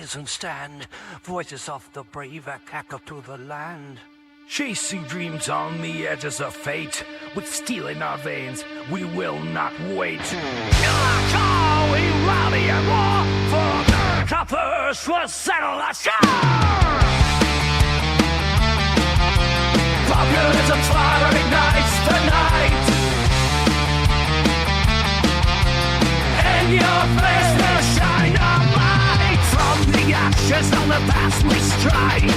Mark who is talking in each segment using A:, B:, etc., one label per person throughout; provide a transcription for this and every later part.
A: rise and stand, voices of the brave echo to the land.
B: Chasing dreams on the edges of fate, with steel in our veins, we will not wait.
A: Call, we rally and war, for the coppers will settle our score.
B: Populism fire ignites the night, and your face will shine a light.
A: From the ashes of the past we stride.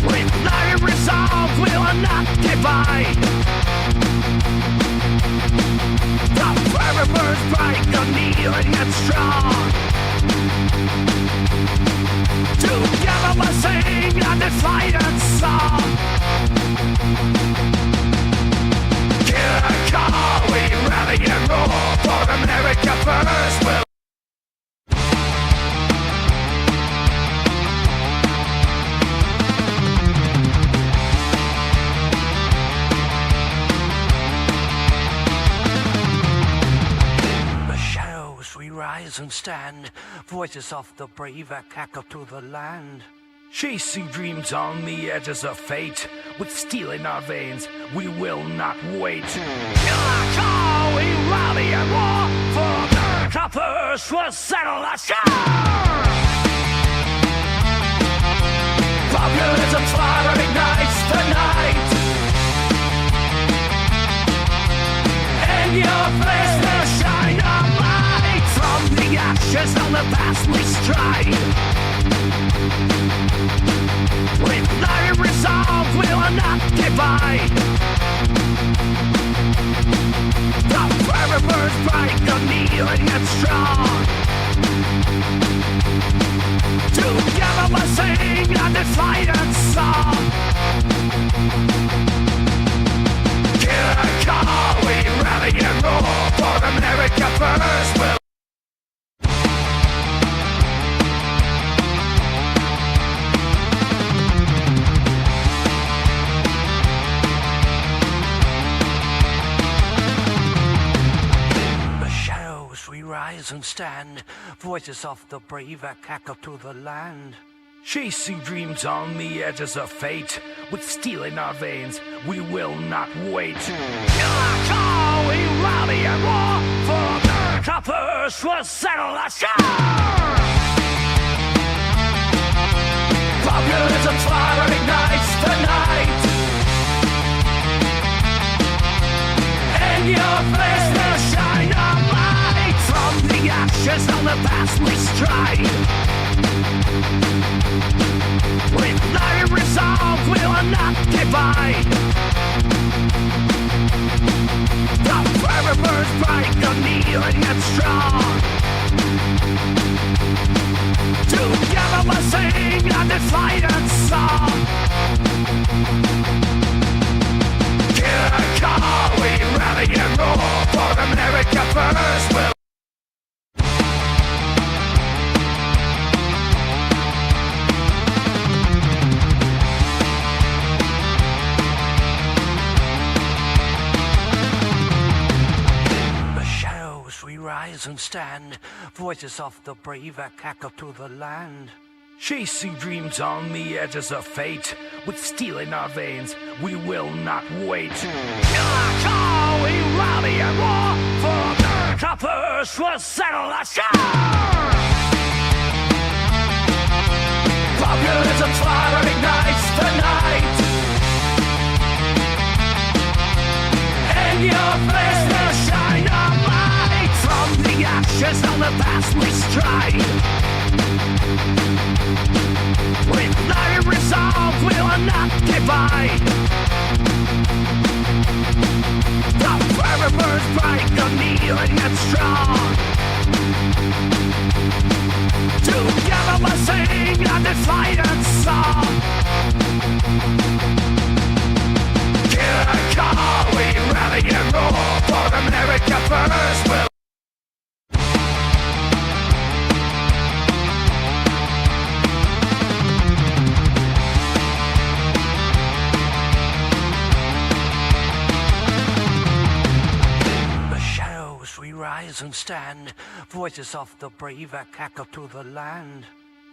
A: With iron resolve, we will not divide. The fire burns bright, unyielding and strong. Together we'll sing a defiant song.
B: Killer call, we rally and roar, for America first will.
A: Rise and stand, voices of the brave echo to the land.
B: Chasing dreams on the edges of fate, with steel in our veins, we will not wait.
A: Call, we rally and war, for the coppers will settle our score.
B: Populism fire ignites the night, and your face will shine a light.
A: From the ashes of the past we stride. With iron resolve, we will not divide. The fire burns bright, unyielding and strong. Together we'll sing a defiant song.
B: Killer call, we rally and roar, for America first will.
A: Rise and stand, voices of the brave echo to the land.
B: Chasing dreams on the edges of fate, with steel in our veins, we will not wait.
A: Call, we rally and war, for the coppers will settle our score.
B: Populism fire ignites the night, and your face will shine a light.
A: From the ashes of the past we stride. With iron resolve, we will not divide. The fire burns bright, unyielding and strong. Together we'll sing a defiant song.
B: Killer call, we rally and roar, for America first will.
A: Rise and stand, voices of the brave echo to the land.
B: Chasing dreams on the edges of fate, with steel in our veins, we will not wait.
A: Call, we rally and war, for the coppers will settle our score.
B: Populism fire ignites the night, and your face will shine a light.
A: From the ashes of the past we stride. With iron resolve, we will not divide. The fire burns bright, unyielding and strong. Together we'll sing a defiant song.
B: Killer call, we rally and roar, for America first will. rise and stand. Voices of the brave echo to the land.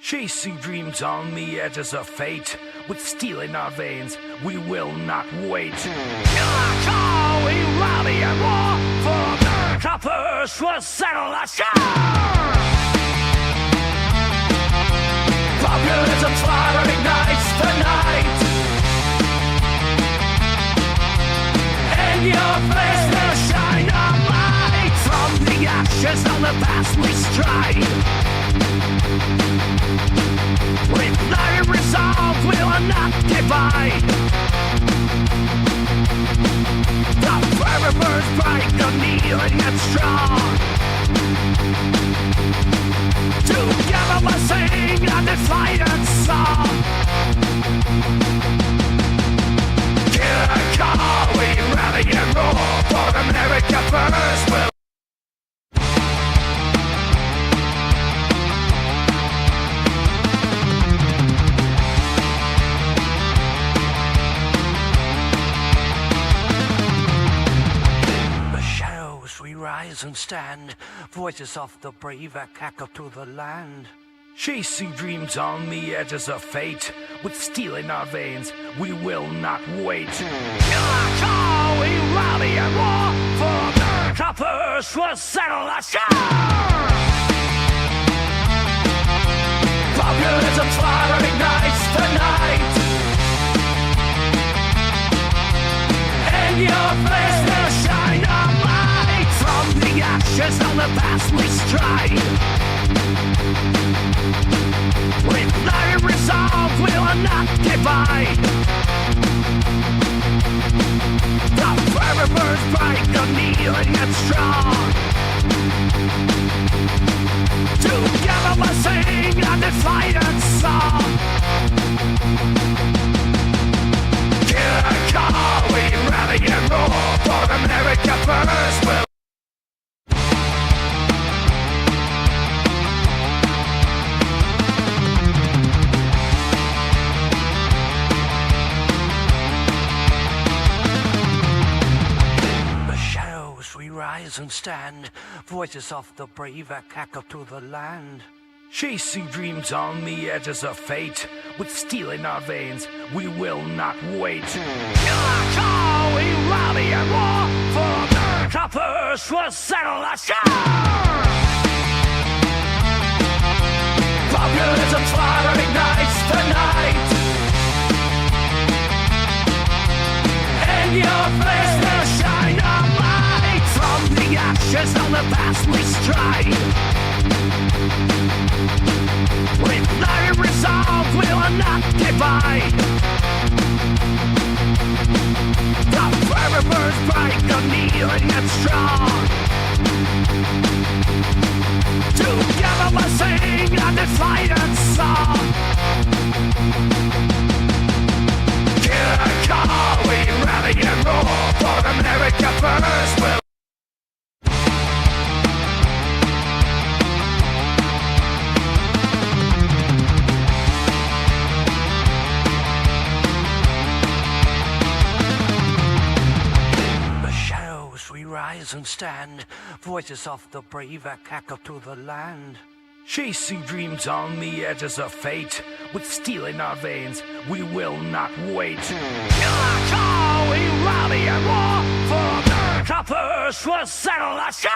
B: Chasing dreams on the edges of fate. With steel in our veins, we will not wait.
A: Killer call, we rally and war for America first, we'll settle the score. Populism's fire ignites the night, and your face will shine a light. From the ashes of the past we stride. With iron resolve, we will not divide. The fire burns bright, unyielding and strong. Together we'll sing a defiant song. Killer call, we rally and roar for America first. We'll rise and stand, voices of the brave echo to the land.
B: Chasing dreams on the edges of fate. With steel in our veins, we will not wait.
A: Killer call, we rally and war for America first, we'll settle the score. Populism's fire ignites the night, and your face will shine a light. From the ashes of the past we stride. With iron resolve, we will not divide. The fire burns bright, unyielding and strong. Together we'll sing a defiant song. Killer call, we rally and roar for America first. We'll rise and stand, voices of the brave echo to the land.
B: Chasing dreams on the edges of fate. With steel in our veins, we will not wait.
A: Killer call, we rally and war for America first, we'll settle the score. Populism's fire ignites the night, and your face will shine a light. From the ashes of the past we stride. With iron resolve, we will not divide. The fire burns bright, unyielding and strong. Together we'll sing a defiant song. Killer call, we rally and roar for America first. We'll rise and stand, voices of the brave echo to the land.
B: Chasing dreams on the edges of fate. With steel in our veins, we will not wait.
A: Killer call, we rally and war for America first, we'll settle the score.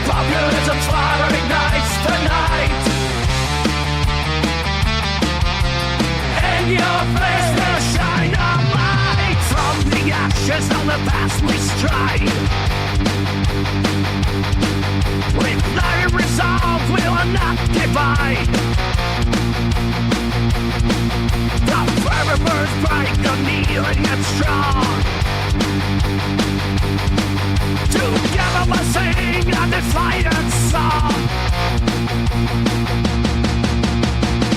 A: Populism's fire ignites the night, and your face will shine a light. From the ashes of the past we stride. With iron resolve, we will not divide. The fire burns bright, unyielding and strong. Together we'll sing a defiant song.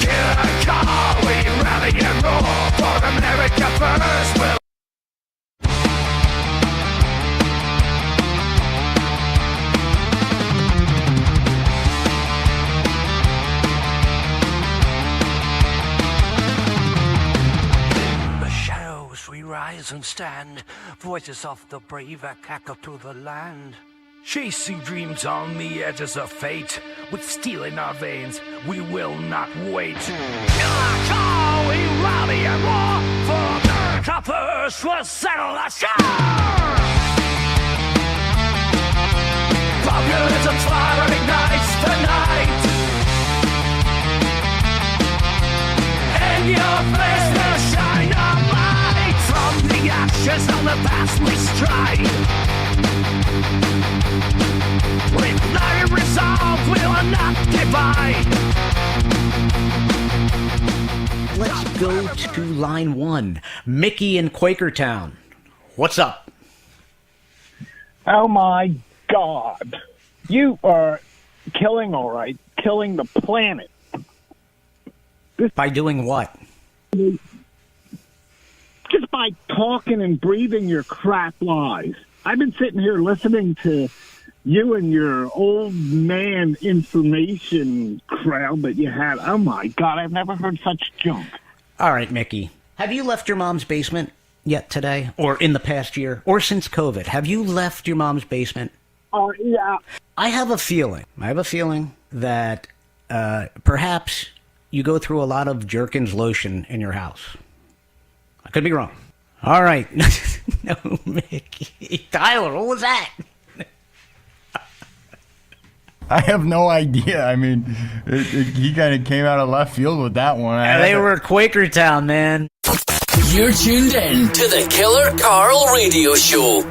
A: Killer call, we rally and roar for America first. We'll
B: rise and stand. Voices of the brave echo to the land. Chasing dreams on the edges of fate. With steel in our veins, we will not wait. Shall we rally and war? For America first will settle the shore. Populism's fire ignites the night. And your face will shine a light. From the ashes of the past we stride. With iron resolve, we will not divide.
C: Let's go to line one. Mickey in Quakertown. What's up?
D: Oh my God. You are killing, all right, killing the planet.
C: By doing what?
D: Just by talking and breathing your crap lies. I've been sitting here listening to you and your old man information crowd that you had. Oh my God, I've never heard such junk.
C: All right, Mickey. Have you left your mom's basement yet today? Or in the past year? Or since COVID? Have you left your mom's basement?
D: Oh, yeah.
C: I have a feeling that perhaps you go through a lot of Jerkins lotion in your house. I could be wrong. All right. No, Mickey. Tyler, what was that?
E: I have no idea. I mean, he kind of came out of left field with that one.
C: They were Quakertown, man.
F: You're tuned in to the Killer Carl Radio Show.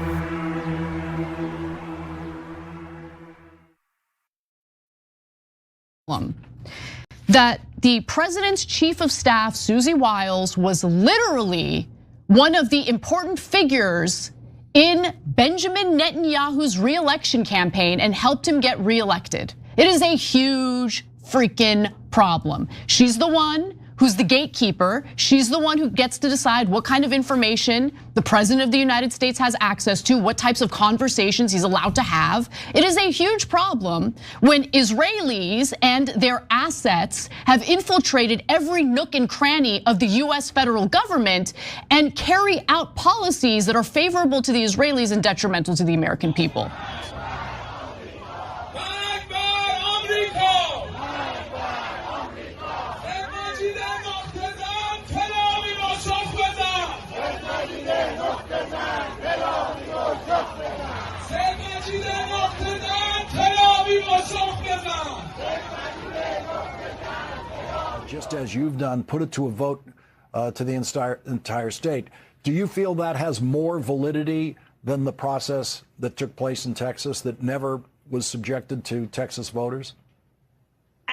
G: That the president's chief of staff, Susie Wiles, was literally one of the important figures in Benjamin Netanyahu's re-election campaign and helped him get re-elected. It is a huge freaking problem. She's the one who's the gatekeeper. She's the one who gets to decide what kind of information the president of the United States has access to, what types of conversations he's allowed to have. It is a huge problem when Israelis and their assets have infiltrated every nook and cranny of the US federal government and carry out policies that are favorable to the Israelis and detrimental to the American people.
H: Just as you've done, put it to a vote to the entire state. Do you feel that has more validity than the process that took place in Texas that never was subjected to Texas voters?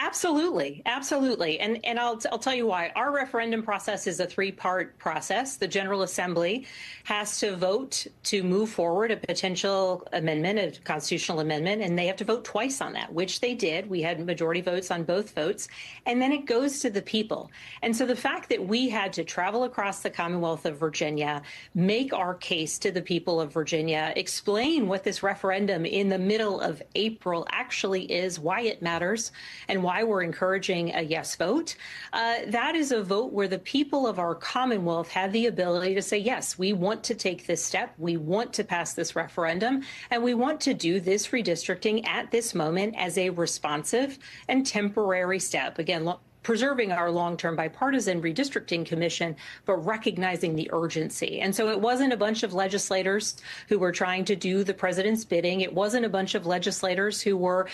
I: Absolutely, absolutely. And I'll tell you why. Our referendum process is a three-part process. The General Assembly has to vote to move forward a potential amendment, a constitutional amendment, and they have to vote twice on that, which they did. We had majority votes on both votes. And then it goes to the people. And so the fact that we had to travel across the Commonwealth of Virginia, make our case to the people of Virginia, explain what this referendum in the middle of April actually is, why it matters, and why we're encouraging a yes vote. That is a vote where the people of our Commonwealth had the ability to say, yes, we want to take this step. We want to pass this referendum, and we want to do this redistricting at this moment as a responsive and temporary step. Again, preserving our long-term bipartisan redistricting commission, but recognizing the urgency. And so it wasn't a bunch of legislators who were trying to do the president's bidding. It wasn't a bunch of legislators who were,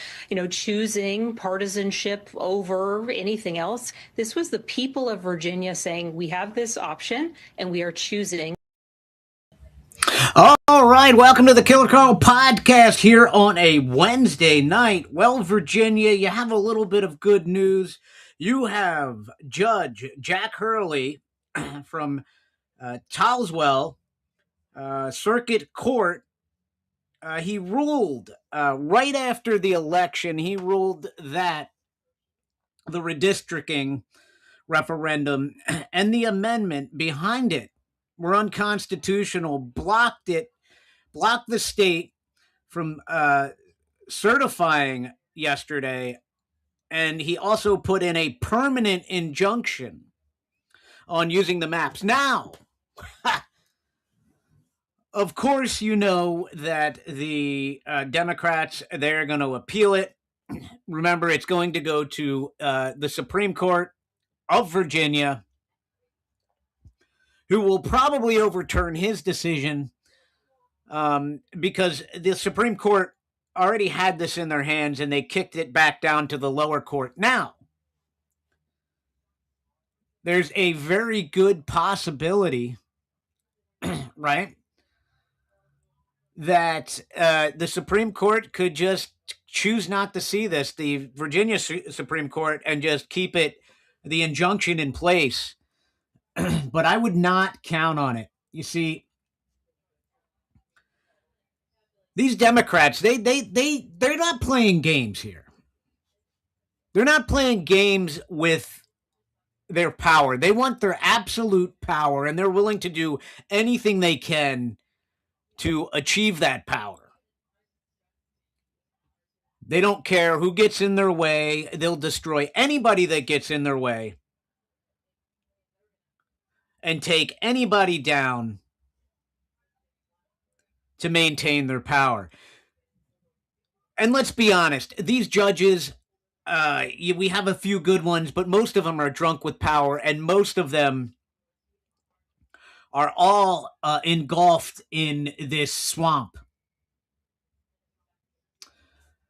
I: choosing partisanship over anything else. This was the people of Virginia saying, we have this option and we are choosing.
C: All right, welcome to the Killer Carl podcast here on a Wednesday night. Well, Virginia, you have a little bit of good news. You have Judge Jack Hurley from Tazewell Circuit Court. He ruled right after the election, he ruled that the redistricting referendum and the amendment behind it were unconstitutional, blocked the state from certifying yesterday. And he also put in a permanent injunction on using the maps. Now, Of course, you know that the Democrats, they're going to appeal it. Remember, it's going to go to the Supreme Court of Virginia, who will probably overturn his decision because the Supreme Court already had this in their hands and they kicked it back down to the lower court. Now, there's a very good possibility, right, that the Supreme Court could just choose not to see this, the Virginia Supreme Court, and just keep the injunction in place. But I would not count on it. You see, these Democrats, they're not playing games here. They're not playing games with their power. They want their absolute power, and they're willing to do anything they can to achieve that power. They don't care who gets in their way. They'll destroy anybody that gets in their way and take anybody down to maintain their power. And let's be honest, these judges, we have a few good ones, but most of them are drunk with power, and most of them are all engulfed in this swamp.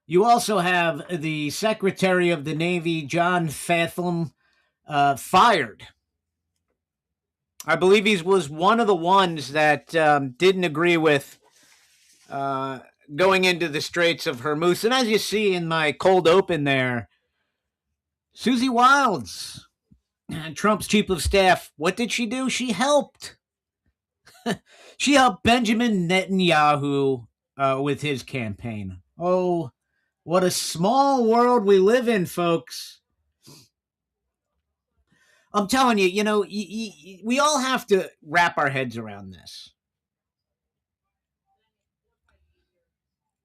C: You also have the Secretary of the Navy, John Fathom, fired. I believe he was one of the ones that didn't agree with going into the Straits of Hormuz. And as you see in my cold open there, Susie Wiles, Trump's chief of staff, what did she do? She helped. She helped Benjamin Netanyahu with his campaign. Oh, what a small world we live in, folks. I'm telling you, we all have to wrap our heads around this.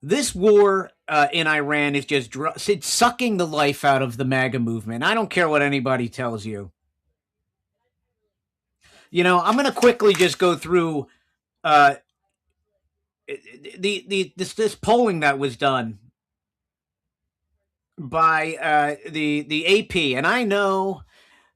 C: This war in Iran is just it's sucking the life out of the MAGA movement. I don't care what anybody tells you. I'm going to quickly just go through this polling that was done by the AP, and I know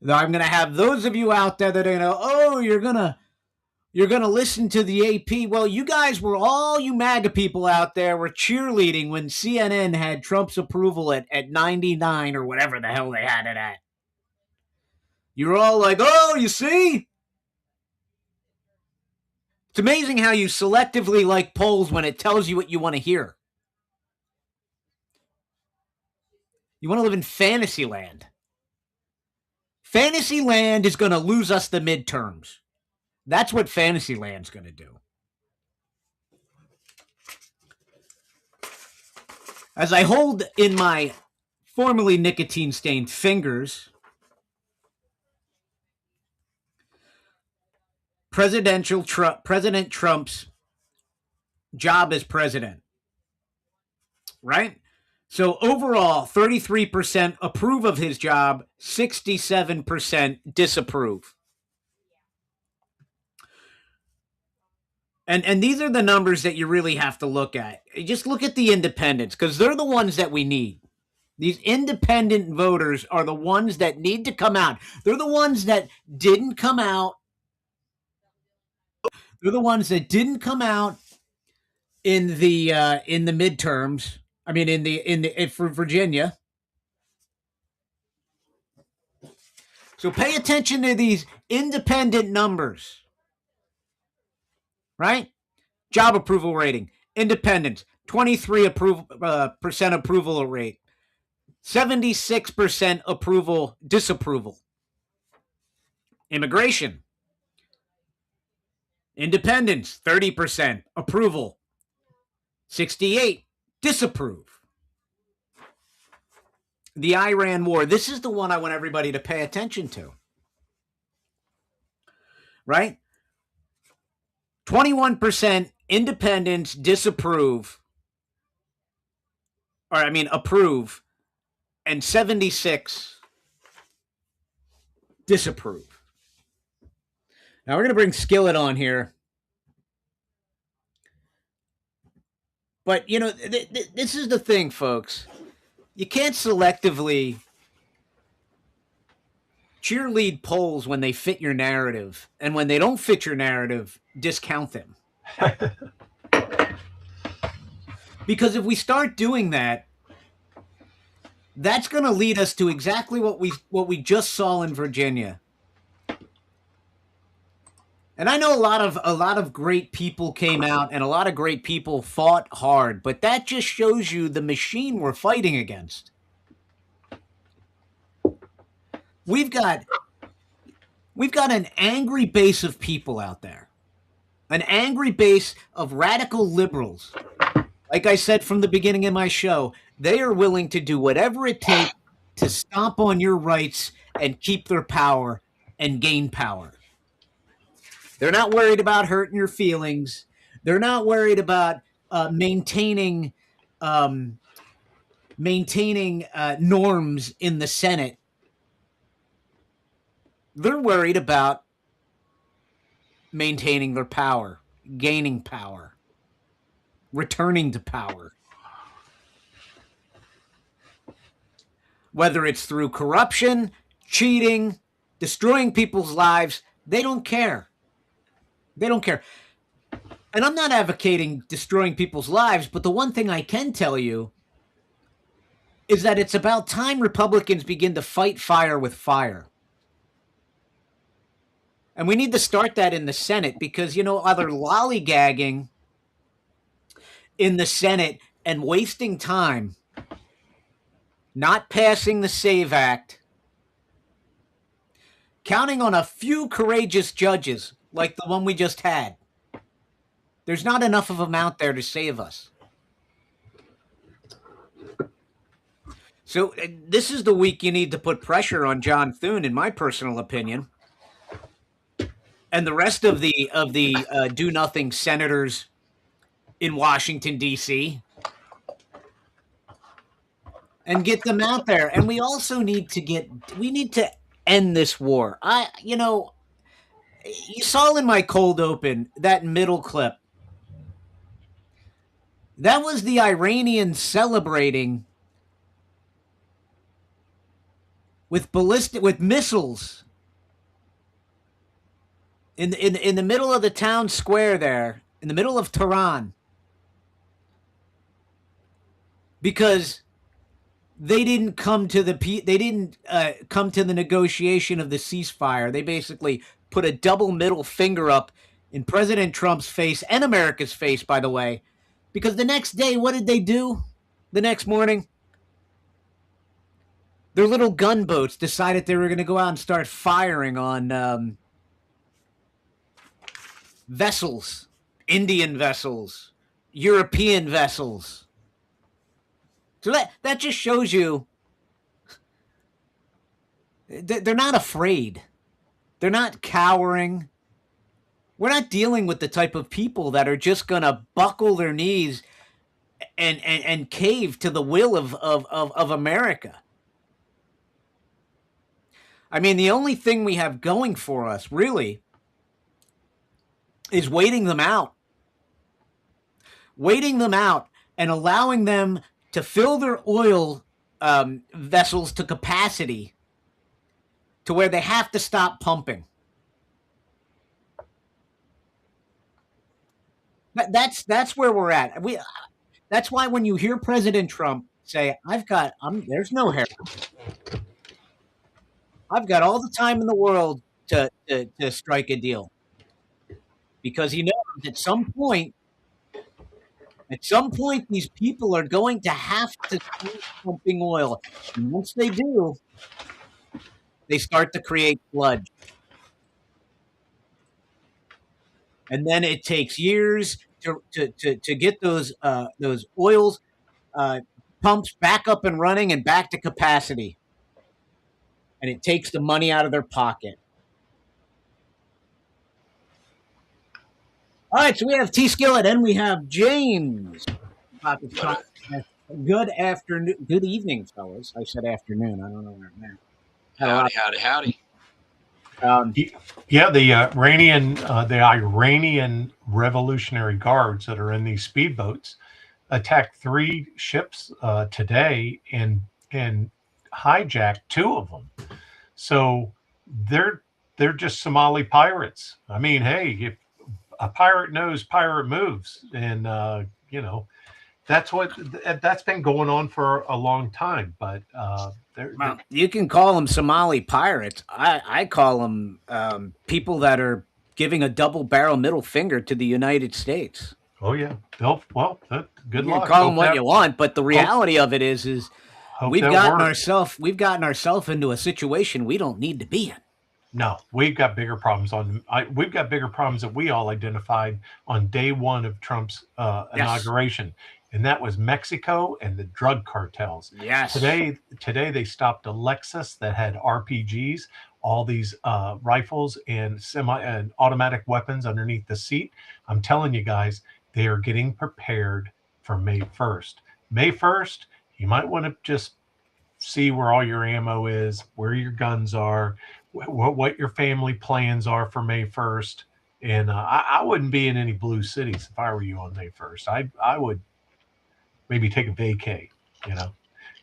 C: that I'm going to have those of you out there that are going to, oh, you're going to listen to the AP. Well, you guys were, all you MAGA people out there were cheerleading when CNN had Trump's approval at 99 or whatever the hell they had it at. You were all like, oh, you see? It's amazing how you selectively like polls when it tells you what you want to hear. You want to live in fantasy land. Fantasyland is going to lose us the midterms. That's what Fantasyland's going to do. As I hold in my formerly nicotine-stained fingers President Trump's job as president, right? So overall, 33% approve of his job, 67% disapprove. And these are the numbers that you really have to look at. Just look at the independents, because they're the ones that we need. These independent voters are the ones that need to come out. They're the ones that didn't come out. They're the ones that didn't come out in the midterms. I mean, for Virginia. So pay attention to these independent numbers. Right? Job approval rating. Independents, 23% approval rate. 76% disapproval. Immigration. Independents, 30% approval. 68% disapprove. The Iran war. This is the one I want everybody to pay attention to. Right? 21% independents approve, and 76% disapprove. Now we're going to bring Skillet on here. But, this is the thing, folks. You can't selectively cheerlead polls when they fit your narrative. And when they don't fit your narrative, discount them. Because if we start doing that, that's going to lead us to exactly what we just saw in Virginia. And I know a lot of great people came out and a lot of great people fought hard, but that just shows you the machine we're fighting against. We've got an angry base of people out there. An angry base of radical liberals. Like I said from the beginning of my show, they are willing to do whatever it takes to stomp on your rights and keep their power and gain power. They're not worried about hurting your feelings. They're not worried about maintaining norms in the Senate. They're worried about maintaining their power, gaining power, returning to power. Whether it's through corruption, cheating, destroying people's lives, they don't care. They don't care. And I'm not advocating destroying people's lives, but the one thing I can tell you is that it's about time Republicans begin to fight fire with fire. And we need to start that in the Senate because, either lollygagging in the Senate and wasting time, not passing the SAVE Act, counting on a few courageous judges like the one we just had. There's not enough of them out there to save us. So this is the week you need to put pressure on John Thune, in my personal opinion. And the rest of the do-nothing senators in Washington, D.C., and get them out there. And we also need to end this war. You saw in my cold open that middle clip. That was the Iranians celebrating with missiles in the middle of the town square there, in the middle of Tehran, because they didn't come to the negotiation of the ceasefire. They basically put a double middle finger up in President Trump's face and America's face, by the way, because the next day, what did they do? The next morning, their little gunboats decided they were going to go out and start firing on vessels, Indian vessels, European vessels. So that just shows you they're not afraid. They're not cowering. We're not dealing with the type of people that are just going to buckle their knees and cave to the will of America. I mean, the only thing we have going for us, really, is waiting them out. Waiting them out and allowing them to fill their oil vessels to capacity to where they have to stop pumping. That's where we're at. That's why when you hear President Trump say, there's no hair. I've got all the time in the world to strike a deal. Because he knows at some point, these people are going to have to keep pumping oil. And once they do, they start to create sludge. And then it takes years to get those oils pumps back up and running and back to capacity. And it takes the money out of their pocket. All right, so we have T. Skillet and we have James. Good afternoon. Good evening, fellas. I said afternoon. I don't know where I'm at.
J: Howdy.
K: The Iranian Revolutionary Guards that are in these speedboats,
J: attacked 3 ships today and hijacked 2 of them. So they're just Somali pirates. I mean, hey, if a pirate knows, pirate moves, and that's been going on for a long time. But
C: well, you can call them Somali pirates. I call them people that are giving a double barrel middle finger to the United States.
J: Oh yeah, good
C: You
J: luck.
C: can call them what you want, but the reality of it is we've gotten ourselves into a situation we don't need to be in.
J: No, we've got bigger problems we've got bigger problems that we all identified on day one of Trump's inauguration, and that was Mexico and the drug cartels.
C: Yes.
J: Today they stopped a Lexus that had RPGs, all these rifles and and automatic weapons underneath the seat. I'm telling you guys, they are getting prepared for May 1st. May 1st, you might want to just see where all your ammo is, where your guns are, what your family plans are for May 1st. And I wouldn't be in any blue cities if I were you on May 1st. I would maybe take a vacay,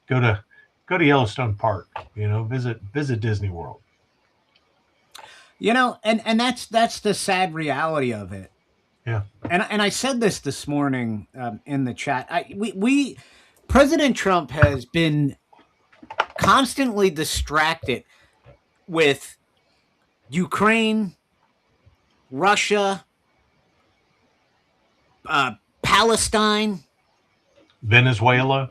J: go to Yellowstone Park, visit Disney World.
C: And that's the sad reality of it.
J: Yeah.
C: And I said this morning in the chat. President Trump has been constantly distracted with Ukraine, Russia, Palestine,
J: Venezuela.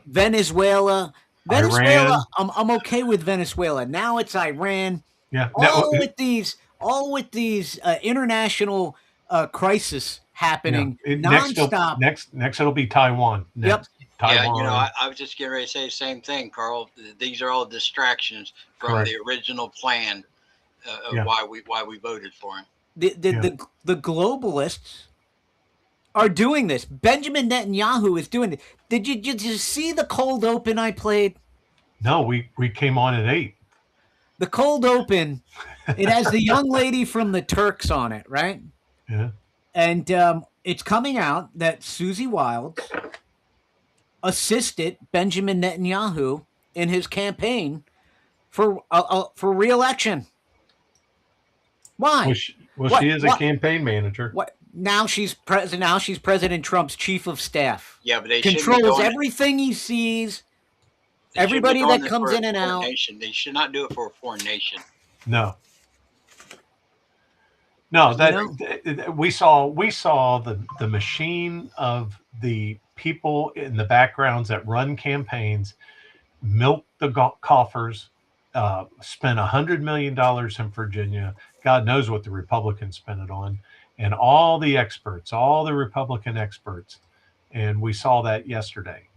C: Iran. I'm okay with Venezuela. Now it's Iran.
J: Yeah.
C: All with these international crisis happening nonstop.
J: Next it'll be Taiwan.
C: Yep.
J: Taiwan.
K: Yeah, I was just getting ready to say the same thing, Carl. These are all distractions from
J: Correct.
K: the original plan of why we voted for him.
C: The globalists are doing this. Benjamin Netanyahu is doing it. Did you see the cold open I played?
J: No, we came on at 8.
C: The cold open, it has the young lady from the Turks on it, right?
J: Yeah.
C: And it's coming out that Susie Wiles assisted Benjamin Netanyahu in his campaign for re-election. Why?
J: Well, she is a campaign manager.
C: What? Now she's president. Now she's President Trump's chief of staff.
K: Yeah, but they
C: controls everything he sees. Everybody that comes in and out.
K: They should not do it for a foreign nation.
J: No, we saw the machine of the people in the backgrounds that run campaigns milk the coffers, spent $100 million in Virginia. God knows what the Republicans spent it on, and all the Republican experts, and we saw that yesterday,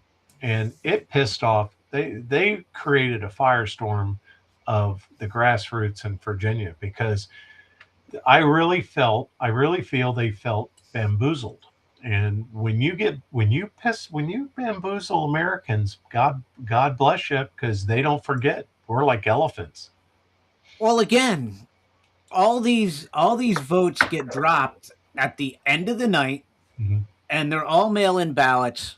J: and it pissed off. They created a firestorm of the grassroots in Virginia because I really feel they felt bamboozled. And when you bamboozle Americans, God bless you, because they don't forget. We're like elephants.
C: Well, again, all these votes get dropped at the end of the night, and they're all mail-in ballots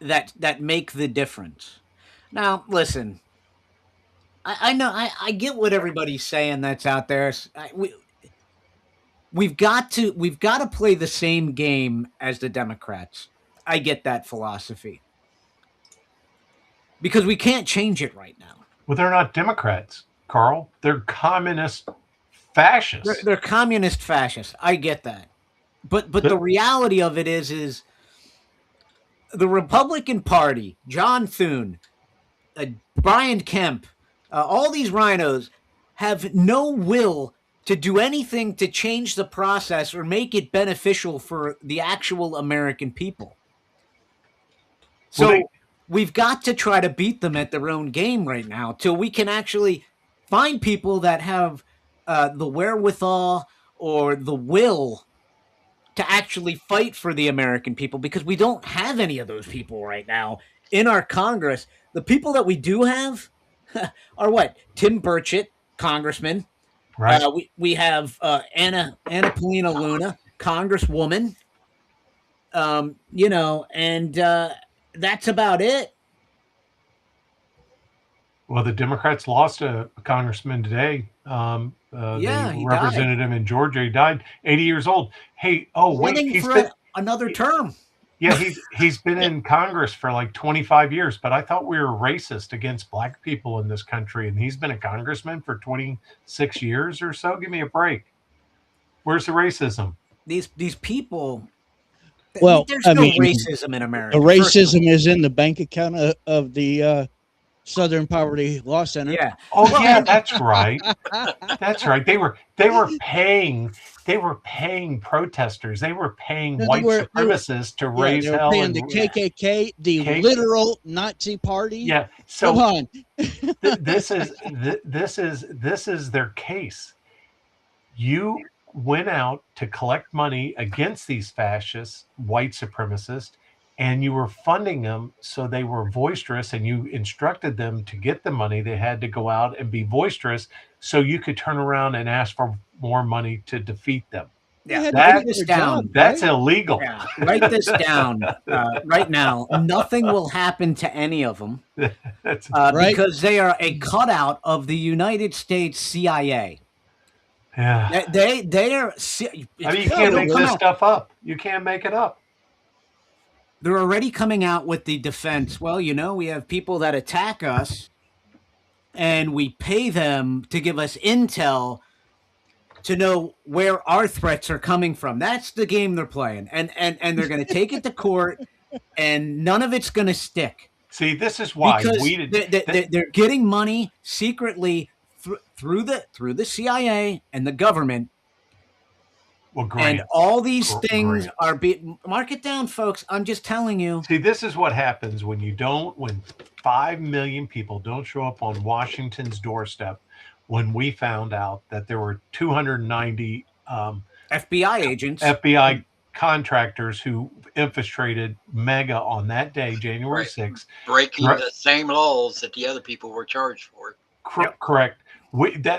C: that make the difference. Now, listen, I know I get what everybody's saying that's out there. We've got to play the same game as the Democrats. I get that philosophy. Because we can't change it right now.
J: Well, they're not Democrats, Carl. They're communist fascists.
C: They're communist fascists. I get that. But the reality of it is the Republican Party, John Thune, Brian Kemp, all these rhinos have no will to do anything to change the process or make it beneficial for the actual American people. So we've got to try to beat them at their own game right now till we can actually find people that have the wherewithal or the will to actually fight for the American people, because we don't have any of those people right now in our Congress. The people that we do have are what? Tim Burchett, congressman. Right. We have Anna Paulina Luna, congresswoman. You know, and that's about it.
J: Well, the Democrats lost a congressman today.
C: Yeah,
J: They
C: he
J: represented him in Georgia. He died, 80 years old. Hey, wait,
C: Running
J: he's
C: for
J: been
C: another term.
J: yeah, he's been in Congress for like 25 years. But I thought we were racist against black people in this country, and he's been a congressman for 26 years or so. Give me a break. Where's the racism?
C: These people.
L: Well,
C: there's
L: I
C: no
L: mean,
C: racism in America.
L: The racism is in the bank account of the Southern Poverty Law Center.
C: Yeah.
J: Oh yeah, that's right. That's right. They were paying protesters. They were paying white supremacists to raise
L: they were
J: hell.
L: paying
J: And
L: the KKK, the literal Nazi party.
J: Yeah. So
L: come on.
J: this is their case. You went out to collect money against these fascists, white supremacists, and you were funding them so they were boisterous, and you instructed them to get the money. They had to go out and be boisterous so you could turn around and ask for more money to defeat them.
C: Yeah,
J: write
C: this down.
J: That's illegal.
C: Yeah, write this down right now. Nothing will happen to any of them because they are a cutout of the United States CIA.
J: Yeah,
C: they are.
J: I mean, you can't make this stuff up. You can't make it up.
C: They're already coming out with the defense. Well, you know, we have people that attack us, and we pay them to give us intel to know where our threats are coming from. That's the game they're playing, and they're going to take it to court, and none of it's going to stick.
J: See, this is why
C: because
J: we did.
C: They're getting money secretly through the CIA and the government.
J: Well, Grant,
C: and all these things
J: Grant.
C: are being mark it down, folks. I'm just telling you.
J: See, this is what happens when 5 million people don't show up on Washington's doorstep. When we found out that there were 290
C: FBI agents,
J: FBI contractors who infiltrated Mega on that day, January 6th,
K: breaking the same laws that the other people were charged for.
J: Correct.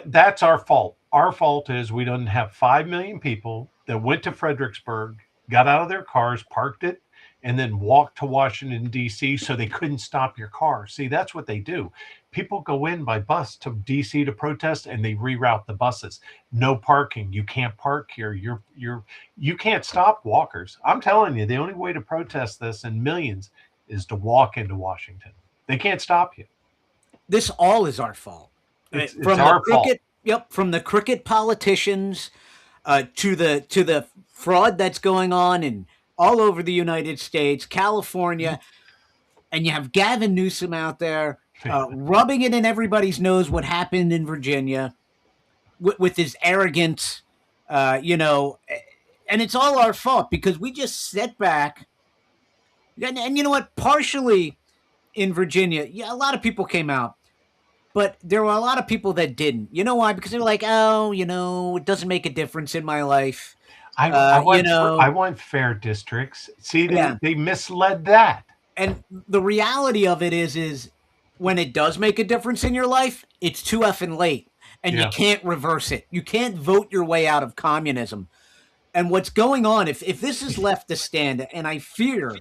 J: That's our fault. Our fault is we don't have 5 million people that went to Fredericksburg, got out of their cars, parked it, and then walked to Washington, D.C. so they couldn't stop your car. See, that's what they do. People go in by bus to D.C. to protest, and they reroute the buses. No parking. You can't park here. You can't stop walkers. I'm telling you, the only way to protest this in millions is to walk into Washington. They can't stop you.
C: This all is our fault.
J: It's our fault.
C: Yep, from the crooked politicians to the fraud that's going on in all over the United States, California, and you have Gavin Newsom out there rubbing it in everybody's nose what happened in Virginia with his arrogance, and it's all our fault because we just sit back. And you know what? Partially in Virginia, a lot of people came out. But there were a lot of people that didn't. You know why? Because they're like, it doesn't make a difference in my life.
J: I want fair districts. See, they misled that.
C: And the reality of it is when it does make a difference in your life, it's too effing late. And you can't reverse it. You can't vote your way out of communism. And what's going on, if this is left to stand, and I fear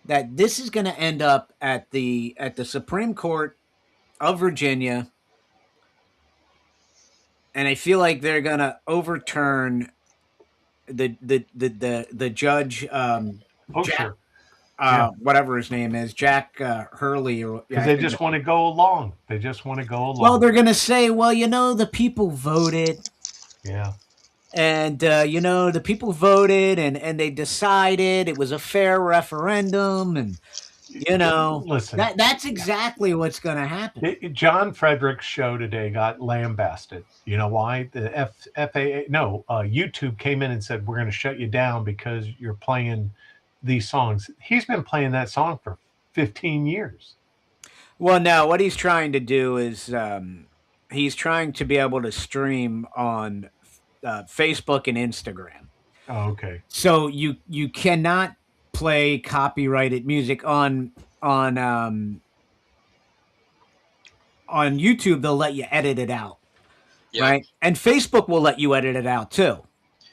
C: that this is going to end up at the Supreme Court of Virginia, and I feel like they're going to overturn the judge, Jack, whatever his name is, Jack Hurley,
J: because they just want to go along. They just want to go along.
C: Well, they're going to say, the people voted.
J: Yeah.
C: And, the people voted and they decided it was a fair referendum. And,
J: listen,
C: that's exactly what's going to happen.
J: John Frederick's show today got lambasted. You know why? The YouTube came in and said, we're going to shut you down because you're playing these songs. He's been playing that song for 15 years.
C: Well, now what he's trying to do is he's trying to be able to stream on Facebook and Instagram.
J: Oh, okay.
C: So you cannot play copyrighted music on YouTube. They'll let you edit it out, right? And Facebook will let you edit it out too.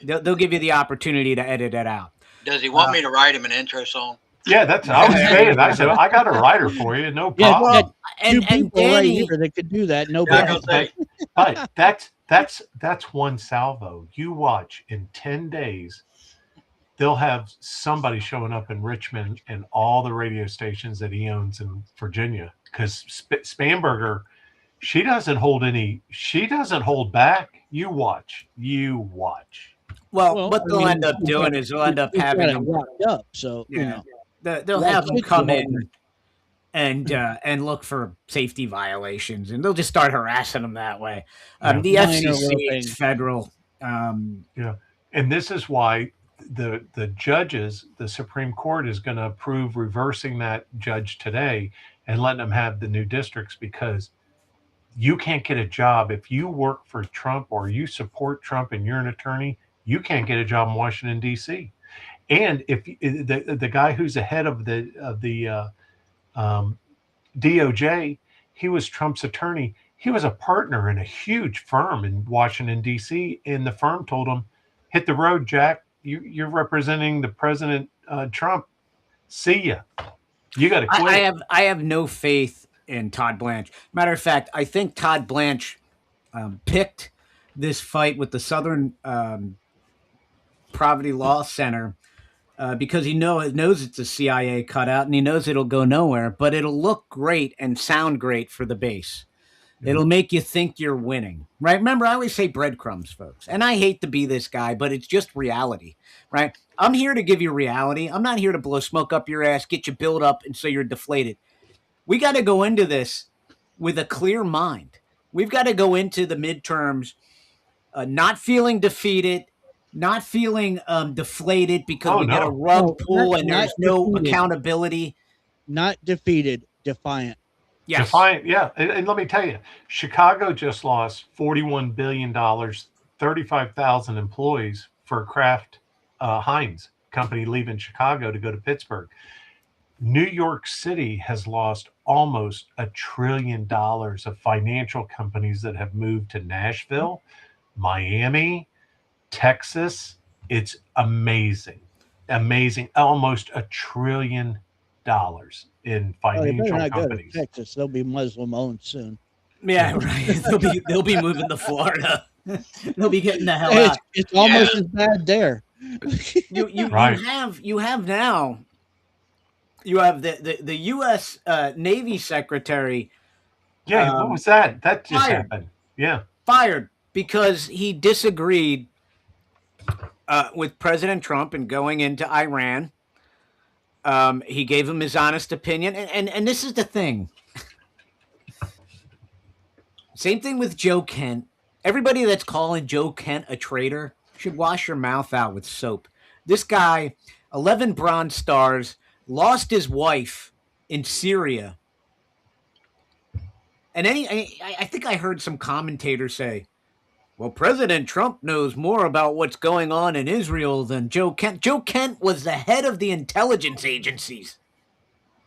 C: They'll give you the opportunity to edit it out.
K: Does he want me to write him an intro song?
J: Yeah, I was saying. I said I got a writer for you, no problem.
L: Yeah,
C: and
L: people
C: Danny,
L: right here that could do that. No
K: Yeah,
L: problem.
J: But that's one salvo. You watch in 10 days, they'll have somebody showing up in Richmond and all the radio stations that he owns in Virginia. Because Spanberger, she doesn't hold back. You watch.
C: Well, what they'll end up doing is they'll end up having them
L: locked up. So you know,
C: they'll have them come in and look for safety violations, and they'll just start harassing them that way. The FCC is federal.
J: Yeah, and this is why the judges, the Supreme Court is going to approve reversing that judge today and letting them have the new districts, because you can't get a job if you work for Trump or you support Trump and you're an attorney. You can't get a job in Washington, D.C. And if the guy who's the head of the DOJ, he was Trump's attorney. He was a partner in a huge firm in Washington, D.C. And the firm told him, hit the road, Jack. You're representing the President Trump. See ya. You got to quit.
C: I have no faith in Todd Blanche. Matter of fact, I think Todd Blanche picked this fight with the Southern Poverty Law Center because he knows it's a CIA cutout, and he knows it'll go nowhere, but it'll look great and sound great for the base. It'll make you think you're winning, right? Remember, I always say breadcrumbs, folks. And I hate to be this guy, but it's just reality, right? I'm here to give you reality. I'm not here to blow smoke up your ass, get you built up, and so you're deflated. We got to go into this with a clear mind. We've got to go into the midterms not feeling defeated, not feeling deflated because we get a rug pull and there's no accountability.
L: Not defeated, defiant.
C: Yes.
J: Defiant, yeah. And let me tell you, Chicago just lost $41 billion, 35,000 employees for Kraft Heinz company leaving Chicago to go to Pittsburgh. New York City has lost almost $1 trillion of financial companies that have moved to Nashville, Miami, Texas. It's amazing. Almost $1 trillion in financial companies.
L: Go to Texas. They'll be Muslim owned soon.
C: Yeah, right. They'll be moving to Florida. They'll be getting the hell out.
L: It's almost as bad there.
C: You have now. You have the U.S. Navy Secretary.
J: Yeah, what was that? That just happened. Yeah,
C: fired because he disagreed with President Trump and going into Iran. He gave him his honest opinion, and this is the thing. Same thing with Joe Kent. Everybody that's calling Joe Kent a traitor should wash your mouth out with soap. This guy, 11 Bronze Stars, lost his wife in Syria. And I think I heard some commentators say, well, President Trump knows more about what's going on in Israel than Joe Kent. Joe Kent was the head of the intelligence agencies.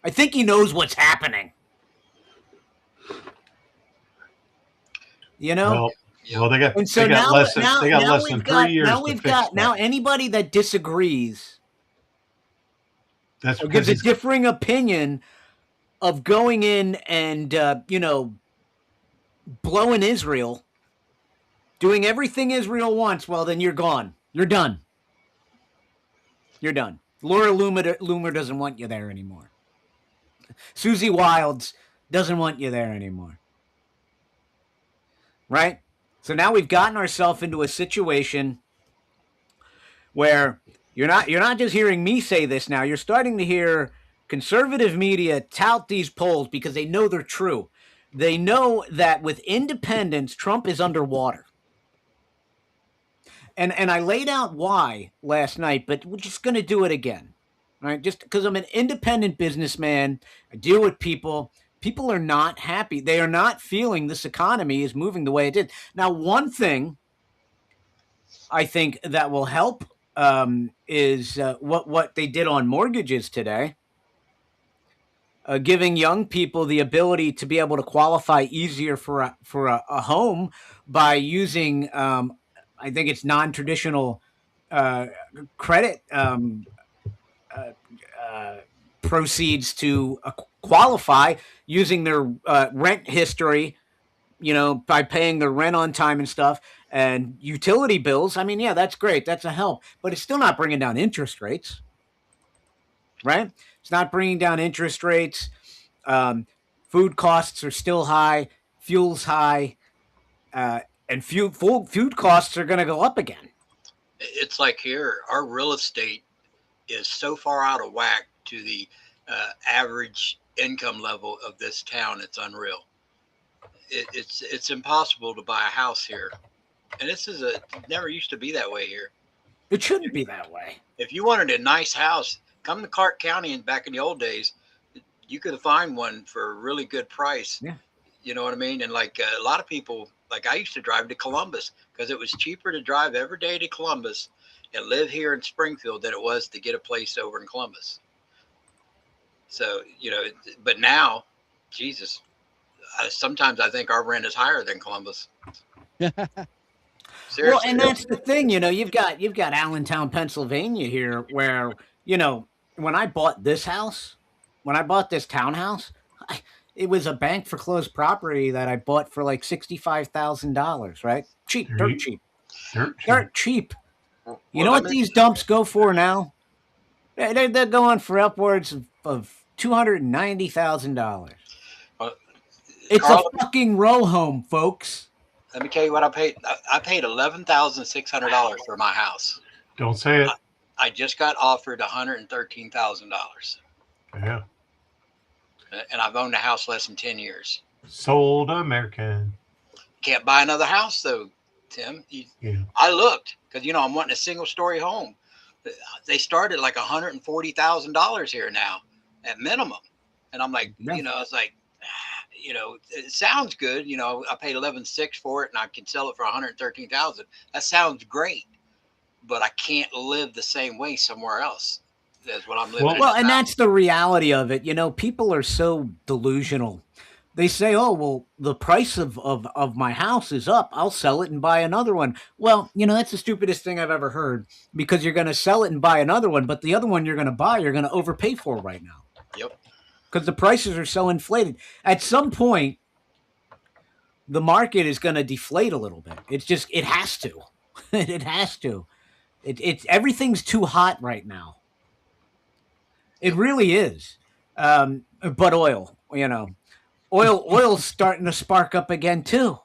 C: I think he knows what's happening. You know?
J: Well, they got less than 3 years.
C: Now anybody that disagrees
J: or
C: gives a differing opinion of going in and blowing Israel, doing everything Israel wants, well, then you're gone. You're done. You're done. Laura Loomer doesn't want you there anymore. Susie Wilds doesn't want you there anymore. Right? So now we've gotten ourselves into a situation where you're not just hearing me say this now. You're starting to hear conservative media tout these polls because they know they're true. They know that with independents, Trump is underwater. And I laid out why last night, but we're just going to do it again. Right? Just because I'm an independent businessman, I deal with people. People are not happy. They are not feeling this economy is moving the way it did. Now, one thing I think that will help is what they did on mortgages today, giving young people the ability to be able to qualify easier for a home by using, I think it's non-traditional credit proceeds to qualify using their rent history, by paying their rent on time and stuff, and utility bills. I mean, yeah, that's great. That's a help, but it's still not bringing down interest rates, right? It's not bringing down interest rates. Food costs are still high. Fuel's high. And food costs are going to go up again.
K: It's like here, our real estate is so far out of whack to the average income level of this town. It's unreal. It's impossible to buy a house here, and it never used to be that way here.
C: It shouldn't be that way.
K: If you wanted a nice house, come to Clark County, and back in the old days, you could find one for a really good price.
C: Yeah.
K: You know what I mean? And like a lot of people, like I used to drive to Columbus because it was cheaper to drive every day to Columbus and live here in Springfield than it was to get a place over in Columbus. So, but now, Jesus, sometimes I think our rent is higher than Columbus. Seriously.
C: Well, and that's the thing, you've got Allentown, Pennsylvania here, where when I bought this house, when I bought this townhouse, it was a bank foreclosed property that I bought for like $65,000, right? Cheap, dirt cheap. Dirt cheap. You know what these dumps go for now? They're going for upwards of $290,000. It's a fucking row home, folks.
K: Let me tell you what I paid. I paid $11,600 for my house.
J: Don't say it.
K: I just got offered $113,000.
J: Yeah.
K: And I've owned a house less than 10 years.
J: Sold American.
K: Can't buy another house though, Tim. I looked because I'm wanting a single story home. They start at like $140,000 here now at minimum, and I'm like, it's like, it sounds good. I paid $11,600 for it, and I can sell it for $113,000. That sounds great, but I can't live the same way somewhere else. That's what I'm living.
C: Well, and that's the reality of it. People are so delusional. They say, "Oh, well, the price of my house is up. I'll sell it and buy another one." Well, that's the stupidest thing I've ever heard, because you're going to sell it and buy another one, but the other one you're going to buy, you're going to overpay for right now.
K: Yep.
C: Because the prices are so inflated. At some point, the market is going to deflate a little bit. It has to. It has to. It's everything's too hot right now. It really is. But oil's starting to spark up again too.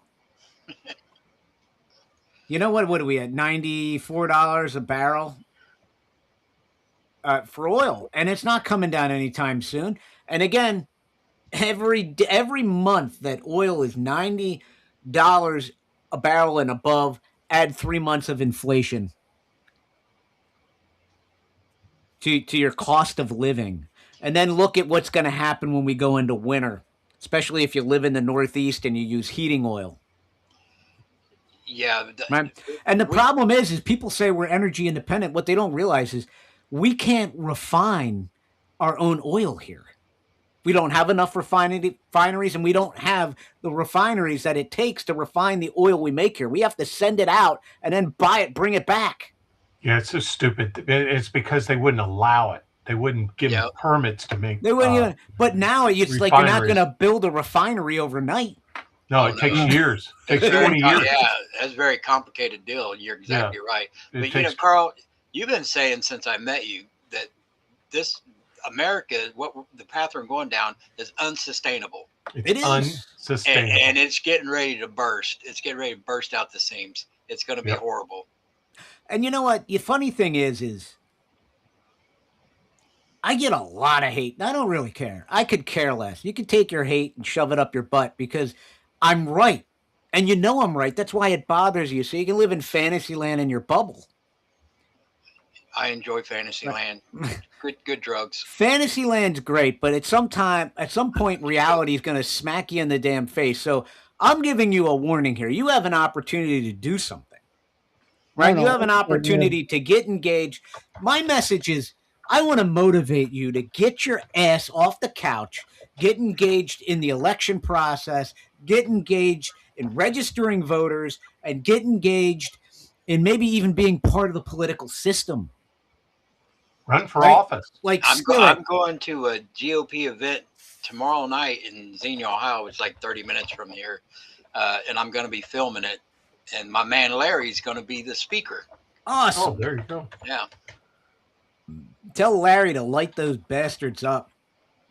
C: What are we at? $94 a barrel for oil, and it's not coming down anytime soon. And again, every month that oil is $90 a barrel and above, add 3 months of inflation to your cost of living. And then look at what's going to happen when we go into winter, especially if you live in the Northeast and you use heating oil.
K: Yeah.
C: Right? And the problem is people say we're energy independent. What they don't realize is we can't refine our own oil here. We don't have enough refineries, and we don't have the refineries that it takes to refine the oil we make here. We have to send it out and then buy it, bring it back.
J: Yeah, it's so stupid. It's because they wouldn't allow it. They wouldn't give them permits to make.
C: They wouldn't even. But now it's like you're not going to build a refinery overnight.
J: No, it takes years. It takes 20 years.
K: Yeah, that's a very complicated deal. You're exactly right. But Carl, you've been saying since I met you that this America, what the path we're going down, is unsustainable.
C: It is
J: unsustainable,
K: and it's getting ready to burst. It's getting ready to burst out the seams. It's going to be horrible.
C: And you know what? The funny thing is I get a lot of hate. I don't really care. I could care less. You can take your hate and shove it up your butt because I'm right. And I'm right. That's why it bothers you. So you can live in fantasy land in your bubble.
K: I enjoy Fantasyland. Good drugs.
C: Fantasyland's great, but at some point, reality is going to smack you in the damn face. So I'm giving you a warning here. You have an opportunity to do something. Right? You have an opportunity to get engaged. My message is I want to motivate you to get your ass off the couch, get engaged in the election process, get engaged in registering voters, and get engaged and maybe even being part of the political system.
J: Run for office.
C: Like
K: I'm going to a GOP event tomorrow night in Xenia, Ohio. It's like 30 minutes from here, and I'm going to be filming it. And my man Larry's going to be the speaker.
C: Awesome.
J: Oh, there you go.
K: Yeah.
C: Tell Larry to light those bastards up.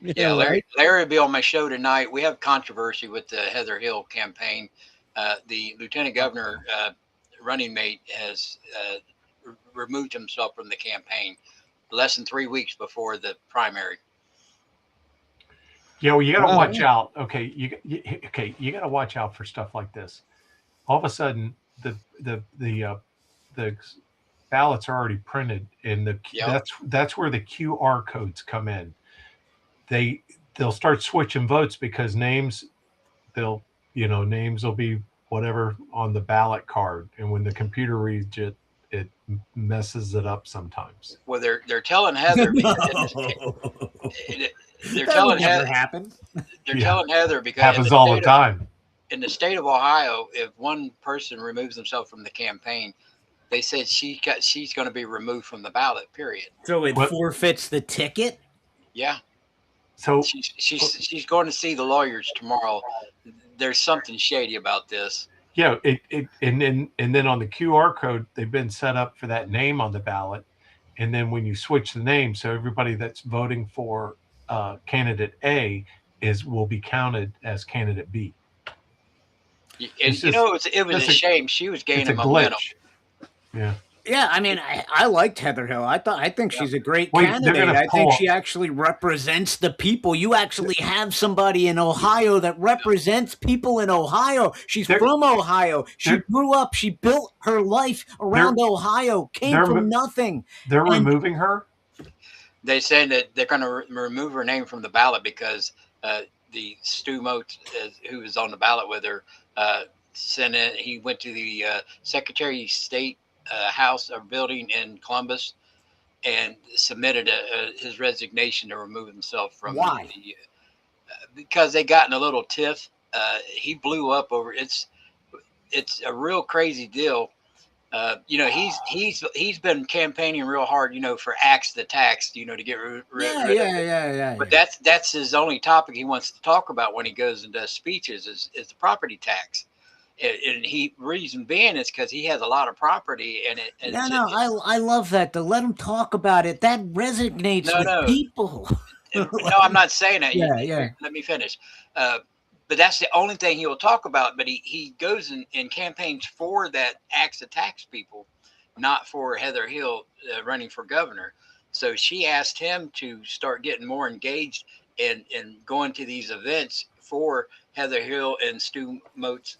K: Yeah, Larry will be on my show tonight. We have controversy with the Heather Hill campaign. The lieutenant governor running mate has removed himself from the campaign less than 3 weeks before the primary.
J: Yeah, well, you got to watch out. Okay, you got to watch out for stuff like this. All of a sudden, the ballots are already printed, and that's where the QR codes come in. They'll start switching votes because names will be whatever on the ballot card, and when the computer reads it, it messes it up sometimes.
K: Well, they're telling Heather. They're telling Heather. They're telling Heather because
J: happens all the time.
K: In the state of Ohio, if one person removes themselves from the campaign, they said she's going to be removed from the ballot. Period.
C: So it forfeits the ticket.
K: Yeah.
J: So
K: she's going to see the lawyers tomorrow. There's something shady about this.
J: Yeah, and then on the QR code, they've been set up for that name on the ballot, and then when you switch the name, so everybody that's voting for candidate A will be counted as candidate B.
K: And it was a shame. She was gaining momentum.
J: Yeah.
C: Yeah, I mean, I liked Heather Hill. I think she's a great candidate. I think she actually represents the people. You actually have somebody in Ohio that represents people in Ohio. She's from Ohio. She grew up. She built her life around Ohio. Came from nothing.
J: They're removing her?
K: They said that they're going to remove her name from the ballot because the Stu Motes, who was on the ballot with her, he went to the Secretary of State house or building in Columbus and submitted his resignation to remove himself from.
C: Why?
K: Because they got in a little tiff. He blew up over it's a real crazy deal. He's been campaigning real hard, for Axe the Tax, to get rid of it. But that's his only topic he wants to talk about when he goes and does speeches is the property tax. And reason being is because he has a lot of property and
C: I love that. To let him talk about it, that resonates with people.
K: No, I'm not saying that.
C: Yeah.
K: Let me finish. But that's the only thing he will talk about. But he goes and campaigns for that Axe the Tax people, not for Heather Hill running for governor. So she asked him to start getting more engaged and going to these events for Heather Hill and Stu Motes'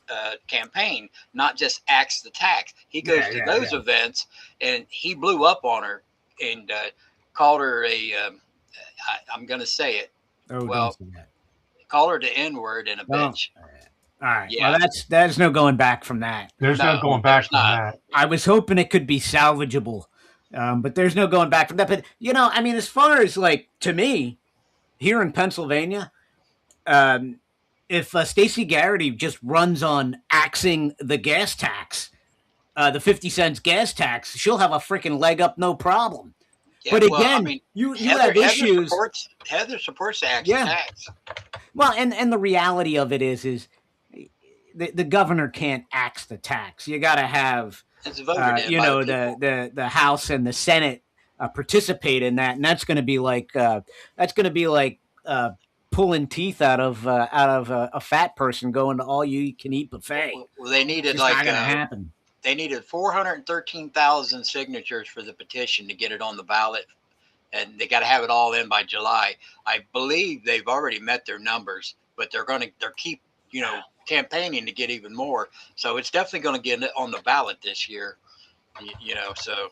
K: campaign, not just Axe the Tax. He goes to those events, and he blew up on her and called her I'm going to say it. Call her the N-word and a bitch.
C: All right.
K: Yeah.
C: Well, there's no going back from that.
J: There's no going back from that.
C: I was hoping it could be salvageable, but there's no going back from that. But, as far as, to me, here in Pennsylvania, if Stacey Garrity just runs on axing the gas tax, the 50 cents gas tax, she'll have a freaking leg up, no problem.
K: Yeah,
C: but again, you have issues.
K: Heather supports the Axe tax.
C: Well, and the reality of it is the governor can't axe the tax. You got to have, the House and the Senate participate in that, and that's going to be like pulling teeth out of a fat person going to all you can eat buffet.
K: Well, they needed
C: it's not gonna happen.
K: They needed 413,000 signatures for the petition to get it on the ballot, and they got to have it all in by July. I believe they've already met their numbers, but they're keep campaigning to get even more. So it's definitely going to get on the ballot this year. So.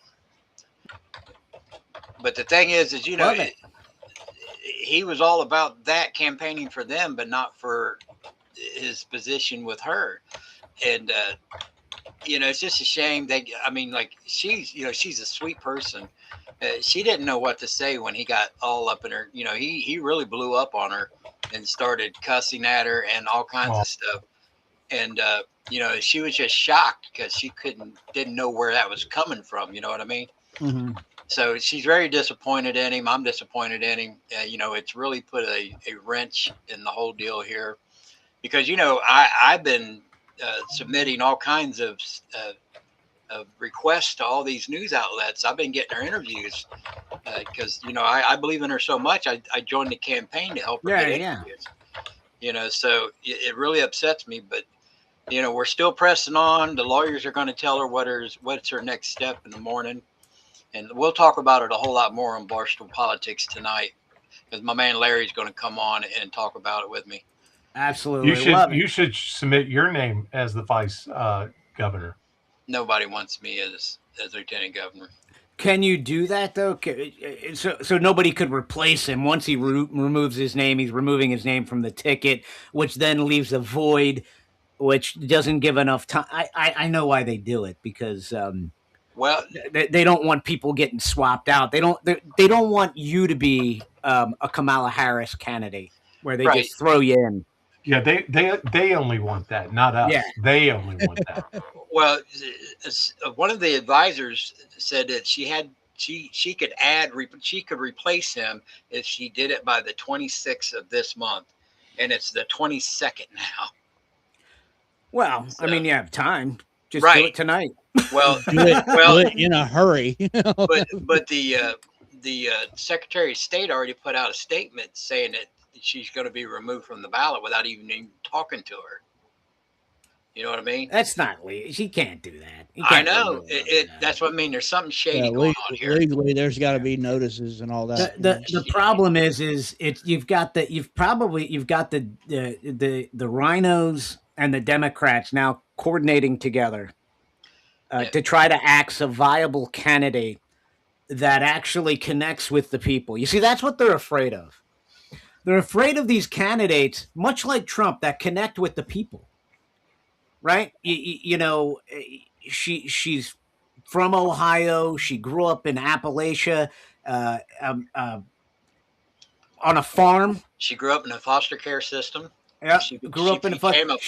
K: But the thing is he was all about that campaigning for them, but not for his position with her. And, it's just a shame. She's a sweet person. She didn't know what to say when he got all up in her, he really blew up on her and started cussing at her and all kinds of stuff. and she was just shocked because she didn't know where that was coming from. You know what I mean?
C: Mm-hmm.
K: So she's very disappointed in him. I'm disappointed in him. It's really put a wrench in the whole deal here, because I've been submitting all kinds of requests to all these news outlets. I've been getting her interviews because I believe in her so much. I joined the campaign to help her get interviews. So it really upsets me, but we're still pressing on. The lawyers are going to tell her what's her next step in the morning. And we'll talk about it a whole lot more on Barstool Politics tonight, because my man Larry's going to come on and talk about it with me.
C: Absolutely.
J: You should submit your name as the vice governor.
K: Nobody wants me as lieutenant governor.
C: Can you do that though? So nobody could replace him once he removes his name. He's removing his name from the ticket, which then leaves a void, which doesn't give enough time. I know why they do it, because
K: well,
C: they don't want people getting swapped out. They don't want you to be a Kamala Harris candidate where they just throw you in.
J: Yeah, they only want that, not us.
C: Yeah.
J: They only want that.
K: Well, one of the advisors said that she could replace him if she did it by the 26th of this month, and it's the 22nd now.
C: Well, I mean, you have time. Just
K: Right.
C: do it tonight.
K: Well,
L: Do it in a hurry.
K: but the Secretary of State already put out a statement saying that she's going to be removed from the ballot without even talking to her. You know what I mean?
C: That's not legal. She can't do that. You
K: I
C: can't
K: know.
C: do
K: That's what I mean. There's something shady going on here.
L: Legally, there's got to be notices and all that.
C: The problem is you've got the rhinos and the Democrats now coordinating together to try to axe a viable candidate that actually connects with the people. You see, that's what they're afraid of. They're afraid of these candidates, much like Trump, that connect with the people. Right? She's from Ohio. She grew up in Appalachia on a farm.
K: She grew up in a foster care system.
C: Yeah,
K: She
C: became
K: a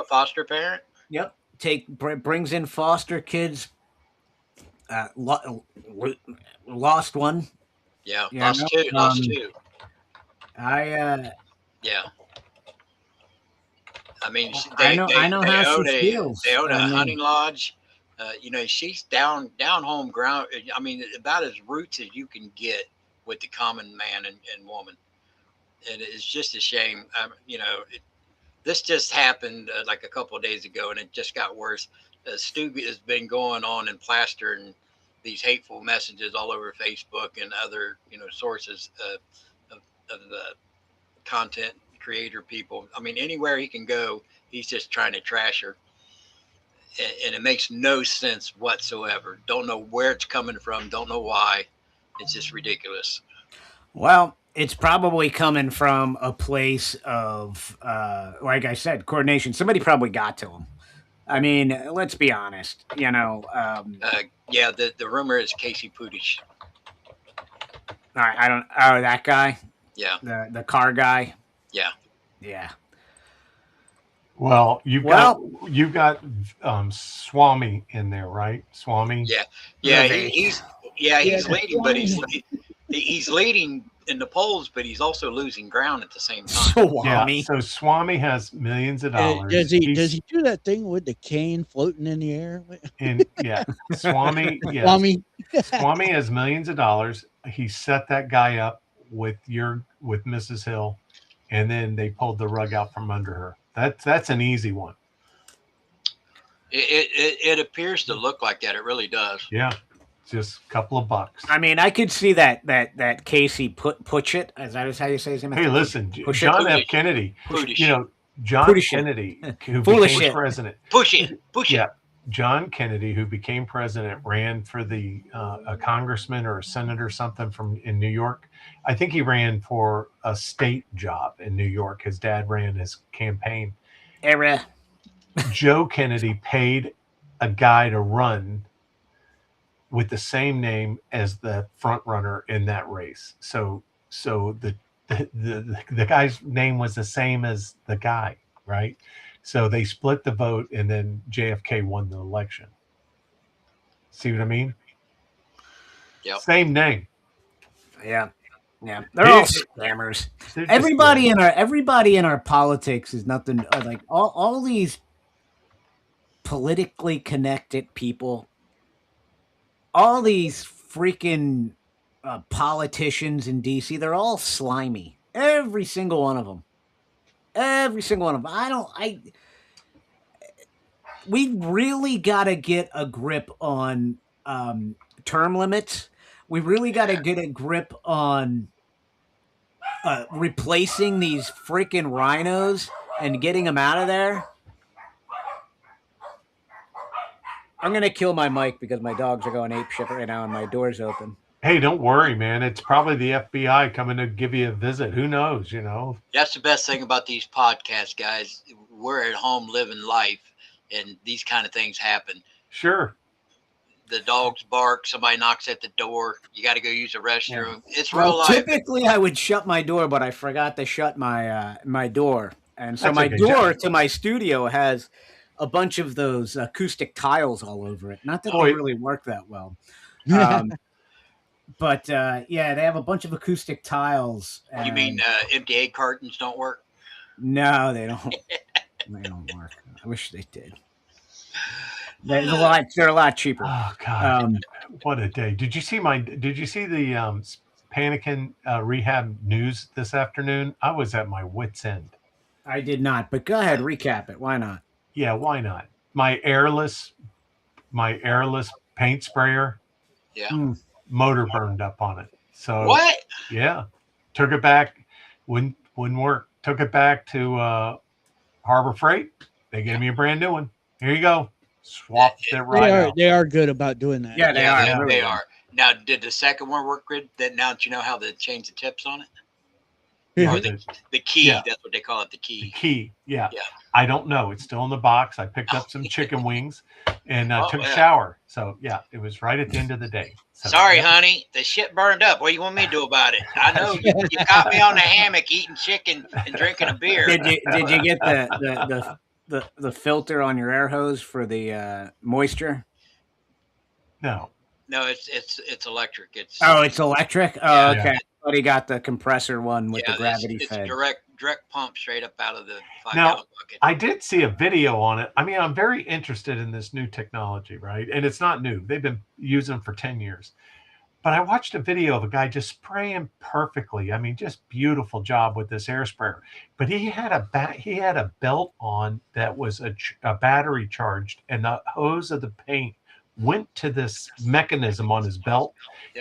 K: foster parent.
C: Yep. Brings in foster kids. Lost one.
K: Yeah,
C: Yeah,
K: lost two.
C: Yeah.
K: I mean,
C: I know how she feels.
K: They own a hunting lodge. She's down home ground. I mean, about as roots as you can get with the common man and woman. And it's just a shame. This just happened like a couple of days ago, and it just got worse. Stu has been going on and plastering these hateful messages all over Facebook and other sources of the content creator people. I mean, anywhere he can go, he's just trying to trash her, and it makes no sense whatsoever. Don't know where it's coming from. Don't know why. It's just ridiculous.
C: Well, it's probably coming from a place of, like I said, coordination. Somebody probably got to him. I mean, let's be honest.
K: The rumor is Casey Pudish.
C: That guy.
K: Yeah.
C: The car guy.
K: Yeah.
C: Yeah.
J: Well, you've got Swami in there, right? Swami.
K: Yeah. He's leading, but he's leading in the polls, but he's also losing ground at the same time.
J: Swami. Yeah, so Swami has millions of dollars.
L: Does he do that thing with the cane floating in the air?
J: Swami. Yes. Swami has millions of dollars. He set that guy up with Mrs. Hill, and then they pulled the rug out from under her. That's an easy one.
K: It appears to look like that. It really does.
J: Yeah. Just a couple of bucks.
C: I mean, I could see that Casey Putchett. Is that how you say his name?
J: Hey, listen, John F. Kennedy. John Kennedy, who became president.
K: Push it.
J: Yeah, John Kennedy, who became president, ran for a congressman or a senator or something in New York. I think he ran for a state job in New York. His dad ran his campaign. Joe Kennedy paid a guy to run with the same name as the front runner in that race. So the guy's name was the same as the guy, right? So they split the vote, and then JFK won the election. See what I mean?
K: Yep.
J: Same name.
C: Yeah. Yeah, they're all scammers. Everybody in our politics is nothing like all these politically connected people. All these freaking politicians in DC, they're all slimy. Every single one of them. Every single one of them. We really got to get a grip on term limits. We really got to get a grip on replacing these freaking rhinos and getting them out of there. I'm going to kill my mic because my dogs are going apeshit right now and my door's open.
J: Hey, don't worry, man. It's probably the FBI coming to give you a visit. Who knows, you know?
K: That's the best thing about these podcasts, guys. We're at home living life, and these kind of things happen.
J: Sure.
K: The dogs bark. Somebody knocks at the door. You got to go use the restroom. Yeah. It's real life.
C: Typically, I would shut my door, but I forgot to shut my my door. And so my door to my studio has a bunch of those acoustic tiles all over it. Not that they really work that well. But yeah, they have a bunch of acoustic tiles.
K: You mean empty egg cartons don't work?
C: No, they don't. They don't work. I wish they did. They're a lot cheaper.
J: Oh God, what a day! Did you see the Panikin rehab news this afternoon? I was at my wit's end.
C: I did not, but go ahead, recap it. Why not?
J: Yeah, why not? My airless paint sprayer.
K: Yeah.
J: Motor burned up on it. So
K: what?
J: Yeah, took it back. Wouldn't work. Took it back to Harbor Freight. They gave me a brand new one. Here you go. Swapped it right out.
L: They are good about doing that.
C: Yeah, they are.
K: Yeah, they are. Now, did the second one work good? Now that you know how to change the tips on it? Or the key, that's what they call it, the key.
J: The key, yeah. I don't know. It's still in the box. I picked up some chicken wings and took a shower. So, yeah, it was right at the end of the day. So,
K: sorry, honey. The shit burned up. What do you want me to do about it? I know you caught me on the hammock eating chicken and drinking a beer.
C: Did you get the filter on your air hose for the moisture?
K: No, it's electric. It's
C: electric? Oh, okay. Yeah. I thought he got the compressor one with the gravity fed.
K: It's direct pump straight up out of the 5
J: now,
K: gallon bucket.
J: I did see a video on it. I mean, I'm very interested in this new technology, right? And it's not new. They've been using them for 10 years. But I watched a video of a guy just spraying perfectly. I mean, just beautiful job with this air sprayer. But he had a belt on that was a battery charged, and the hose of the paint went to this mechanism on his belt,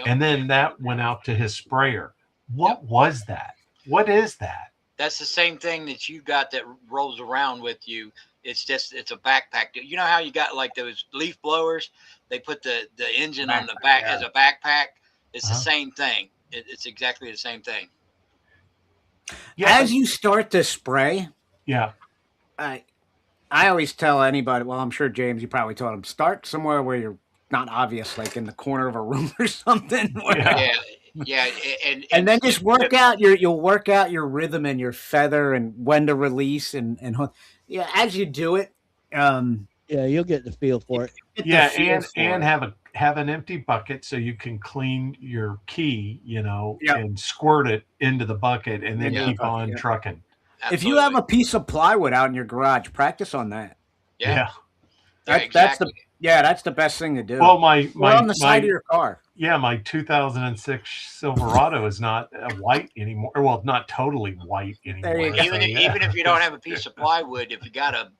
J: and then that went out to his sprayer. What was that? What is that?
K: That's the same thing that you got that rolls around with you. It's a backpack. You know how you got like those leaf blowers? They put the engine on the back as a backpack. It's the same thing. It's exactly the same thing.
C: Yeah. As you start to spray, I always tell anybody, well, I'm sure James, you probably told him, start somewhere where you're not obvious, like in the corner of a room or something. And then just you'll work out your rhythm and your feather and when to release and as you do it.
L: You'll get the feel for it.
J: And have an empty bucket so you can clean your key, and squirt it into the bucket and then keep on trucking.
C: Absolutely. If you have a piece of plywood out in your garage, practice on that.
J: Yeah.
C: That's the best thing to do.
J: Well, my
C: on the side of your car.
J: Yeah, my 2006 Silverado is not white anymore. Well, not totally white anymore.
K: Even if you don't have a piece of plywood, if you got a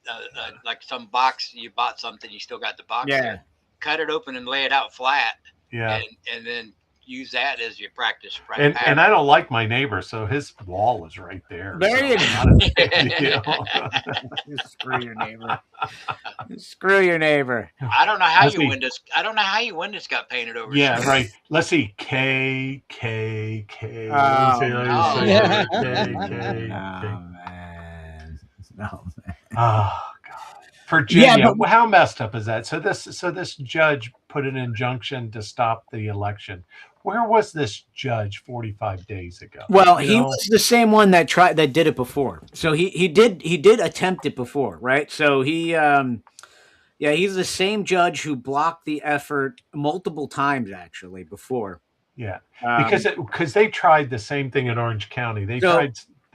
K: like some box, you bought something, you still got the box there, cut it open and lay it out flat. Yeah. And then use that as your practice.
J: And I don't like my neighbor, so his wall is right there.
C: There you go. Screw your neighbor. Screw your neighbor.
K: I don't know how your windows got painted over.
J: Yeah, right. Let's see. K.
C: Oh, man. No, man.
J: Oh, God. Virginia, how messed up is that? So this judge put an injunction to stop the election. Where was this judge 45 days ago?
C: Well, he was the same one that did it before. So he did attempt it before, right? So he's the same judge who blocked the effort multiple times actually before.
J: Yeah, because they tried the same thing in Orange County. They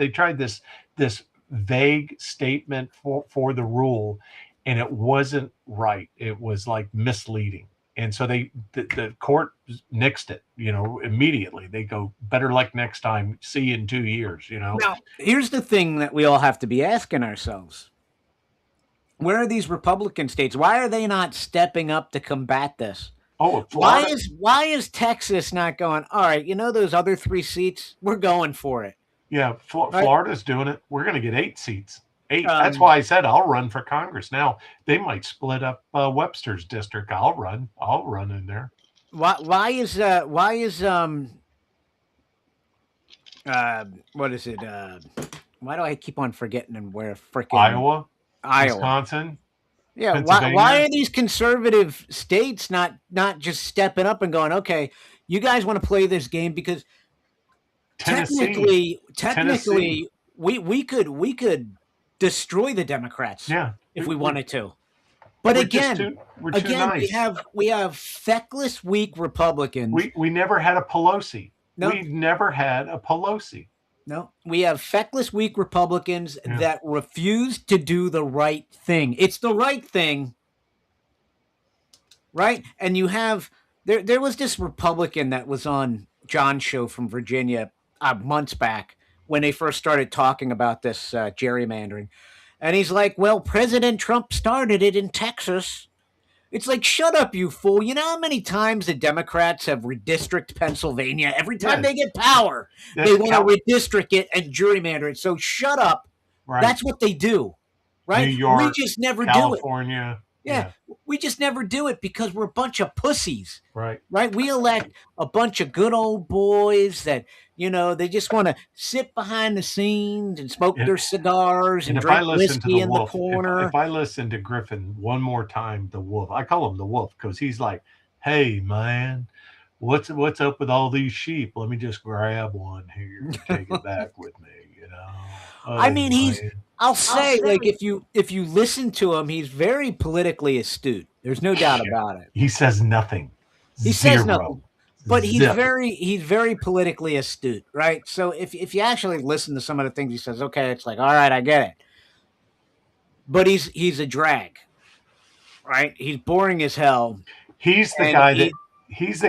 J: tried this vague statement for the rule, and it wasn't right. It was like misleading. And so the court nixed it, immediately. They go, better luck next time. See you in 2 years,
C: Now, here's the thing that we all have to be asking ourselves. Where are these Republican states? Why are they not stepping up to combat this?
J: Oh,
C: Florida. Why is Texas not going, all right, those other 3 seats, we're going for it.
J: Yeah, Florida's doing it. We're going to get 8 seats. 8. That's why I said I'll run for Congress. Now they might split up Webster's district. I'll run in there. Why is
C: what is it? Why do I keep on forgetting and where freaking
J: Iowa,
C: Wisconsin? Yeah. Why are these conservative states not just stepping up and going, okay, you guys want to play this game? Because technically, we could destroy the Democrats, if we wanted to. But
J: we're too nice.
C: we have feckless, weak Republicans.
J: We never had a Pelosi.
C: No.
J: We've never had a Pelosi.
C: No, we have feckless, weak Republicans that refuse to do the right thing. It's the right thing, right? And you have there was this Republican that was on John's show from Virginia months back when they first started talking about this gerrymandering. And he's like, well, President Trump started it in Texas. It's like, shut up, you fool. You know how many times the Democrats have redistricted Pennsylvania? Every time they get power, they want to redistrict it and gerrymander it. So shut up. Right. That's what they do, right?
J: New York,
C: we just never
J: California.
C: Do it. Yeah, we just never do it because we're a bunch of pussies.
J: Right.
C: Right? We elect a bunch of good old boys that, they just want to sit behind the scenes and smoke their cigars and drink whiskey in the corner.
J: If I listen to Griffin one more time, the Wolf, I call him the Wolf because he's like, hey, man, what's up with all these sheep? Let me just grab one here and take it back with me, Oh,
C: I mean, I'll say, like, if you listen to him, he's very politically astute. There's no doubt about it.
J: He says nothing.
C: He says nothing. But he's very politically astute, right? So if you actually listen to some of the things he says, okay, it's like, all right, I get it. But he's a drag, right? He's boring as hell.
J: He's the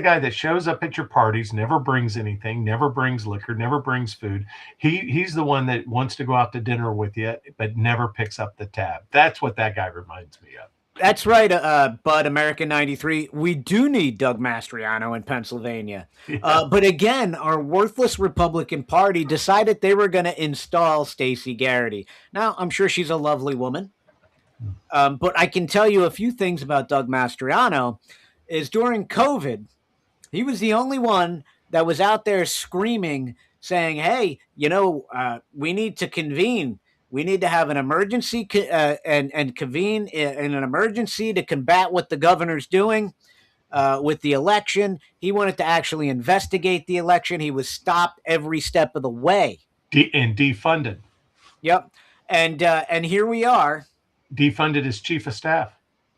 J: guy that shows up at your parties, never brings anything, never brings liquor, never brings food. He's the one that wants to go out to dinner with you, but never picks up the tab. That's what that guy reminds me of.
C: That's right, Bud, American 93. We do need Doug Mastriano in Pennsylvania. But again, our worthless Republican Party decided they were going to install Stacey Garrity. Now, I'm sure she's a lovely woman. But I can tell you a few things about Doug Mastriano. Is during COVID, he was the only one that was out there screaming, saying, hey, we need to convene. We need to have an emergency and convene in an emergency to combat what the governor's doing with the election. He wanted to actually investigate the election. He was stopped every step of the way.
J: And defunded.
C: Yep. And here we are.
J: Defunded his chief of staff.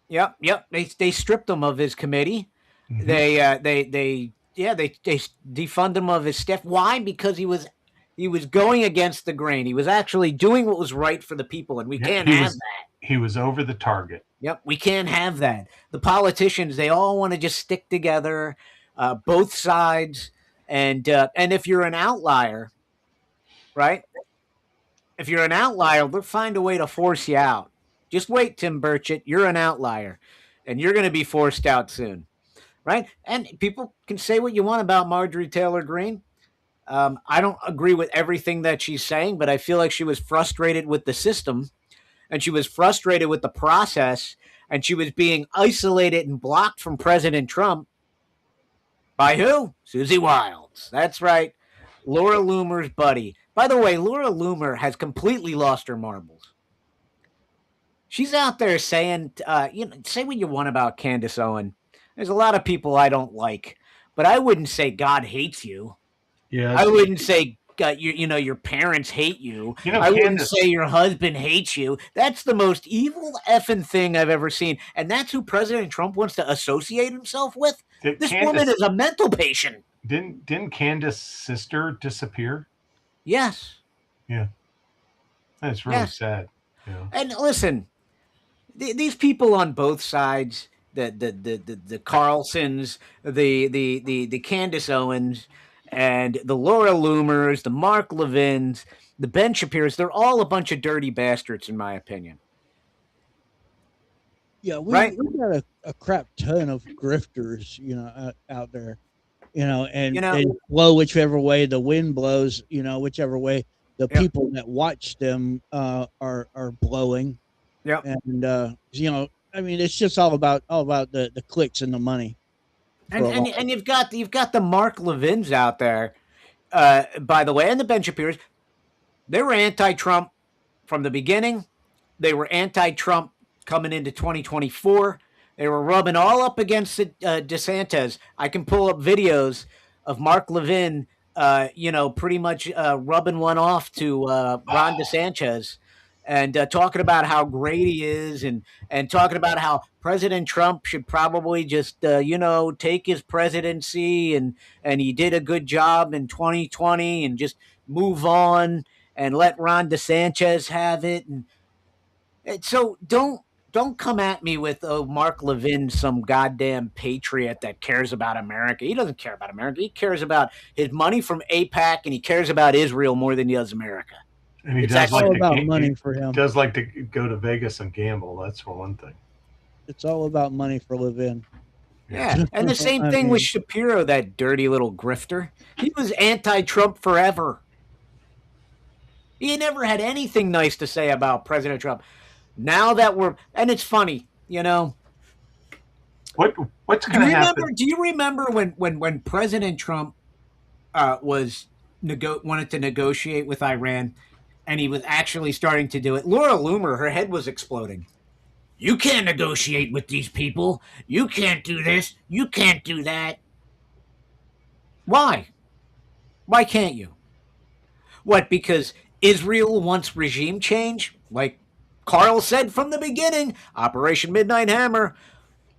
C: Yep. They stripped him of his committee. Mm-hmm. They defunded him of his staff. Why? Because he was going against the grain. He was actually doing what was right for the people, and we can't have that.
J: He was over the target.
C: Yep, we can't have that. The politicians, they all want to just stick together, both sides, and if you're an outlier, right? If you're an outlier, they'll find a way to force you out. Just wait, Tim Burchett. You're an outlier, and you're going to be forced out soon, right? And people can say what you want about Marjorie Taylor Greene. I don't agree with everything that she's saying, but I feel like she was frustrated with the system, and she was frustrated with the process, and she was being isolated and blocked from President Trump. By who? Susie Wiles. That's right. Laura Loomer's buddy. By the way, Laura Loomer has completely lost her marbles. She's out there saying, say what you want about Candace Owen. There's a lot of people I don't like. but I wouldn't say God hates you.
J: Yeah,
C: I wouldn't say your parents hate you. I wouldn't say your husband hates you. That's the most evil effing thing I've ever seen, and that's who President Trump wants to associate himself with. This woman is a mental patient.
J: Didn't Candace's sister disappear?
C: Yes.
J: Yeah. That's really sad. Yeah.
C: And listen, these people on both sides, the Carlsons, the Candace Owens, and the Laura Loomers, the Mark Levins, the Ben Shapiro's, they're all a bunch of dirty bastards, in my opinion.
L: Yeah, we got a crap ton of grifters, out there, and blow whichever way the wind blows, whichever way the people that watch them are blowing.
C: Yeah,
L: and I mean, it's just all about the clicks and the money.
C: And you've got the Mark Levins out there, by the way, and the Ben Shapiro's. They were anti-Trump from the beginning. They were anti-Trump coming into 2024. They were rubbing all up against DeSantis. I can pull up videos of Mark Levin, pretty much rubbing one off to Ron DeSantis. And talking about how great he is, and talking about how President Trump should probably just, take his presidency, and he did a good job in 2020, and just move on and let Ron DeSantis have it. And so don't come at me with, Mark Levin, some goddamn patriot that cares about America. He doesn't care about America. He cares about his money from AIPAC, and he cares about Israel more than he does America.
J: And he
L: does all about money for him.
J: Does like to go to Vegas and gamble. That's for one thing.
L: It's all about money for Levin.
C: Yeah, and the same thing with Shapiro, that dirty little grifter. He was anti-Trump forever. He never had anything nice to say about President Trump. Now that and it's funny,
J: What's going to happen?
C: Do you remember when President Trump wanted to negotiate with Iran? And he was actually starting to do it. Laura Loomer, her head was exploding. You can't negotiate with these people. You can't do this. You can't do that. Why? Why can't you? What, because Israel wants regime change? Like Carl said from the beginning, Operation Midnight Hammer.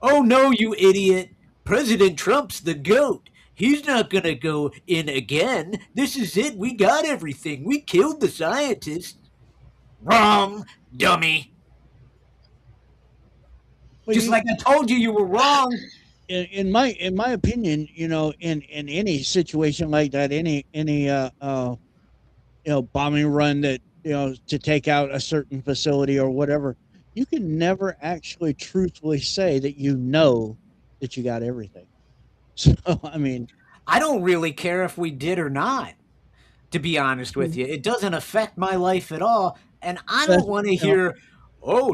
C: Oh, no, you idiot. President Trump's the GOAT. He's not going to go in again. This is it. We got everything. We killed the scientists. Wrong, dummy.
L: Well,
C: just like I told you, you were wrong.
L: In my opinion, in any situation like that, any bombing run that, to take out a certain facility or whatever, you can never actually truthfully say that that you got everything. So, I mean,
C: I don't really care if we did or not, to be honest with you. It doesn't affect my life at all. And I don't want to hear,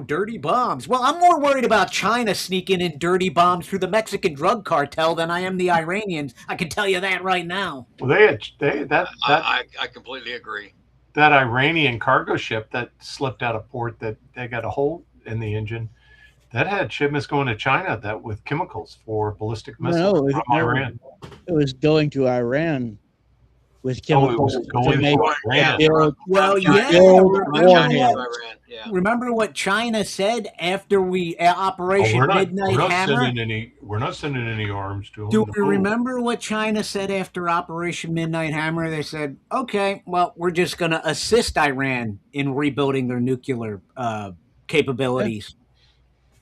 C: dirty bombs. Well, I'm more worried about China sneaking in dirty bombs through the Mexican drug cartel than I am the Iranians. I can tell you that right now.
J: Well, I
K: completely agree.
J: That Iranian cargo ship that slipped out of port, that they got a hole in the engine, that had shipments going to China that with chemicals for ballistic missiles from Iran.
L: It was going to Iran with chemicals.
J: It was going to Iran.
C: Remember what China said after Operation Midnight Hammer?
J: We're not sending any arms to them.
C: Do we remember what China said after Operation Midnight Hammer? They said, okay, well, we're just going to assist Iran in rebuilding their nuclear capabilities.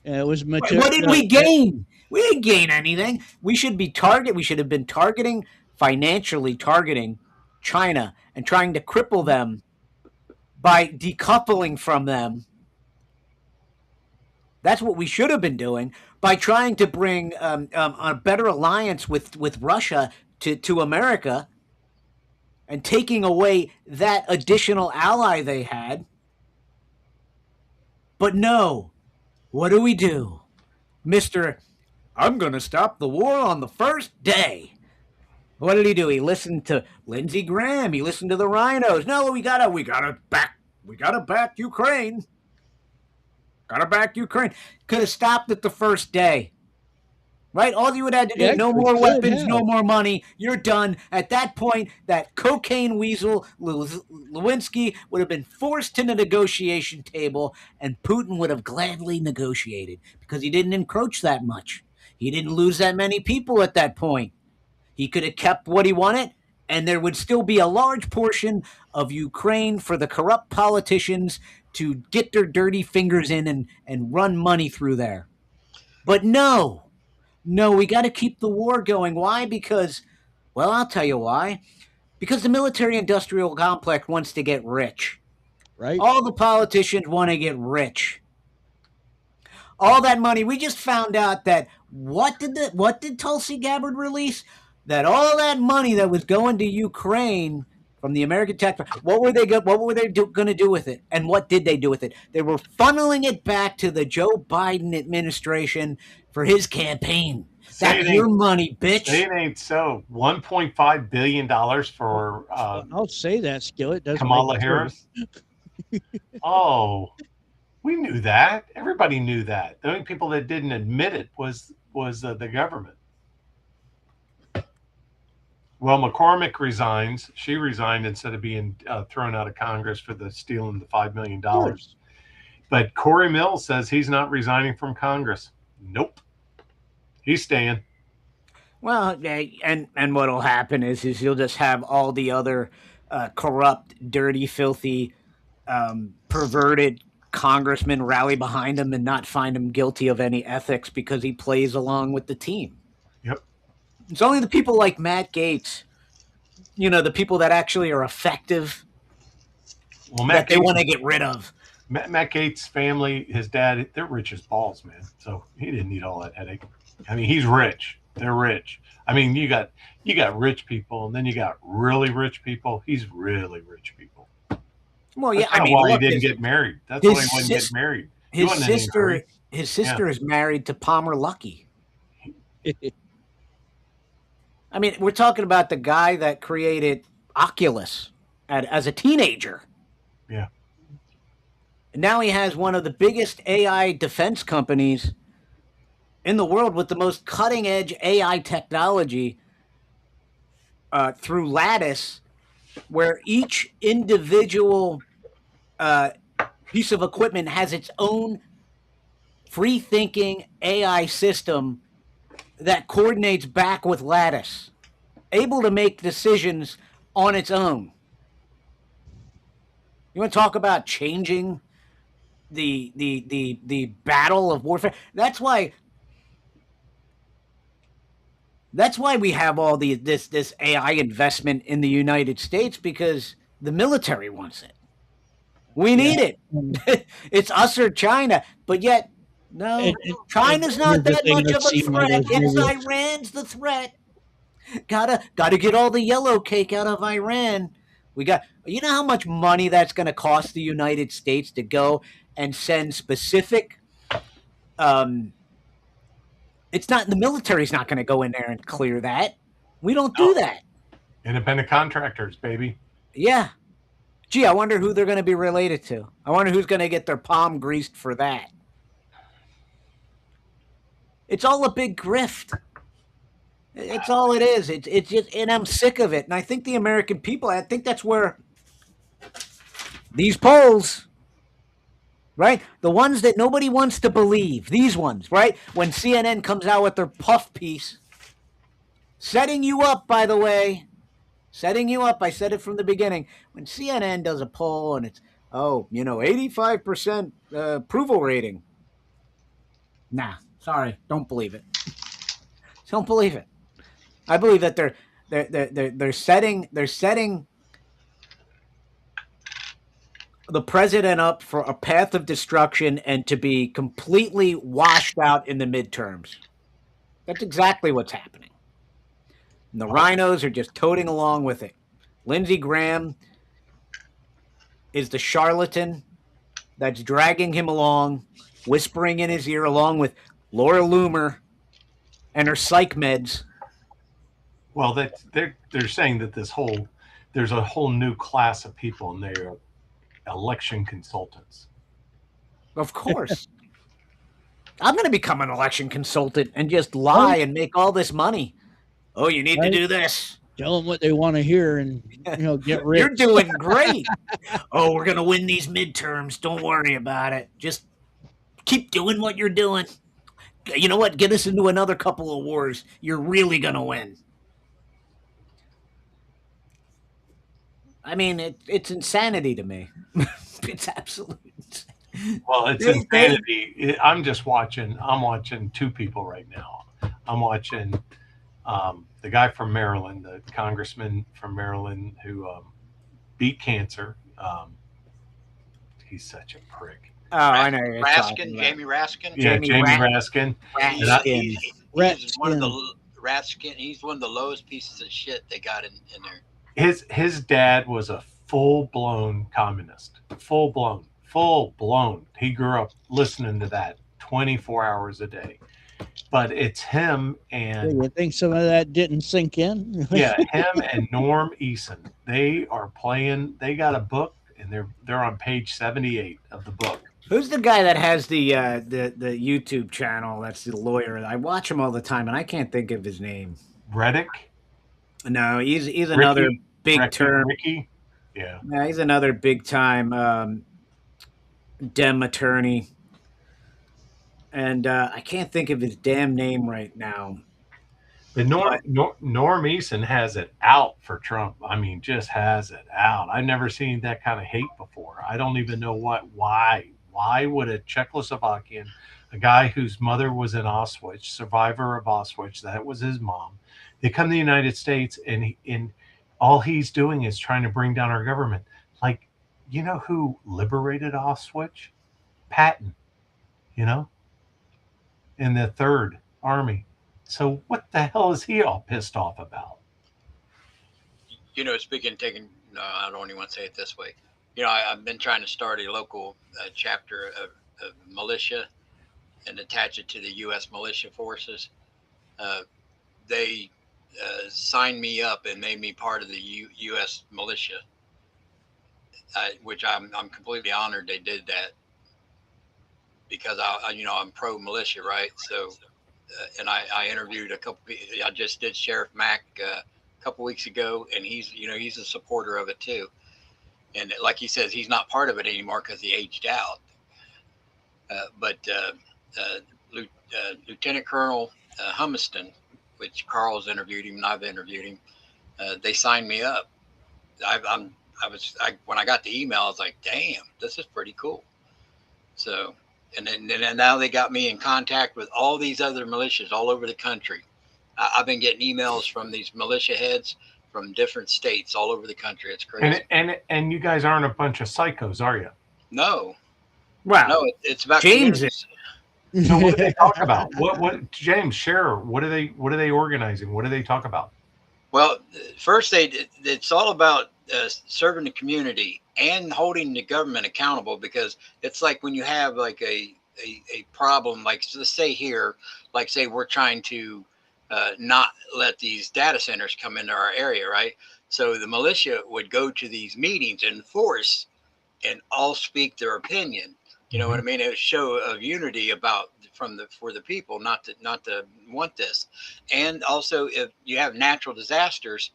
L: Yeah, it was
C: what did we gain? We didn't gain anything. We should have been financially targeting China and trying to cripple them by decoupling from them. That's what we should have been doing, by trying to bring a better alliance with Russia to America and taking away that additional ally they had. But no. What do? Mr. I'm going to stop the war on the first day. What did he do? He listened to Lindsey Graham. He listened to the Rhinos. No, we gotta back Ukraine. Gotta back Ukraine. Could have stopped it the first day. Right? All you would have to do, no more weapons, no more money. You're done. At that point, that cocaine weasel, Lewinsky, would have been forced to the negotiation table, and Putin would have gladly negotiated because he didn't encroach that much. He didn't lose that many people at that point. He could have kept what he wanted, and there would still be a large portion of Ukraine for the corrupt politicians to get their dirty fingers in and run money through there. But no, we got to keep the war going. Why? Because, well, I'll tell you why. Because the military-industrial complex wants to get rich.
L: Right.
C: All the politicians want to get rich. All that money. We just found out that what did Tulsi Gabbard release? That all that money that was going to Ukraine from the American tax, what were they going to do with it? And what did they do with it? They were funneling it back to the Joe Biden administration for his campaign. That's your money, bitch.
J: It ain't so. $1.5 billion for
L: I'll say that, Skillet. Doesn't
J: Kamala Harris. Oh, we knew that. Everybody knew that. The only people that didn't admit it was the government. Well, McCormick resigns. She resigned instead of being thrown out of Congress for the stealing the $5 million. But Corey Mills says he's not resigning from Congress. Nope. He's staying.
C: Well, and what'll happen is you'll just have all the other corrupt, dirty, filthy, perverted congressmen rally behind him and not find him guilty of any ethics because he plays along with the team.
J: Yep.
C: It's only the people like Matt Gaetz, the people that actually are effective, that they want to get rid of.
J: Matt Gaetz' family, his dad, they're rich as balls, man. So he didn't need all that headache. I mean, he's rich. They're rich. I mean, you got rich people, and then you got really rich people. He's really rich people.
C: Well, yeah,
J: that's why he didn't get married. That's why he wouldn't get married.
C: His sister is married to Palmer Luckey. I mean, we're talking about the guy that created Oculus as a teenager.
J: Yeah.
C: And now he has one of the biggest AI defense companies in the world with the most cutting-edge AI technology through Lattice, where each individual piece of equipment has its own free-thinking AI system that coordinates back with Lattice, able to make decisions on its own. You want to talk about changing the battle of warfare? That's why we have all this AI investment in the United States, because the military wants it. We need it. It's us or China, but yet no, China's not that much of a threat. It's Iran's the threat. Gotta get all the yellow cake out of Iran. You know how much money that's going to cost the United States to go and send specific. It's not, the military's not going to go in there and clear that. We don't do that.
J: Independent contractors, baby.
C: Yeah. Gee, I wonder who they're going to be related to. I wonder who's going to get their palm greased for that. It's all a big grift. It's all it is. It's just, and I'm sick of it. And I think the American people, I think that's where these polls, right? The ones that nobody wants to believe, these ones, right? When CNN comes out with their puff piece, setting you up, by the way, setting you up. I said it from the beginning. When CNN does a poll and it's, 85% approval rating. Nah, sorry, don't believe it. Don't believe it. I believe that they're setting the president up for a path of destruction and to be completely washed out in the midterms. That's exactly what's happening. And the rhinos are just toting along with it. Lindsey Graham is the charlatan that's dragging him along, whispering in his ear, along with Laura Loomer and her psych meds.
J: Well, they're saying that there's a whole new class of people, and they are election consultants.
C: Of course. I'm going to become an election consultant and just lie and make all this money. Oh, you need to do this.
L: Tell them what they want to hear and, get rich.
C: You're doing great. Oh, we're going to win these midterms. Don't worry about it. Just keep doing what you're doing. You know what? Get us into another couple of wars. You're really going to win. I mean, it's insanity to me. It's absolute insanity.
J: Well, it's insanity. I'm watching two people right now. I'm watching the guy from Maryland, the congressman from Maryland who beat cancer. He's such a prick.
C: Oh, I know.
K: Jamie Raskin.
J: Yeah, Jamie Raskin.
K: He's one of the Raskin. He's one of the lowest pieces of shit they got in there.
J: His dad was a full-blown communist. Full-blown. He grew up listening to that 24 hours a day. But it's him and...
L: You think some of that didn't sink in?
J: Yeah, him and Norm Eason. They are playing... They got a book, and they're on page 78 of the book.
C: Who's the guy that has the YouTube channel? That's the lawyer. I watch him all the time, and I can't think of his name.
J: Reddick?
C: No, he's another big term.
J: Ricky? Yeah.
C: Yeah, he's another big time Dem attorney. And I can't think of his damn name right now.
J: But Norm Eason has it out for Trump. I mean, just has it out. I've never seen that kind of hate before. I don't even know why. Why would a Czechoslovakian, a guy whose mother was in Auschwitz, survivor of Auschwitz, that was his mom, they come to the United States and all he's doing is trying to bring down our government. Like, you know who liberated Auschwitz? Patton, in the 3rd Army. So what the hell is he all pissed off about?
K: I don't even want to say it this way. I've been trying to start a local chapter of militia and attach it to the U.S. militia forces. They signed me up and made me part of the U.S. militia, which I'm completely honored they did that, because I'm pro militia, right? So, and I interviewed a couple. I just did Sheriff Mack a couple weeks ago, and he's a supporter of it too. And like he says, he's not part of it anymore because he aged out. But Lieutenant Colonel Humiston, which Carl's interviewed him and I've interviewed him, they signed me up. When I got the email, I was like, damn, this is pretty cool. So, and then now they got me in contact with all these other militias all over the country. I've been getting emails from these militia heads from different states all over the country. It's crazy.
J: And you guys aren't a bunch of psychos, are you?
K: No.
C: Wow.
K: No, it's about
C: James.
J: So what do they talk about? What James, share? What are they organizing? What do they talk about?
K: Well, first it's all about serving the community and holding the government accountable, because it's like when you have like a problem, like let's say here, like say we're trying to not let these data centers come into our area, right? So the militia would go to these meetings and force and all speak their opinion. You know what I mean? It was a show of unity for the people, not to want this. And also, if you have natural disasters,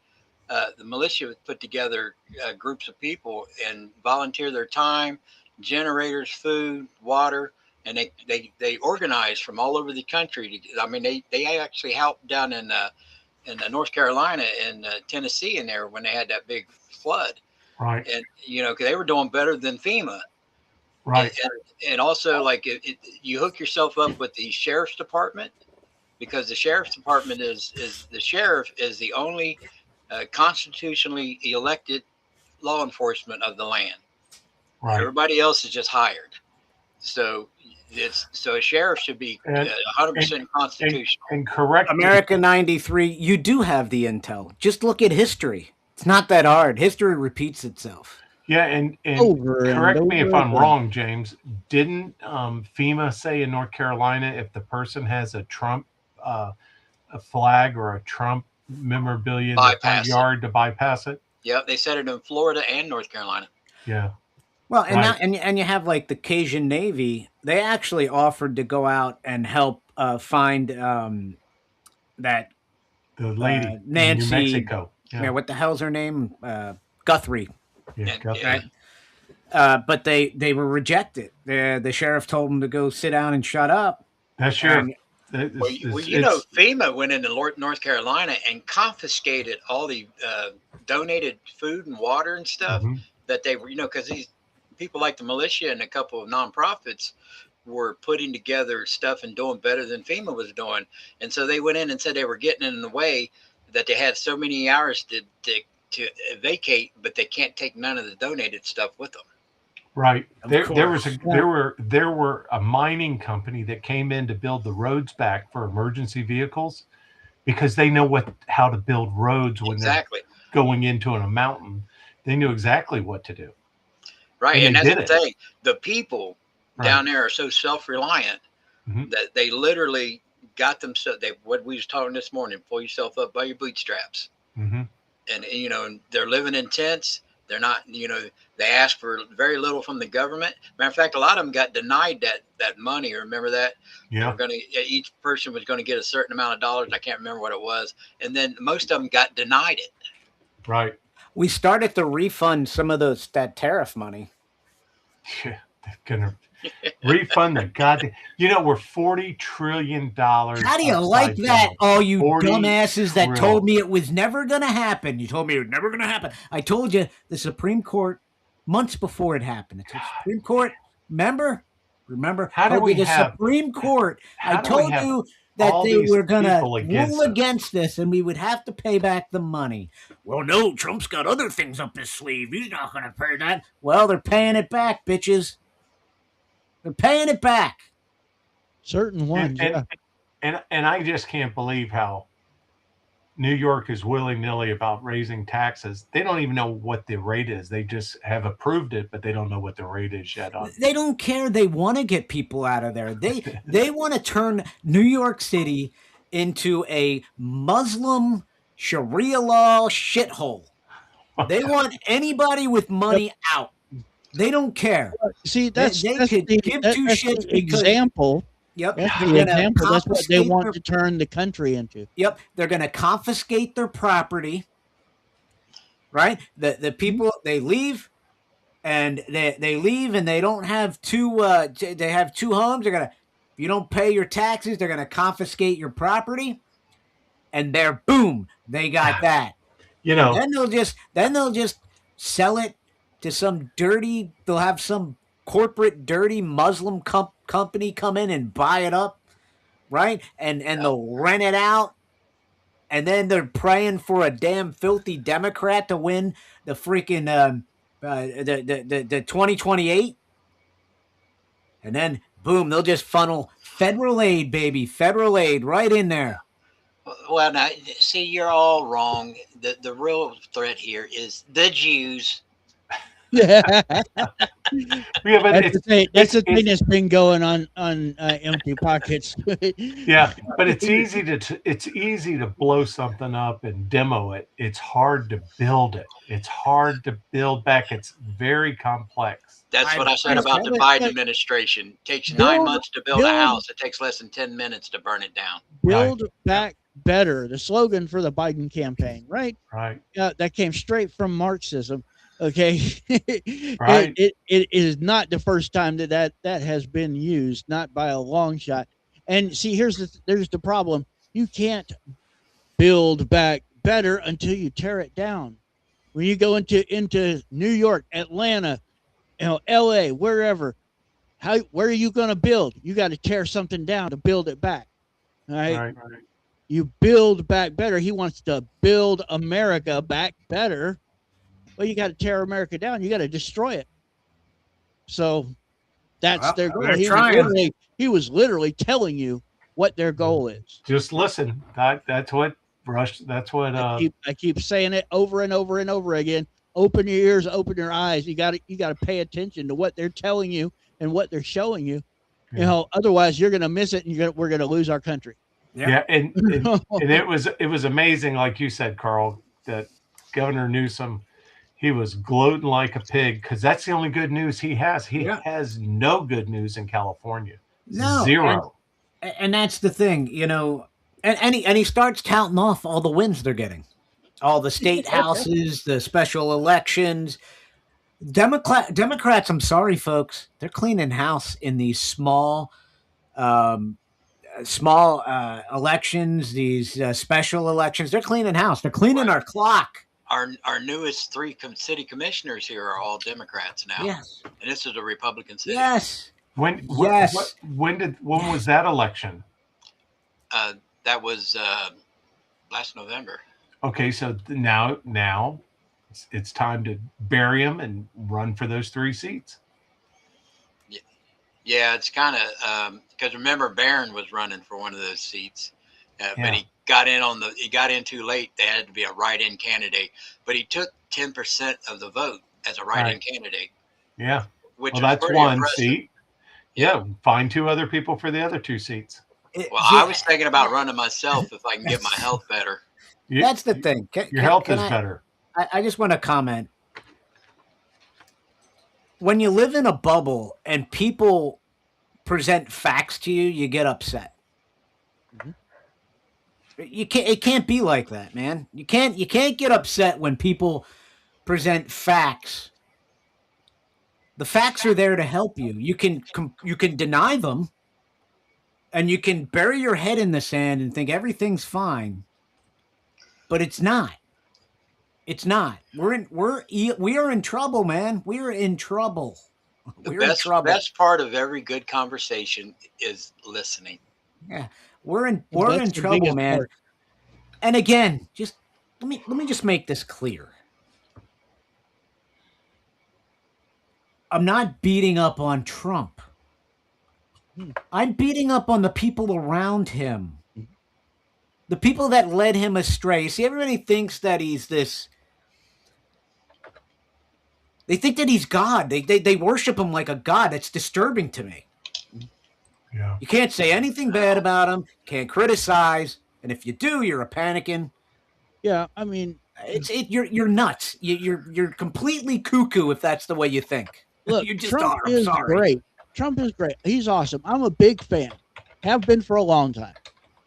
K: the militia would put together groups of people and volunteer their time, generators, food, water, and they organize from all over the country. They actually helped down in North Carolina and Tennessee in there when they had that big flood.
J: Right.
K: And because they were doing better than FEMA.
J: Right.
K: And also, like, you hook yourself up with the sheriff's department, because the sheriff's department is the sheriff is the only constitutionally elected law enforcement of the land.
J: Right.
K: Everybody else is just hired. So a sheriff should be 100% constitutional.
J: And correct
C: America 93. You do have the intel. Just look at history. It's not that hard. History repeats itself.
J: Yeah, and correct me if I'm wrong, James. Didn't FEMA say in North Carolina, if the person has a Trump a flag or a Trump memorabilia in the front yard, to bypass it?
K: Yeah, they said it in Florida and North Carolina.
J: Yeah.
C: Well, and now, and you have like the Cajun Navy they actually offered to go out and help find that
J: the lady
C: Nancy,
J: in New Mexico.
C: Yeah, what the hell's her name? Guthrie.
J: Yeah, Guthrie.
C: Right? But they were rejected. The sheriff told them to go sit down and shut up.
J: That sheriff.
K: Well, FEMA went into North Carolina and confiscated all the donated food and water and stuff that they were, because these people like the militia and a couple of nonprofits were putting together stuff and doing better than FEMA was doing. And so they went in and said they were getting in the way, that they had so many hours to vacate, but they can't take none of the donated stuff with them.
J: Right. There were a mining company that came in to build the roads back for emergency vehicles, because they know how to build roads when they're going into a mountain. They knew exactly what to do.
K: Right. And that's the thing. The people down there are so self-reliant that they literally got themselves, what we was talking this morning, pull yourself up by your bootstraps. And, and they're living in tents. They're not, they ask for very little from the government. Matter of fact, a lot of them got denied that money. Remember that?
J: Yeah.
K: Each person was going to get a certain amount of dollars. I can't remember what it was. And then most of them got denied it.
J: Right.
C: We started to refund some of that tariff money.
J: Yeah, they're gonna refund the goddamn. We're $40 trillion.
C: How do you like that? All you dumbasses that told me it was never going to happen. You told me it was never going to happen. I told you the Supreme Court months before it happened. It's the Supreme Court. Remember?
J: How do we have
C: Supreme Court? I told you that they were going to rule against this, and we would have to pay back the money. Well, no, Trump's got other things up his sleeve. He's not going to pay that. Well, they're paying it back, bitches. They're paying it back.
L: Certain ones,
J: and I just can't believe how New York is willy-nilly about raising taxes. They don't even know what the rate is. They just have approved it, but they don't know what the rate is yet.
C: They don't care. They want to get people out of there. They want to turn New York City into a Muslim Sharia law shithole. They want anybody with money out. They don't care.
L: See, that's
C: give two shits.
L: Example.
C: Yep.
L: That's the example. That's what they want to turn the country into.
C: Yep. They're going to confiscate their property. Right? The people, they leave, and they leave, and they don't have they have two homes. They're going to, if you don't pay your taxes, they're going to confiscate your property, and boom, they got that. Then they'll just sell it to some dirty. They'll have some corporate dirty Muslim company come in and buy it up, right? And they'll rent it out, and then they're praying for a damn filthy Democrat to win the freaking the 2028, and then boom, they'll just funnel federal aid, baby, federal aid right in there.
K: Well, now see, you're all wrong. The real threat here is the Jews.
L: Yeah, that's the thing that's been going on Empty Pockets.
J: Yeah, but it's easy to blow something up and demo it. It's hard to build it. It's hard to build back. It's very complex.
K: That's what I said about the Biden administration. It takes 9 months to build a house. It takes less than 10 minutes to burn it down.
L: Build back better. The slogan for the Biden campaign, right?
J: Right.
L: That came straight from Marxism. Okay,
J: right.
L: It is not the first time that has been used, not by a long shot. And see, there's the problem. You can't build back better until you tear it down. When you go into New York, Atlanta, LA, wherever, where are you going to build? You got to tear something down to build it back. All right.
J: Right.
L: You build back better. He wants to build America back better. Well, you got to tear America down. You got to destroy it. So that's their goal. He was literally telling you what their goal is.
J: Just listen. That's what Rush. That's what.
L: I keep saying it over and over and over again. Open your ears, open your eyes. You got to pay attention to what they're telling you and what they're showing you.
J: Yeah.
L: Otherwise you're going to miss it, and we're going to lose our country.
J: Yeah, and it was amazing, like you said, Carl, that Governor Newsom. He was gloating like a pig because that's the only good news he has. He has no good news in California.
C: No,
J: Zero.
C: And that's the thing, you know. And he starts counting off all the wins they're getting, all the state houses, the special elections. Democrats, I'm sorry, folks, they're cleaning house in these small elections, these special elections. They're cleaning house. They're cleaning our clock.
K: Our newest 3 city commissioners here are all Democrats now.
C: Yes.
K: And this is a Republican city.
C: Yes.
J: When was that election?
K: That was last November.
J: Okay, so now it's time to bury him and run for those 3 seats.
K: Yeah, it's kind of because remember Barron was running for one of those seats, but he got in too late. They had to be a write-in candidate, but he took 10% of the vote as a write-in candidate.
J: Yeah,
K: which
J: well, that's one
K: impressive.
J: seat. Yeah, find 2 other people for the other 2 seats.
K: I was thinking about running myself if I can get my health better.
C: That's the thing.
J: Your health is better.
C: I just want to comment. When you live in a bubble and people present facts to you, you get upset. Mm-hmm. It can't be like that, man. You can't get upset when people present facts. The facts are there to help you. You can deny them, and you can bury your head in the sand and think everything's fine, but it's not. It's not. We are in trouble, man. We are in trouble.
K: The best part of every good conversation is listening.
C: Yeah, we're in trouble, man. Part. And again, just let me just make this clear. I'm not beating up on Trump. I'm beating up on the people around him. The people that led him astray. See, everybody thinks that he's this. They think that he's God. They worship him like a god. It's disturbing to me.
J: Yeah.
C: You can't say anything bad about him. Can't criticize, and if you do, you're a panicking.
L: Yeah, I mean,
C: you're nuts. You're completely cuckoo if that's the way you think.
L: Look,
C: you just
L: Trump
C: are.
L: is
C: I'm sorry.
L: great. Trump is great. He's awesome. I'm a big fan. Have been for a long time.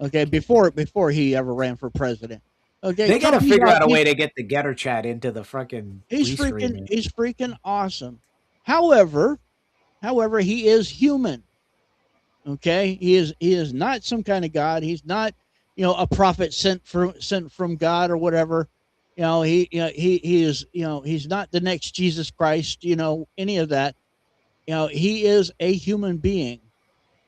L: Okay, before he ever ran for president. Okay,
C: they got to figure out a way to get the Getter Chat into the fucking.
L: He's freaking awesome. However, he is human. Okay, he is not some kind of God. He's not, a prophet sent from God or whatever. He is, he's not the next Jesus Christ. Any of that. He is a human being.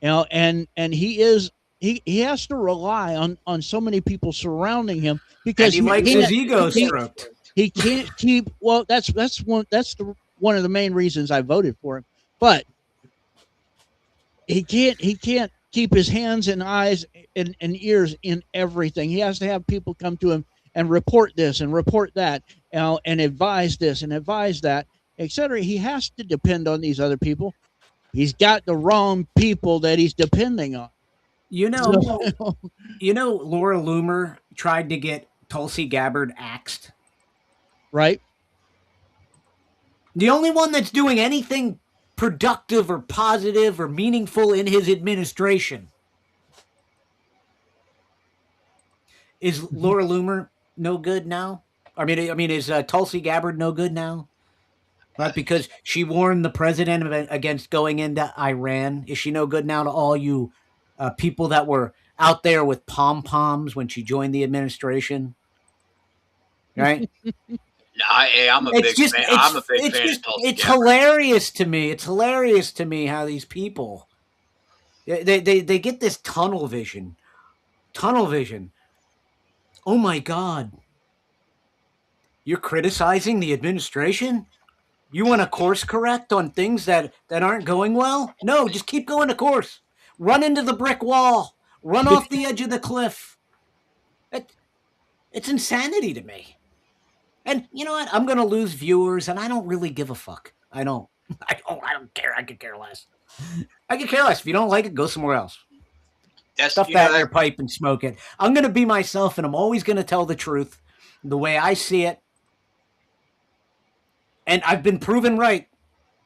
L: And he has to rely on so many people surrounding him because
C: he likes his ego stroked.
L: He can't keep. Well, that's one of the main reasons I voted for him. But he can't keep his hands and eyes and ears in everything. He has to have people come to him and report this and report that, and advise this and advise that, etc. He has to depend on these other people. He's got the wrong people that he's depending on.
C: Laura Loomer tried to get Tulsi Gabbard axed.
L: Right.
C: The only one that's doing anything productive or positive or meaningful in his administration is Laura Loomer no good now? I mean, is Tulsi Gabbard no good now? Right, because she warned the president against going into Iran. Is she no good now to all you people that were out there with pom-poms when she joined the administration? Right?
K: I'm a big fan. I'm a big fan of Tulsi
C: It's
K: Gabbard.
C: hilarious to me. It's hilarious to me how these people they get this tunnel vision. Tunnel vision. Oh my God. You're criticizing the administration? You want to course correct on things that aren't going well? No, just keep going to course. Run into the brick wall. Run off the edge of the cliff. It's insanity to me. And you know what? I'm going to lose viewers, and I don't really give a fuck. I don't care. I could care less. I could care less. If you don't like it, go somewhere else. Stuff that in your pipe and smoke it. I'm going to be myself, and I'm always going to tell the truth the way I see it. And I've been proven right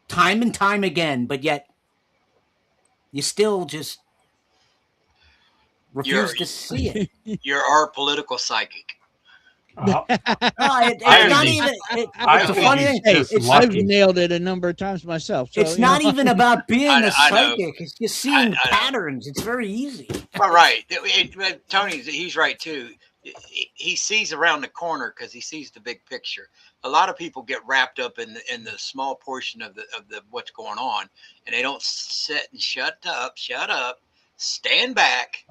C: time and time again, but yet you still just refuse to see it.
K: You're our political psychic.
C: It's not even. It's a funny thing.
L: I've nailed it a number of times myself. So,
C: it's not even about being a psychic.
K: know.
C: It's just seeing patterns. It's very easy.
K: Well, right. He's right too. He sees around the corner because he sees the big picture. A lot of people get wrapped up in the small portion of the what's going on, and they don't sit and shut up, stand back,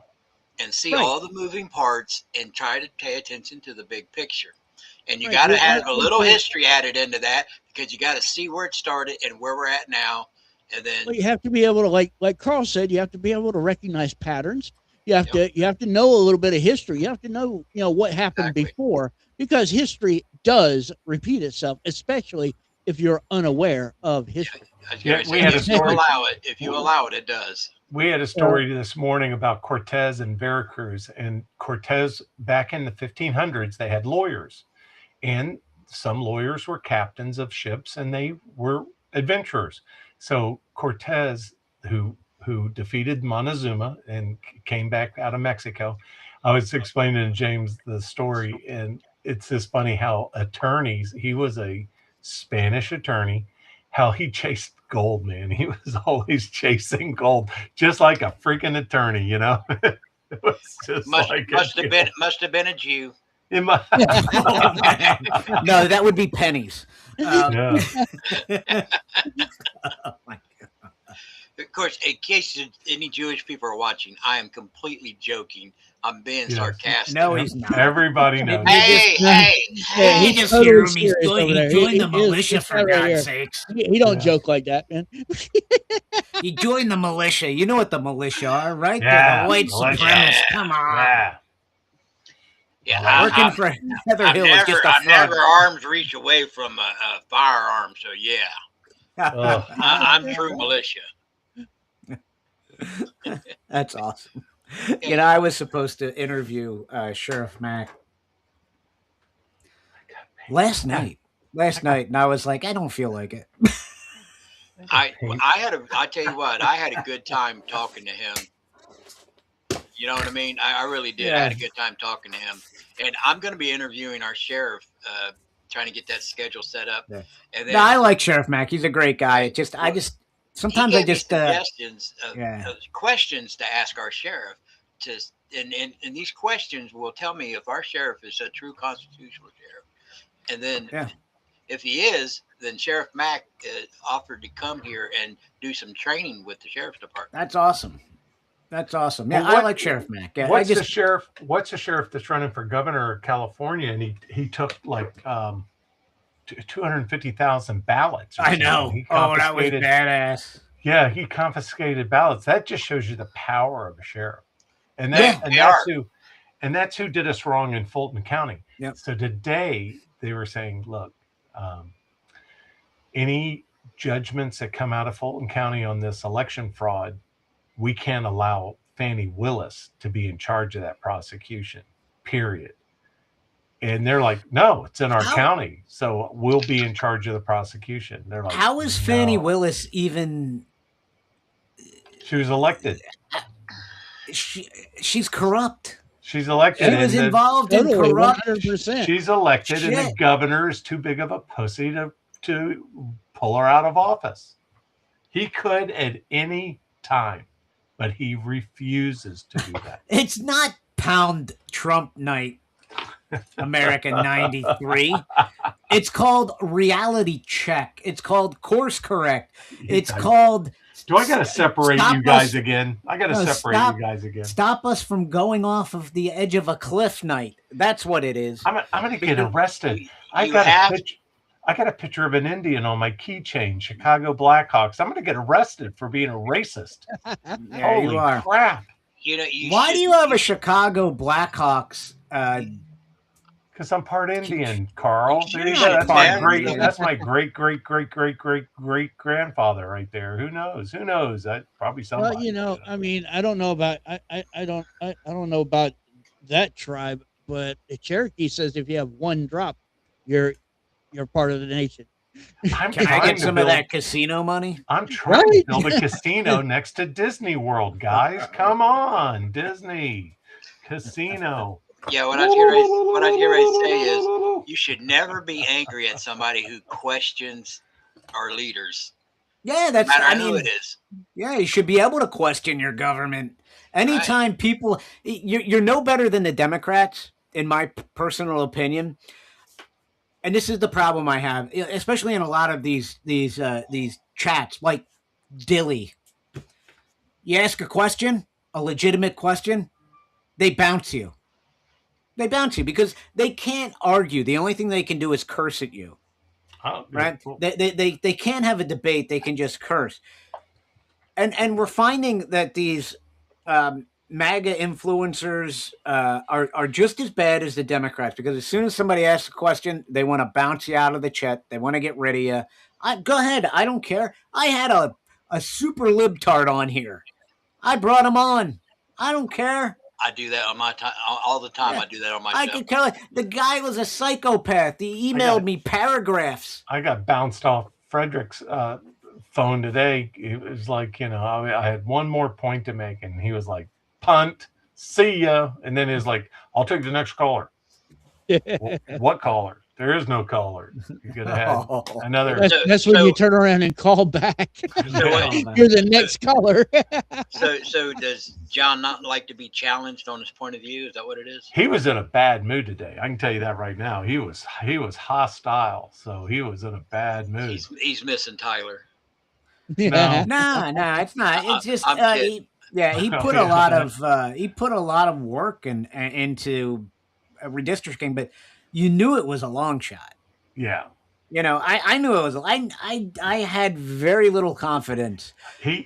K: and see all the moving parts and try to pay attention to the big picture. And you got to have a little history added into that because you got to see where it started and where we're at now. And then
L: you have to be able to, like Carl said, you have to be able to recognize patterns. You have to know a little bit of history. You have to know, what happened before, because history does repeat itself, especially if you're unaware of history.
J: We had a story.
K: If you allow it, it does.
J: We had a story this morning about Cortez and Veracruz. And Cortez, back in the 1500s, they had lawyers. And some lawyers were captains of ships, and they were adventurers. So Cortez, who defeated Montezuma and came back out of Mexico, I was explaining to James the story, and it's just funny how attorneys, he was a Spanish attorney, how he chased gold, man. He was always chasing gold, just like a freaking attorney, It was just
K: must have been a Jew.
J: It must.
C: No, that would be pennies.
J: Yeah.
C: Oh my God.
K: Of course, in case any Jewish people are watching, I am completely joking. I'm being sarcastic.
C: No, he's not.
J: Everybody knows.
K: Hey.
C: He just hear him. He's joined the militia, for God's sakes.
L: He don't joke like that, man.
C: He joined the militia. You know what the militia are, right?
J: Yeah,
C: They're the white supremacists. Come on.
K: Yeah,
C: working for Heather Hill is just a
K: I've
C: front.
K: never arms reach away from a firearm, so I'm true militia.
C: That's awesome. I was supposed to interview Sheriff Mack last night, and I was like, I don't feel like it.
K: I tell you what, I had a good time talking to him. You know what I mean? I really did. I had a good time talking to him. And I'm going to be interviewing our sheriff, trying to get that schedule set up. Yeah. And then,
C: I like Sheriff Mack. He's a great guy. Sometimes I just
K: suggestions, questions to ask our sheriff. And these questions will tell me if our sheriff is a true constitutional sheriff. And then if he is, then Sheriff Mack offered to come here and do some training with the sheriff's department.
C: That's awesome. Yeah, I like Sheriff Mack. Yeah,
J: what's the sheriff that's running for governor of California? And he took like 250,000 ballots.
C: I know. That was badass.
J: Yeah, he confiscated ballots. That just shows you the power of a sheriff. And that's who did us wrong in Fulton County.
C: Yep.
J: So today they were saying, look, any judgments that come out of Fulton County on this election fraud, we can't allow Fannie Willis to be in charge of that prosecution, period. And they're like, no, it's in our county, so we'll be in charge of the prosecution. They're like,
C: how is Fannie Willis even?
J: She was elected.
C: She's corrupt.
J: She's elected.
C: She was involved in corrupt.
L: 100%.
J: She's elected, and the governor is too big of a pussy to pull her out of office. He could at any time, but he refuses to do that.
C: It's not Pound Trump Night, America 93. It's called Reality Check. It's called Course Correct. It's called...
J: Do I got to separate you guys again? I got to separate you guys again.
C: Stop us from going off of the edge of a cliff night. That's what it is.
J: I'm going to get arrested. I got a picture of an Indian on my keychain, Chicago Blackhawks. I'm going to get arrested for being a racist.
C: Yeah,
J: Holy
C: you are.
J: crap.
C: Why do you have a Chicago Blackhawks?
J: Because I'm part Indian, Carl.
C: That's
J: my great grandfather right there. Who knows? Probably somebody.
L: Well, I mean, I don't know about I don't know about that tribe, but the Cherokee says if you have one drop, you're part of the nation.
C: Can I get some of that casino money?
J: I'm trying to build a casino next to Disney World, guys. Come on, Disney casino.
K: Yeah, what I was getting ready to say is you should never be angry at somebody who questions our leaders.
C: Yeah, that's.
K: No matter
C: I
K: who
C: mean,
K: it is.
C: Yeah, you should be able to question your government anytime. People, you're no better than the Democrats, in my personal opinion. And this is the problem I have, especially in a lot of these chats, like Dilly. You ask a question, a legitimate question, they bounce you. They bounce you because they can't argue. The only thing they can do is curse at you.
J: Oh,
C: right?
J: Cool.
C: They can't have a debate. They can just curse. And we're finding that these MAGA influencers are just as bad as the Democrats, because as soon as somebody asks a question, they want to bounce you out of the chat. They want to get rid of you. Go ahead. I don't care. I had a super libtard on here. I brought him on. I don't care.
K: I do that on my time all the time. Yeah. I do that on my show.
C: I can tell you, the guy was a psychopath. He emailed me paragraphs.
J: I got bounced off Frederick's phone today. It was like, I had one more point to make, and he was like, punt, see ya. And then he's like, I'll take the next caller. What caller? There is no caller. You could have another.
L: That's when you turn around and call back. You're the next caller.
K: So does John not like to be challenged on his point of view? Is that what it is?
J: He was in a bad mood today. I can tell you that right now. He was hostile. So he was in a bad mood.
K: He's missing Tyler.
C: No, it's not. It's just he put a lot of work into redistricting, but you knew it was a long shot.
J: Yeah.
C: I knew it was. I had very little confidence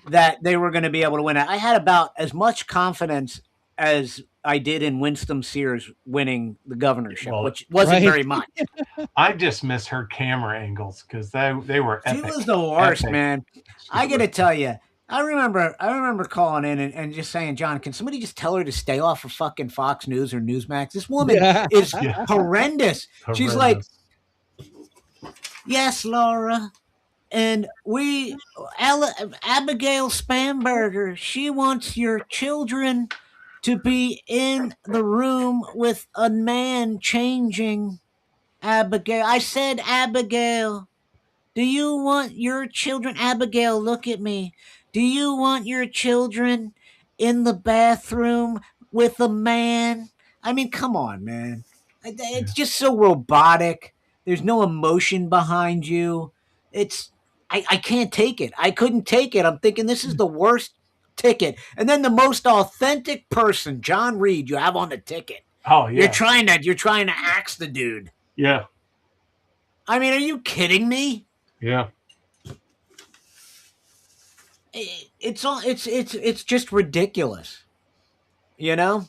C: that they were going to be able to win it. I had about as much confidence as I did in Winston Sears winning the governorship, which wasn't very much.
J: I just miss her camera angles because they were epic.
C: She was the worst, man. I got to tell you. I remember calling in and just saying, John, can somebody just tell her to stay off of fucking Fox News or Newsmax? This woman is horrendous. She's like, yes, Laura. And Abigail Spamberger, she wants your children to be in the room with a man changing. Abigail. I said, Abigail, do you want your children? Abigail, look at me. Do you want your children in the bathroom with a man? I mean, come on, man. It's just so robotic. There's no emotion behind you. I can't take it. I couldn't take it. I'm thinking this is the worst ticket. And then the most authentic person, John Reed, you have on the ticket.
J: Oh, yeah.
C: You're trying to axe the dude.
J: Yeah.
C: I mean, are you kidding me?
J: Yeah.
C: It's just ridiculous, And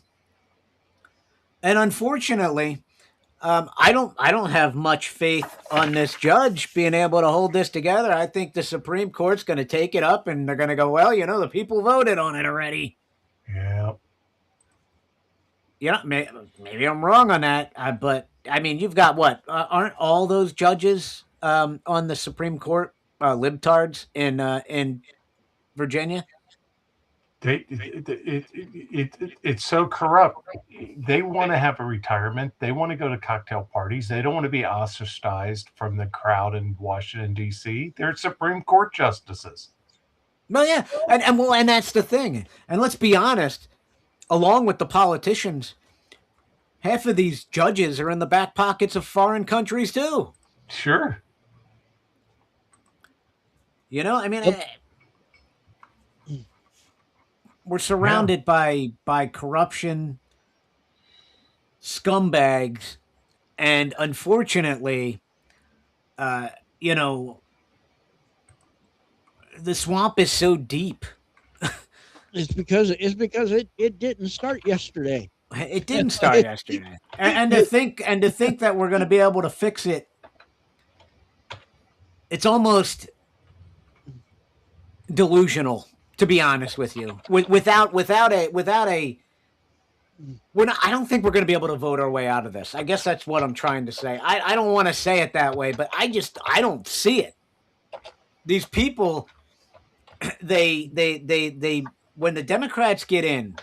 C: unfortunately, I don't have much faith on this judge being able to hold this together. I think the Supreme Court's going to take it up and they're going to go, well, the people voted on it already.
J: Yeah.
C: Maybe I'm wrong on that, but I mean, you've got what? Aren't all those judges on the Supreme Court libtards in Virginia?
J: It's so corrupt. They want to have a retirement. They want to go to cocktail parties. They don't want to be ostracized from the crowd in Washington, D.C. They're Supreme Court justices.
C: Well, yeah, and that's the thing. And let's be honest, along with the politicians, half of these judges are in the back pockets of foreign countries too.
J: Sure.
C: I mean, we're surrounded by corruption, scumbags, and unfortunately, the swamp is so deep.
L: It's because it didn't start yesterday.
C: It didn't start yesterday, and to think that we're going to be able to fix it, it's almost delusional, to be honest with you. Without a I don't think we're going to be able to vote our way out of this. I guess that's what I'm trying to say. I don't want to say it that way, but I don't see it. These people, they when the Democrats get in,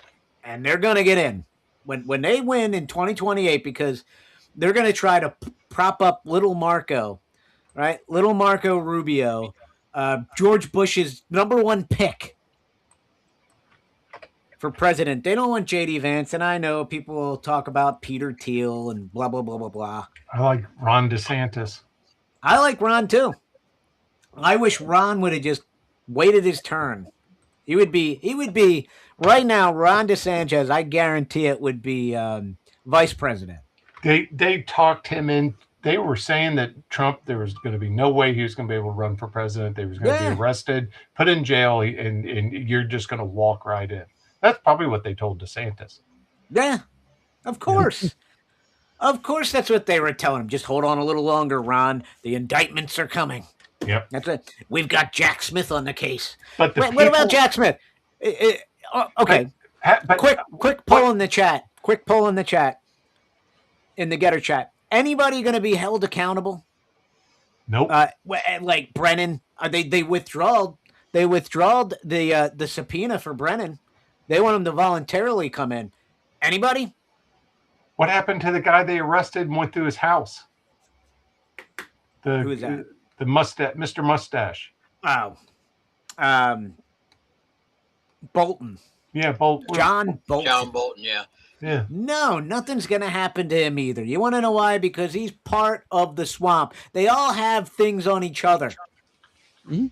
C: and they're going to get in when they win in 2028, because they're going to try to prop up little Marco, right? Little Marco Rubio, George Bush's #1 pick for president. They don't want J.D. Vance, and I know people will talk about Peter Thiel and blah, blah, blah, blah, blah.
J: I like Ron DeSantis.
C: I like Ron, too. I wish Ron would have just waited his turn. He would be right now, Ron DeSantis, I guarantee it, would be vice president.
J: They talked him in. They were saying that Trump, there was going to be no way he was going to be able to run for president. They was going to be arrested, put in jail, and you're just going to walk right in. That's probably what they told DeSantis.
C: Yeah, of course. Yeah. Of course, that's what they were telling him. Just hold on a little longer, Ron. The indictments are coming.
J: Yep.
C: That's it. We've got Jack Smith on the case.
J: But
C: what about Jack Smith? Okay. But quick poll in the chat. Quick poll in the chat. In the Getter chat. Anybody going to be held accountable?
J: Nope.
C: Like Brennan. They withdrawed. They withdrawed the subpoena for Brennan. They want him to voluntarily come in. Anybody?
J: What happened to the guy they arrested and went through his house?
C: Who is that?
J: The mustache, Mr. Mustache.
C: Oh. Bolton.
J: Yeah, Bolton.
C: John Bolton.
K: John Bolton, yeah.
J: Yeah.
C: No, nothing's going to happen to him either. You want to know why? Because he's part of the swamp. They all have things on each other. Mm-hmm.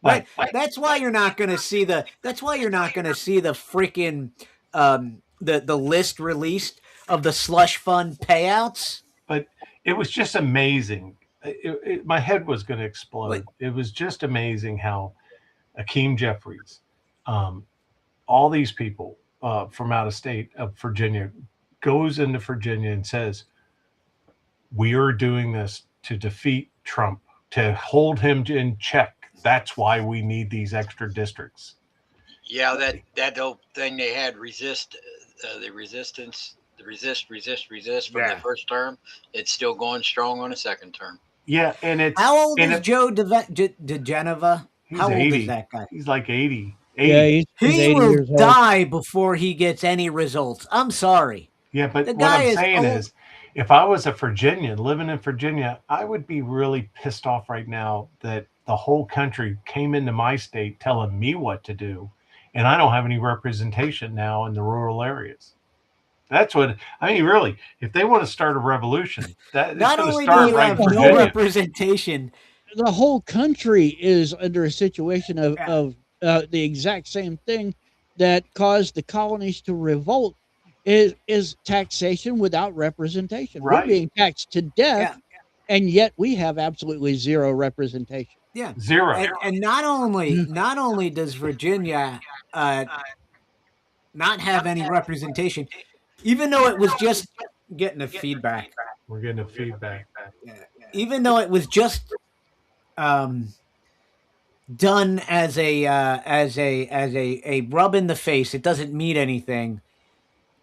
C: Right. That's why you're not going to see the freaking the list released of the slush fund payouts.
J: But it was just amazing. My head was going to explode.
C: Wait.
J: It was just amazing how Hakeem Jeffries, all these people from out of state of Virginia, goes into Virginia and says, we are doing this to defeat Trump, to hold him in check. That's why we need these extra districts.
K: Yeah, that whole thing they had, resist from the first term. It's still going strong on the second term.
J: Yeah, and it's
C: how old is Joe DeGenova? How old
J: 80.
C: is that guy?
J: He's like 80.
L: Yeah, he's
C: he
L: 80
C: will
L: years old.
C: die before he gets any results. I'm sorry.
J: Yeah, but
C: The
J: what
C: guy
J: I'm
C: is
J: saying
C: old.
J: is, if I was a Virginian living in Virginia, I would be really pissed off right now that the whole country came into my state telling me what to do, and I don't have any representation now in the rural areas. That's what I mean. Really, if they want to start a revolution, that
C: Not
J: it's
C: only
J: going
C: do
J: to
C: you
J: start
C: have
J: right in
C: no
J: Virginia.
C: representation,
L: The whole country is under a situation of the exact same thing that caused the colonies to revolt. Is taxation without representation.
J: Right.
L: We're being taxed to death, and yet we have absolutely zero representation.
C: yeah,
J: Zero.
C: and not only does Virginia not have any representation, even though it was just getting a feedback.
J: We're getting a feedback.
C: Even though it was just done as a rub in the face, it doesn't mean anything.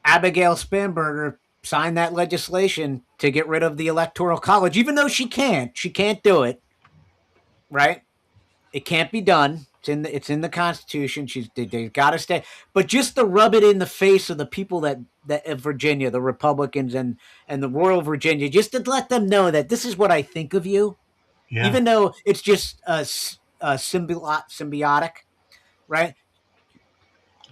C: Abigail Spanberger signed that legislation to get rid of the Electoral College, even though she can't do it. Right? It can't be done. It's in the Constitution. They've got to stay. But just to rub it in the face of the people that of Virginia, the Republicans and the Royal Virginia, just to let them know that this is what I think of you.
J: Yeah.
C: Even though it's just symbiotic, right?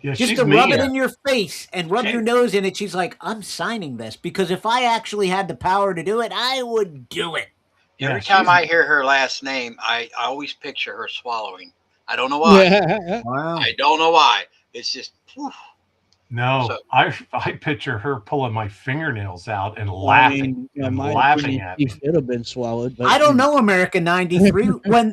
J: Yeah,
C: Just
J: she's
C: to rub it
J: mean.
C: in your face and rub your nose in it. She's like, I'm signing this because if I actually had the power to do it, I would do it.
K: Every time I hear her last name, I always picture her swallowing. I don't know why.
C: Wow.
K: I don't know why. It's just, whew.
J: No,
K: So-
J: I picture her pulling my fingernails out and laughing at
L: He
J: me.
L: should have been swallowed. But
C: I don't know America 93.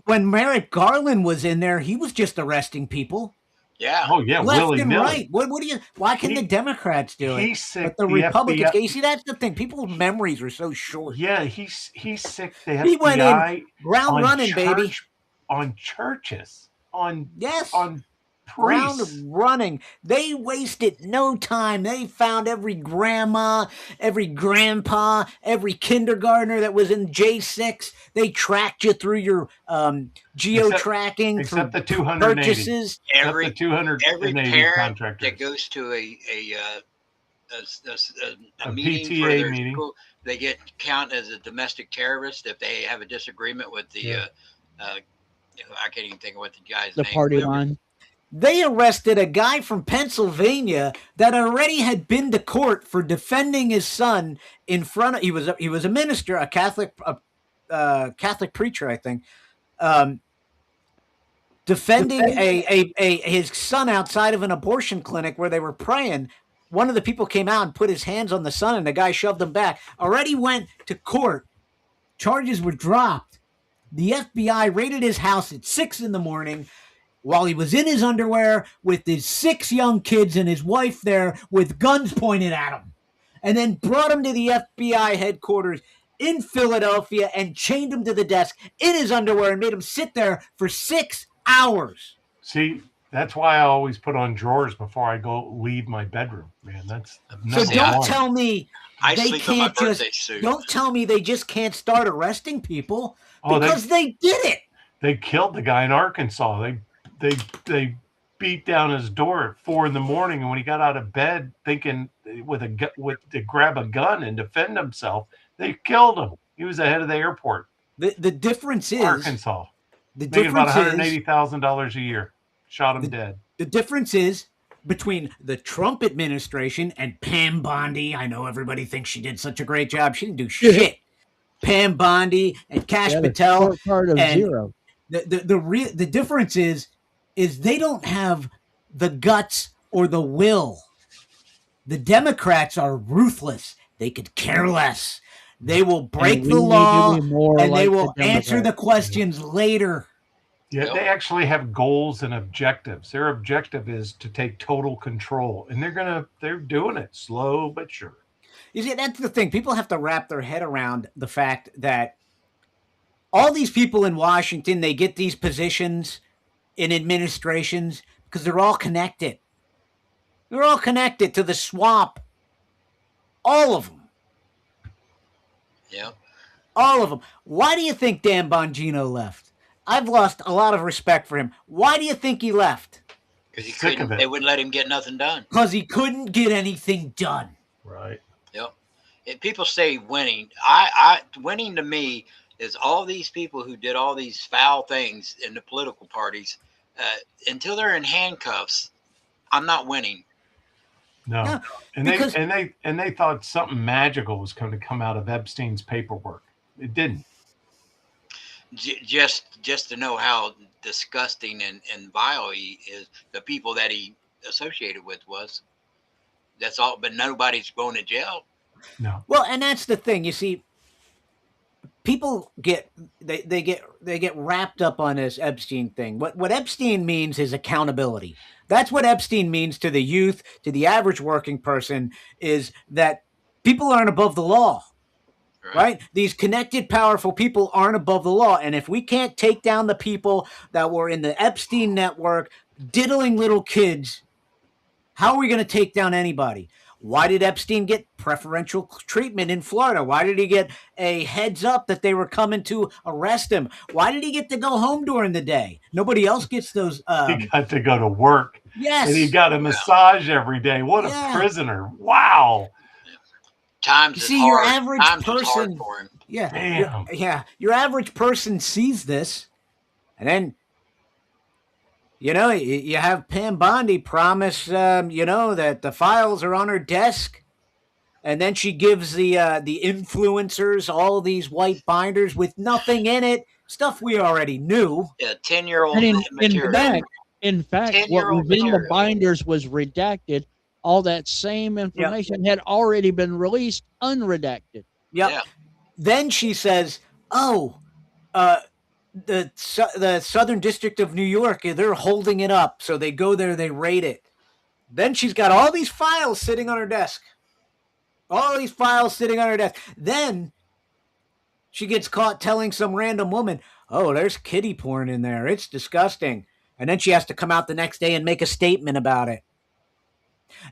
C: when Merrick Garland was in there, he was just arresting people.
K: Yeah.
J: Oh yeah,
C: Left
J: willy
C: and
J: nilly.
C: right. What do you? Why can the Democrats do it?
J: He's sick.
C: But the
J: The
C: Republicans.
J: FBI
C: You see, that's the thing. People's memories are so short.
J: Yeah, he's sick. The
C: He went in
J: FBI
C: ground
J: on
C: running, baby.
J: on churches, on
C: Yes.
J: on
C: ground running. They wasted no time. They found every grandma, every grandpa, every kindergartner that was in J6. They tracked you through your geo-tracking
J: except
C: for
J: the 280
C: purchases.
K: Every parent
J: contractors
K: that goes to a meeting
J: PTA
K: for their
J: meeting.
K: school, they get count as a domestic terrorist if they have a disagreement with the. I can't even think of what the guy's name.
L: The party line.
C: They arrested a guy from Pennsylvania that already had been to court for defending his son in front of. He was a minister, a Catholic preacher, I think, defending his son outside of an abortion clinic where they were praying. One of the people came out and put his hands on the son, and the guy shoved him back. Already went to court. Charges were dropped. The FBI raided his house at 6 a.m. while he was in his underwear with his 6 young kids and his wife there with guns pointed at him, and then brought him to the FBI headquarters in Philadelphia and chained him to the desk in his underwear and made him sit there for 6 hours.
J: See, that's why I always put on drawers before I leave my bedroom, man. That's
C: so. Don't tell me
K: I
C: they
K: sleep in my
C: can't
K: birthday
C: just.
K: suit.
C: Don't tell me they just can't start arresting people because they did it.
J: They killed the guy in Arkansas. They beat down his door at 4 a.m. and when he got out of bed thinking to grab a gun and defend himself, they killed him. He was the head of the airport.
C: The difference is
J: Arkansas.
C: The
J: making
C: difference
J: about $180,000 a year. Shot him dead.
C: The difference is between the Trump administration and Pam Bondi. I know everybody thinks she did such a great job. She didn't do shit. Pam Bondi and Kash Patel.
L: Part of
C: and
L: zero.
C: The difference is they don't have the guts or the will. The Democrats are ruthless. They could care less. They will break the law and they will answer the questions later.
J: Yeah, they actually have goals and objectives. Their objective is to take total control, and they're doing it slow but sure.
C: You see, that's the thing. People have to wrap their head around the fact that all these people in Washington, they get these positions in administrations because they're all connected. They're all connected to the swamp. All of them.
K: Yeah.
C: All of them. Why do you think Dan Bongino left? I've lost a lot of respect for him. Why do you think he left?
K: Because they wouldn't let him get nothing done.
C: Because he couldn't get anything done.
J: Right.
K: Yep. If people say winning, winning to me is all these people who did all these foul things in the political parties. Until they're in handcuffs, I'm not winning.
J: No. And they thought something magical was going to come out of Epstein's paperwork. It didn't.
K: Just to know how disgusting and vile he is, the people that he associated with was. That's all, but nobody's going to jail.
J: No.
C: Well, and that's the thing. You see, people get wrapped up on this Epstein thing. What Epstein means is accountability. That's what Epstein means to the youth, to the average working person, is that people aren't above the law. Right? These connected, powerful people aren't above the law. And if we can't take down the people that were in the Epstein network diddling little kids, how are we going to take down anybody? Why did Epstein get preferential treatment in Florida? Why did he get a heads up that they were coming to arrest him? Why did he get to go home during the day? Nobody else gets those.
J: He got to go to work.
C: Yes.
J: And he got a massage every day. What a prisoner. Wow.
K: Times
C: you see, your average person, your average person sees this, and then, you have Pam Bondi promise, that the files are on her desk, and then she gives the influencers all these white binders with nothing in it, stuff we already knew.
K: Yeah, 10-year-old
C: material.
L: In fact, what was in the binders was redacted. All that same information had already been released unredacted.
C: Yep. Yeah. Then she says, the Southern District of New York, they're holding it up. So they go there, they raid it. Then she's got all these files sitting on her desk. Then she gets caught telling some random woman, there's kiddie porn in there. It's disgusting. And then she has to come out the next day and make a statement about it.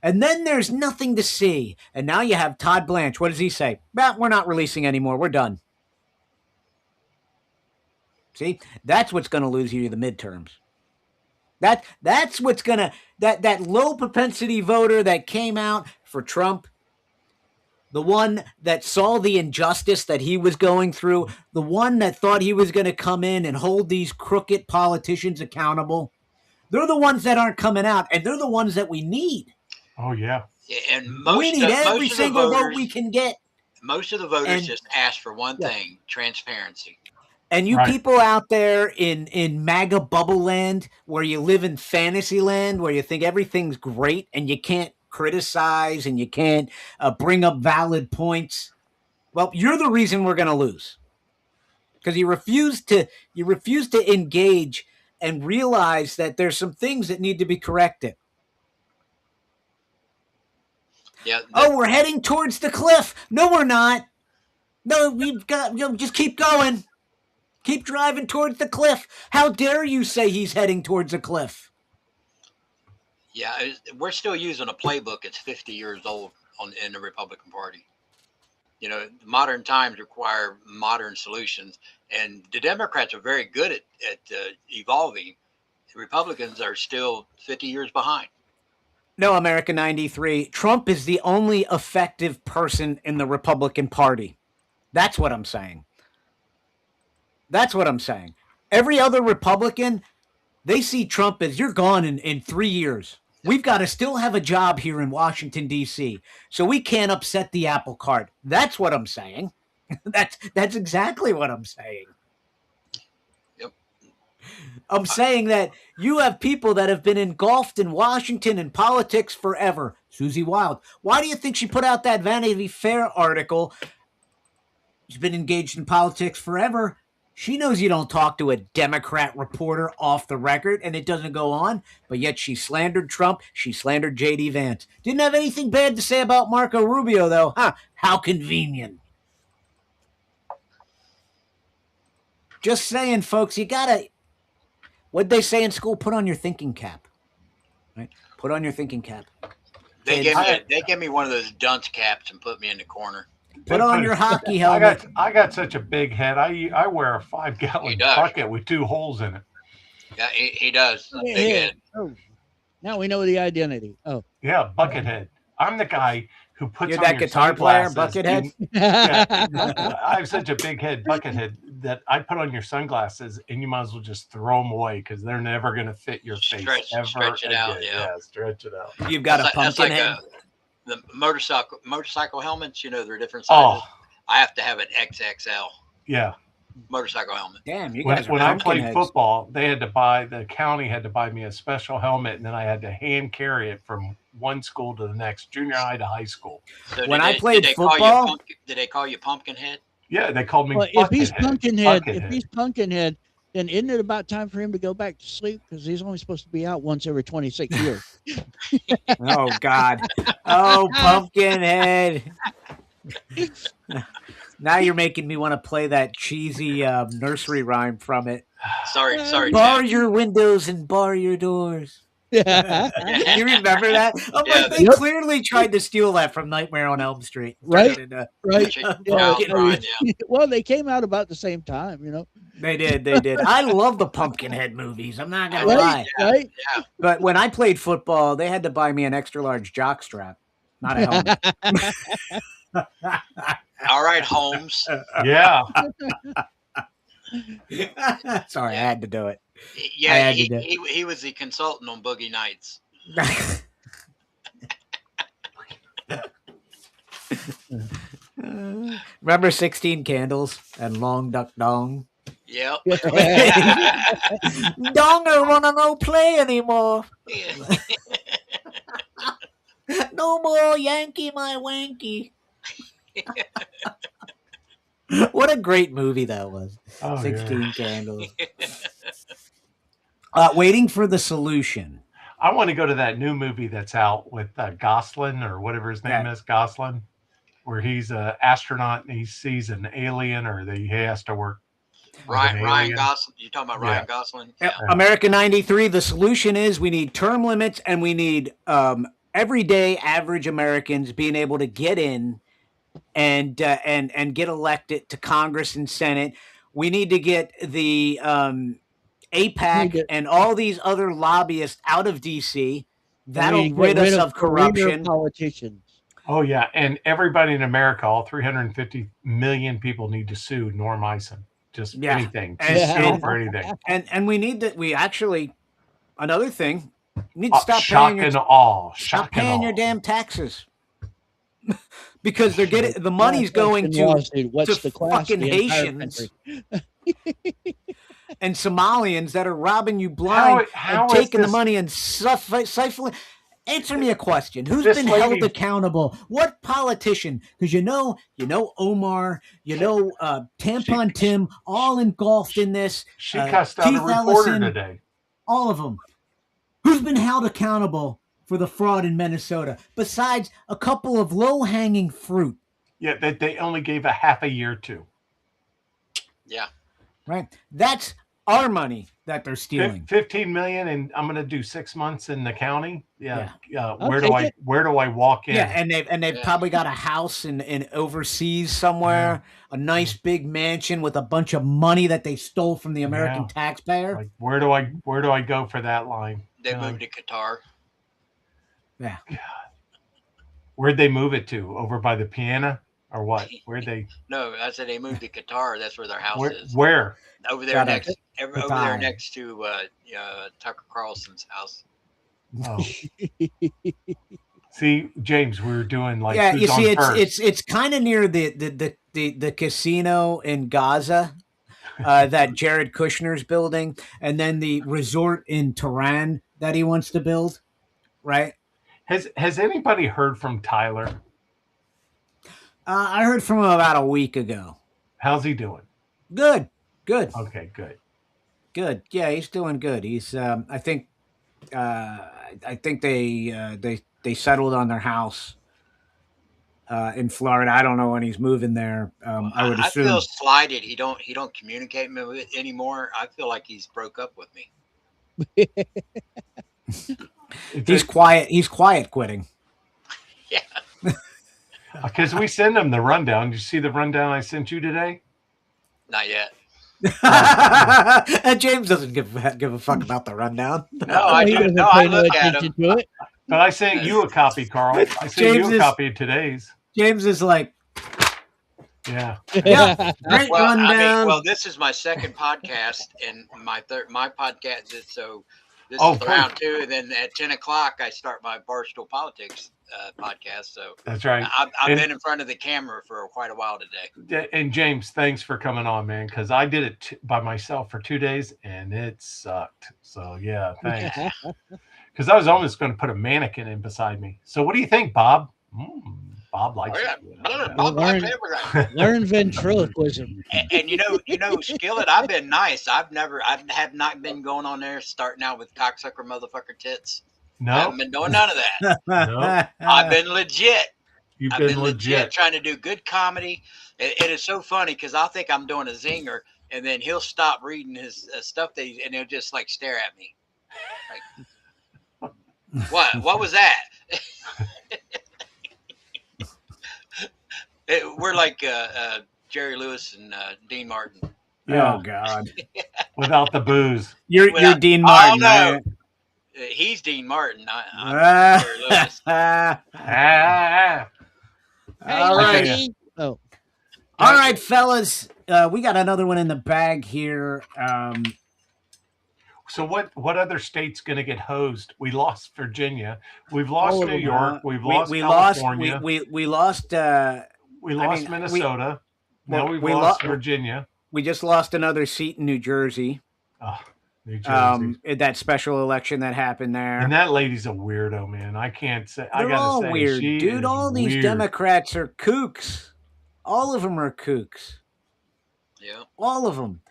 C: And then there's nothing to see. And now you have Todd Blanche. What does he say? We're not releasing anymore. We're done. See, that's what's going to lose you the midterms. That's what's going to, that low propensity voter that came out for Trump, the one that saw the injustice that he was going through, the one that thought he was going to come in and hold these crooked politicians accountable, they're the ones that aren't coming out, and they're the ones that we need.
J: Oh, yeah.
K: And
C: we need every single vote we can get.
K: Most of the voters just ask for one thing, transparency.
C: And you people out there in MAGA bubble land, where you live in fantasy land, where you think everything's great and you can't criticize and you can't bring up valid points. Well, you're the reason we're going to lose, because you refuse to engage and realize that there's some things that need to be corrected.
K: Yeah.
C: We're heading towards the cliff. No, we're not. No, we've got, just keep going. Keep driving towards the cliff. How dare you say he's heading towards a cliff?
K: Yeah, we're still using a playbook that's 50 years old in the Republican Party. You know, modern times require modern solutions, and the Democrats are very good at evolving. The Republicans are still 50 years behind.
C: No, America 93. Trump is the only effective person in the Republican Party. That's what I'm saying. That's what I'm saying. Every other Republican, they see Trump as, you're gone in 3 years. We've got to still have a job here in Washington, D.C., so we can't upset the apple cart. That's what I'm saying. That's exactly what I'm saying.
K: Yep.
C: I'm saying that you have people that have been engulfed in Washington and politics forever. Susie Wild. Why do you think she put out that Vanity Fair article? She's been engaged in politics forever. She knows you don't talk to a Democrat reporter off the record, and it doesn't go on, but yet she slandered Trump. She slandered J.D. Vance. Didn't have anything bad to say about Marco Rubio, though. Huh? How convenient. Just saying, folks, you gotta, what'd they say in school? Put on your thinking cap. Right? Put on your thinking cap.
K: They gave me one of those dunce caps and put me in the corner.
C: Put on your hockey helmet.
J: I got such a big head. I wear a 5-gallon bucket with 2 holes in it.
K: Yeah, he does. Big head.
L: Oh, now we know the identity. Oh,
J: yeah, Buckethead. I'm the guy who puts
C: You're
J: on
C: that
J: your
C: guitar player,
J: sunglasses
C: Buckethead.
J: Yeah, I have such a big head, Buckethead, that I put on your sunglasses and you might as well just throw them away because they're never going to fit your face ever.
K: Stretch it
J: again.
K: out. Yeah,
J: stretch it out.
C: You've got
K: that's
C: a pumpkin head.
K: The motorcycle helmets, you know, they're different sizes. I have to have an XXL.
J: Yeah.
K: Motorcycle helmet.
C: Damn, you guys
J: when
C: are
J: I played
C: heads.
J: football, the county had to buy me a special helmet, and then I had to hand carry it from one school to the next, junior high to high school.
K: So
C: when I played football,
K: did they call you Pumpkinhead?
J: Yeah, they called me.
L: Well, if he's Pumpkinhead, then isn't it about time for him to go back to sleep? Because he's only supposed to be out once every 26 years.
C: Oh, God. Oh, Pumpkinhead. Now you're making me want to play that cheesy nursery rhyme from it.
K: Sorry.
C: Bar your windows and bar your doors. You remember that? I'm like, they clearly tried to steal that from Nightmare on Elm Street.
L: Right.
C: Right.
L: Well, they came out about the same time, you know.
C: They did. I love the Pumpkinhead movies. I'm not going to lie.
L: Right?
K: Yeah.
C: But when I played football, they had to buy me an extra large jockstrap, not a helmet.
K: All right, Holmes.
J: Yeah.
C: Sorry, I had to do it.
K: Yeah, he was the consultant on Boogie Nights.
C: Remember 16 Candles and Long Duck Dong?
K: Yep.
C: Donger wanna no play anymore. No more Yankee my wanky. What a great movie that was. 16 Candles. Waiting for the Solution.
J: I want to go to that new movie that's out with Gosling or whatever his name is, Gosling, where he's an astronaut and he sees an alien or he has to work
K: Ryan Gosling. You talking about Ryan Gosling?
C: Yeah. America 93. The solution is we need term limits, and we need everyday average Americans being able to get in and get elected to Congress and Senate. We need to get the AIPAC and all these other lobbyists out of DC. That'll rid us of corruption.
L: Politicians.
J: Oh yeah, and everybody in America, all 350 million people, need to sue Norm Eisen. Just anything, for anything.
C: And we need to. We actually, another thing, you need to stop paying your damn taxes. Because they're getting the money's going to fucking Haitians and Somalians that are robbing you blind and taking the money and siphoning. Answer me a question. Who's been held accountable? What politician? Because you know Omar, Tampon Tim, all engulfed in this.
J: She cussed out a reporter today.
C: All of them. Who's been held accountable for the fraud in Minnesota, besides a couple of low-hanging fruit?
J: Yeah, that they only gave a half a year to.
K: Yeah.
C: Right. That's our money that they're stealing.
J: 15 million, and I'm going to do 6 months in the county. Yeah. Where do I walk in?
C: Yeah, and they've probably got a house in overseas somewhere, a nice big mansion with a bunch of money that they stole from the American taxpayer.
J: Like, where do I go for that line?
K: They moved to Qatar.
C: Yeah.
J: God. Where'd they move it to? Over by the piano or what? Where'd they?
K: No, I said they moved to Qatar. That's where their house is.
J: Where?
K: Over there next to Tucker Carlson's house.
J: Oh. See, James, we were doing like
C: you see, it's kind of near the casino in Gaza that Jared Kushner's building, and then the resort in Tehran that he wants to build. Right?
J: Has anybody heard from Tyler?
C: I heard from him about a week ago.
J: How's he doing?
C: Good.
J: Okay, good.
C: Yeah, he's doing good. He's I think they settled on their house in Florida. I don't know when he's moving there. I would assume.
K: I feel slighted. He don't communicate with me anymore. I feel like he's broke up with me.
C: He's quiet. He's quiet quitting.
K: Yeah.
J: Because we send him the rundown. Did you see the rundown I sent you today?
K: Not yet.
C: And James doesn't give a fuck about the rundown.
K: No, I do. No, I look at him.
J: But I sent you a copy, Carl. I sent you a copy of today's.
C: James is like,
J: yeah.
C: Great rundown.
K: Well, this is my second podcast, and my podcast is this is round 2, and then at 10 o'clock I start my Barstool Politics podcast. So
J: that's right.
K: I've been in front of the camera for quite a while today.
J: And James, thanks for coming on, man, because I did it by myself for 2 days and it sucked. So yeah, thanks. Because I was almost going to put a mannequin in beside me. So what do you think, Bob? Bob likes
L: it. Learn ventriloquism.
K: And you know, Skillet, I've been nice. I have not been going on there starting out with cocksucker motherfucker tits.
J: No.
K: I haven't been doing none of that.
J: No.
K: I've been legit.
J: You've been legit
K: trying to do good comedy. It is so funny because I think I'm doing a zinger, and then he'll stop reading his stuff and he'll just like stare at me. Like, what was that? We're like Jerry Lewis and Dean Martin.
C: Oh God!
J: Without the booze,
C: you're Dean Martin.
K: Oh no, he's Dean Martin. I'm Jerry Lewis.
C: All right. All right, fellas. We got another one in the bag here.
J: So what other state's going to get hosed? We lost Virginia. We've lost New York. We've lost California.
C: We lost.
J: We lost Minnesota. Now we've lost Virginia.
C: We just lost another seat in New Jersey.
J: Oh, New Jersey.
C: That special election that happened there.
J: And that lady's a weirdo, man. I can't say.
C: They're all weird, dude. All these Democrats are kooks. All of them are kooks.
K: Yeah.
C: All of them.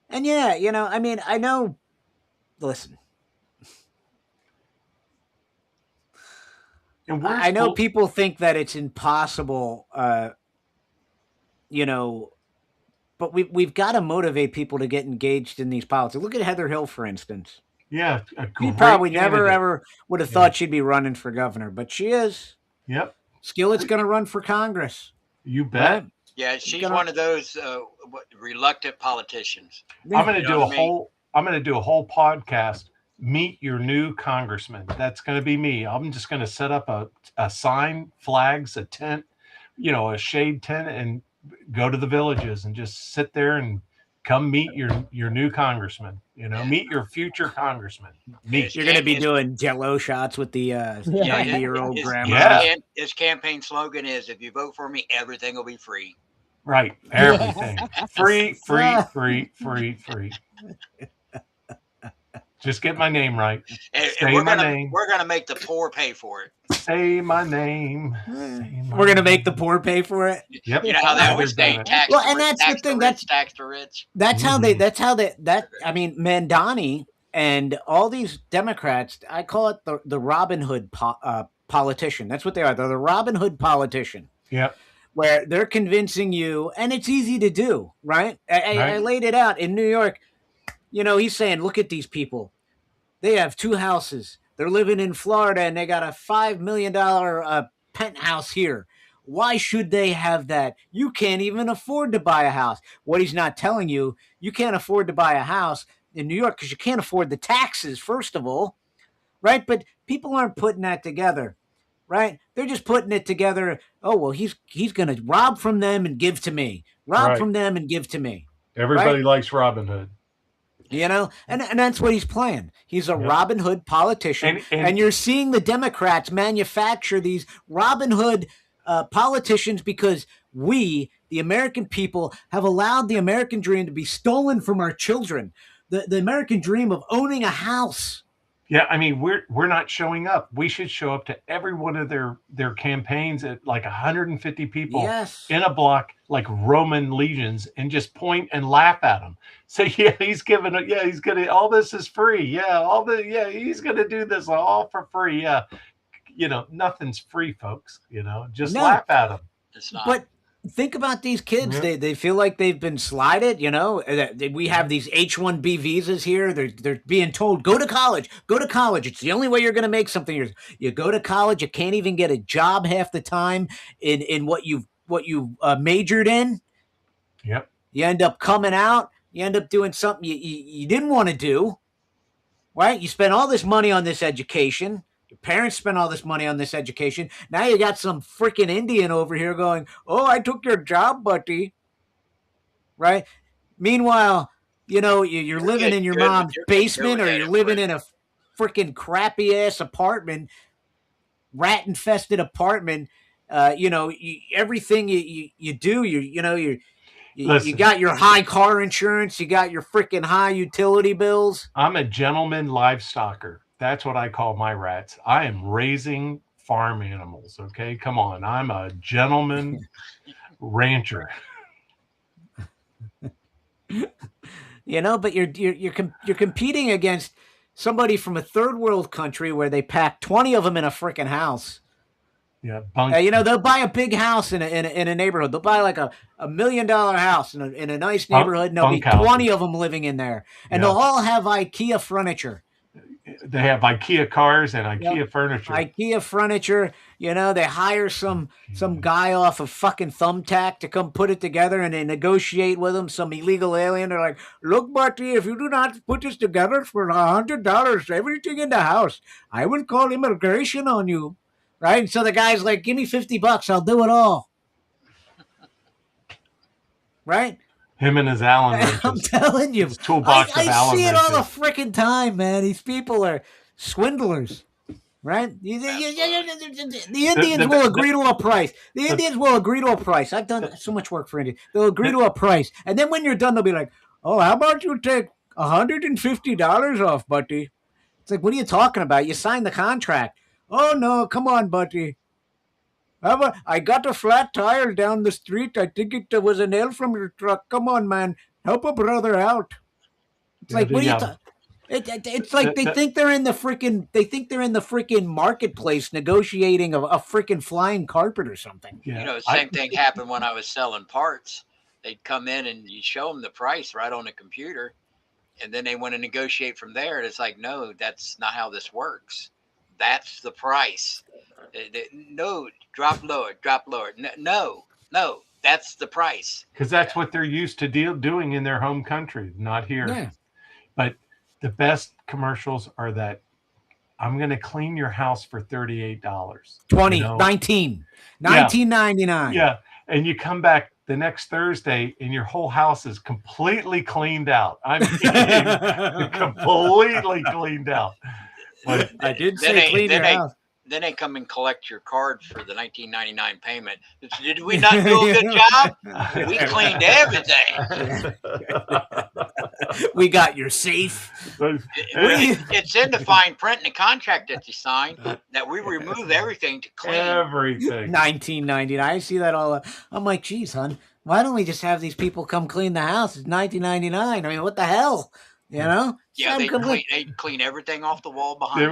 C: And yeah, I mean, I know. Listen. I know people think that it's impossible, But we've got to motivate people to get engaged in these politics. Look at Heather Hill, for instance.
J: Yeah,
C: she probably never ever would have thought she'd be running for governor, but she is.
J: Yep.
C: Skillet's going to run for Congress.
J: You bet.
C: Right?
K: Yeah, she's one of those reluctant politicians.
J: I'm going to do I'm going to do a whole podcast. Meet your new congressman. That's going to be me. I'm just going to set up a sign, flags, a tent, a shade tent, and go to the villages and just sit there and come meet your new congressman. Meet your future congressman.
C: You're going to be doing Jell-O shots with the 90-year-old grandma.
K: Yeah. His campaign slogan is, "If you vote for me, everything will be free."
J: Right. Everything. Free, free, free, free, free. Just get my name right.
K: Say my name. We're gonna make the poor pay for it.
J: Say my name.
C: We're gonna make the poor pay for it.
J: Yep.
K: You know how they always say tax.
C: Well, and that's the thing. That's
K: tax the rich.
C: That's how they. I mean, Mandani and all these Democrats. I call it the Robin Hood politician. That's what they are. They're the Robin Hood politician.
J: Yep.
C: Where they're convincing you, and it's easy to do, right? I laid it out in New York. He's saying, look at these people. They have 2 houses. They're living in Florida, and they got a $5 million penthouse here. Why should they have that? You can't even afford to buy a house. What he's not telling you, you can't afford to buy a house in New York because you can't afford the taxes, first of all, right? But people aren't putting that together, right? They're just putting it together. Oh, well, he's going to rob from them and give to me. Rob from them and give to me.
J: Everybody likes Robin Hood.
C: And that's what he's playing. He's a Robin Hood politician. And you're seeing the Democrats manufacture these Robin Hood politicians because we, the American people, have allowed the American dream to be stolen from our children. The American dream of owning a house.
J: Yeah, I mean, we're not showing up. We should show up to every one of their campaigns at like 150 people in a block, like Roman legions, and just point and laugh at them. Say, he's gonna. All this is free. He's gonna do this all for free. Yeah, nothing's free, folks. Just laugh at them.
K: It's not.
C: But think about these kids. They feel like they've been slighted. We have these H-1B visas here. They're being told, go to college. It's the only way you're going to make something. You go to college. You can't even get a job half the time in what you majored in.
J: Yep.
C: You end up coming out. You end up doing something you didn't want to do. Right? You spent all this money on this education. Your parents spent all this money on this education. Now you got some freaking Indian over here going, "Oh, I took your job, buddy." Right? Meanwhile, you're living in your mom's basement, or you're living in a freaking crappy ass apartment, rat infested apartment. Everything you do, you got your high car insurance, you got your freaking high utility bills.
J: I'm a gentleman livestocker. That's what I call my rats. I am raising farm animals. Okay, come on. I'm a gentleman rancher.
C: But you're competing against somebody from a third world country where they pack 20 of them in a freaking house.
J: Yeah,
C: they'll buy a big house in a neighborhood. They'll buy like a $1 million house in a nice neighborhood, and there'll be 20 of them living in there, and they'll all have IKEA furniture.
J: They have IKEA cars and IKEA furniture.
C: IKEA furniture. They hire some guy off of fucking Thumbtack to come put it together, and they negotiate with him, some illegal alien. They're like, "Look, buddy, if you do not put this together for $100, everything in the house, I will call immigration on you." Right? And so the guy's like, "Give me $50, I'll do it all." Right?
J: Him and his Allen wrenches.
C: I'm telling you.
J: His toolbox of Allen
C: I see it
J: wrenches.
C: all the freaking time, man. These people are swindlers. Right? The Indians will agree to a price. The Indians will agree to a price. I've done so much work for Indians. They'll agree to a price. And then when you're done, they'll be like, "Oh, how about you take $150 off, buddy?" It's like, what are you talking about? You signed the contract. "Oh, no, come on, buddy. I got a flat tire down the street. I think it was a nail from your truck. Come on, man. Help a brother out." It's like, what are you talking? It's like they think they're in the freaking marketplace negotiating a freaking flying carpet or something.
K: Same thing happened when I was selling parts. they'd come in and you show them the price right on the computer, and then they want to negotiate from there. And it's like, no, that's not how this works. That's the price. No, drop lower. No, that's the price.
J: Because that's what they're used to doing in their home country, not here.
C: Yeah.
J: But the best commercials are that I'm going to clean your house for $38.
C: 19.99.
J: Yeah. And you come back the next Thursday and your whole house is completely cleaned out. I mean, completely cleaned out. But
C: I did say clean your house.
K: Then they come and collect your card for the $19.99 payment. Did we not do a good job? We cleaned everything.
C: We got your safe.
K: It's in the fine print in the contract that you signed that we remove everything to clean.
J: Everything.
C: $19.99. I see that all. I'm like, geez, hon, why don't we just have these people come clean the house? It's $19.99. I mean, what the hell? You know?
K: Yeah, they'd clean everything off the wall behind you.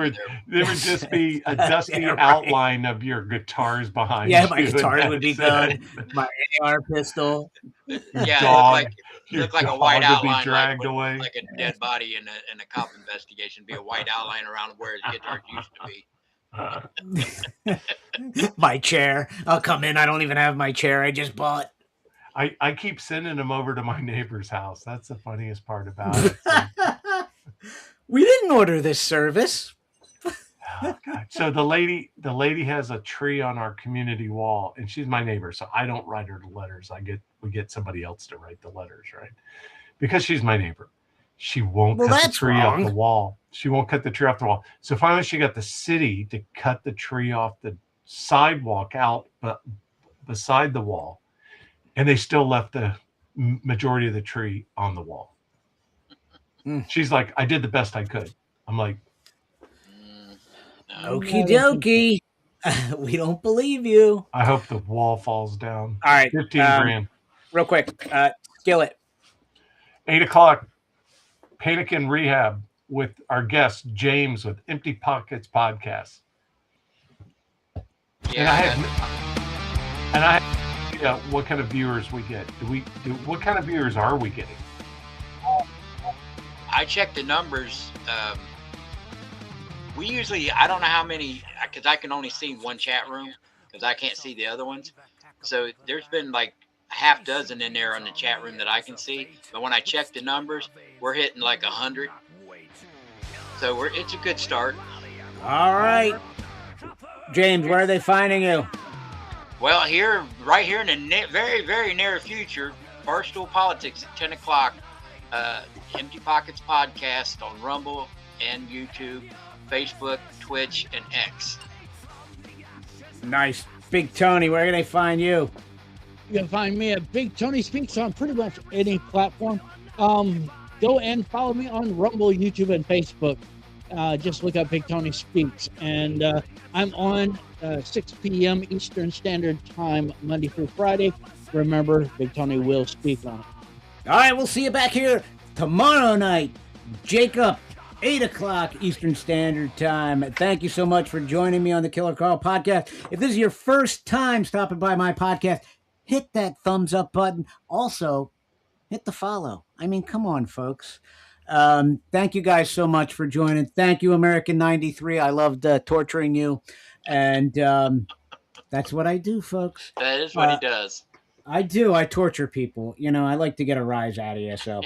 J: There would just be a dusty outline of your guitars behind you.
C: Yeah, my guitar would be good. My AR pistol.
K: Yeah, it looked like a white outline,
J: dragged away.
K: like a dead body in a cop investigation. Be a white outline around where his guitar used to be.
C: My chair. I'll come in. I don't even have my chair. I just bought.
J: I keep sending them over to my neighbor's house. That's the funniest part about it.
C: We didn't order this service.
J: Oh, God. So the lady has a tree on our community wall, and she's my neighbor, so I don't write her the letters. We get somebody else to write the letters, right? Because she's my neighbor. She won't cut the tree off the wall. She won't cut the tree off the wall. So finally she got the city to cut the tree off the sidewalk out but beside the wall. And they still left the majority of the tree on the wall. She's like, I did the best I could. I'm like,
C: okie dokie. We don't believe you.
J: I hope the wall falls down.
C: All right.
J: 15 grand.
C: Real quick. Skillet.
J: 8 o'clock. Panic in Rehab with our guest, James, with Empty Pockets Podcast.
K: Yeah.
J: And I what kind of viewers we get. What kind of viewers are we getting?
K: I checked the numbers. We usually, I don't know how many, because I can only see one chat room because I can't see the other ones. So there's been like a half dozen in there on the chat room that I can see. But when I check the numbers, we're hitting like 100. So it's a good start.
C: All right. James, where are they finding you?
K: Well, right here in the very, very near future, Barstool Politics at 10 o'clock. Empty Pockets Podcast on Rumble and YouTube, Facebook, Twitch, and X.
C: Nice. Big Tony, where can they find you?
L: You can find me at Big Tony Speaks on pretty much any platform. Go and follow me on Rumble, YouTube, and Facebook. Just look up Big Tony Speaks. And I'm on 6 p.m. Eastern Standard Time, Monday through Friday. Remember, Big Tony will speak on it.
C: All right, we'll see you back here tomorrow night. Jacob, 8 o'clock Eastern Standard Time. Thank you so much for joining me on the Killer Carl podcast. If this is your first time stopping by my podcast, hit that thumbs up button. Also, hit the follow. I mean, come on, folks. Thank you guys so much for joining. Thank you, American 93. I loved torturing you. And that's what I do, folks.
K: That is what he does.
C: I do. I torture people. You know, I like to get a rise out of you. So,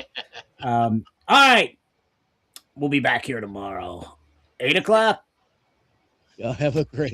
C: all right. We'll be back here tomorrow. 8 o'clock.
L: Y'all have a great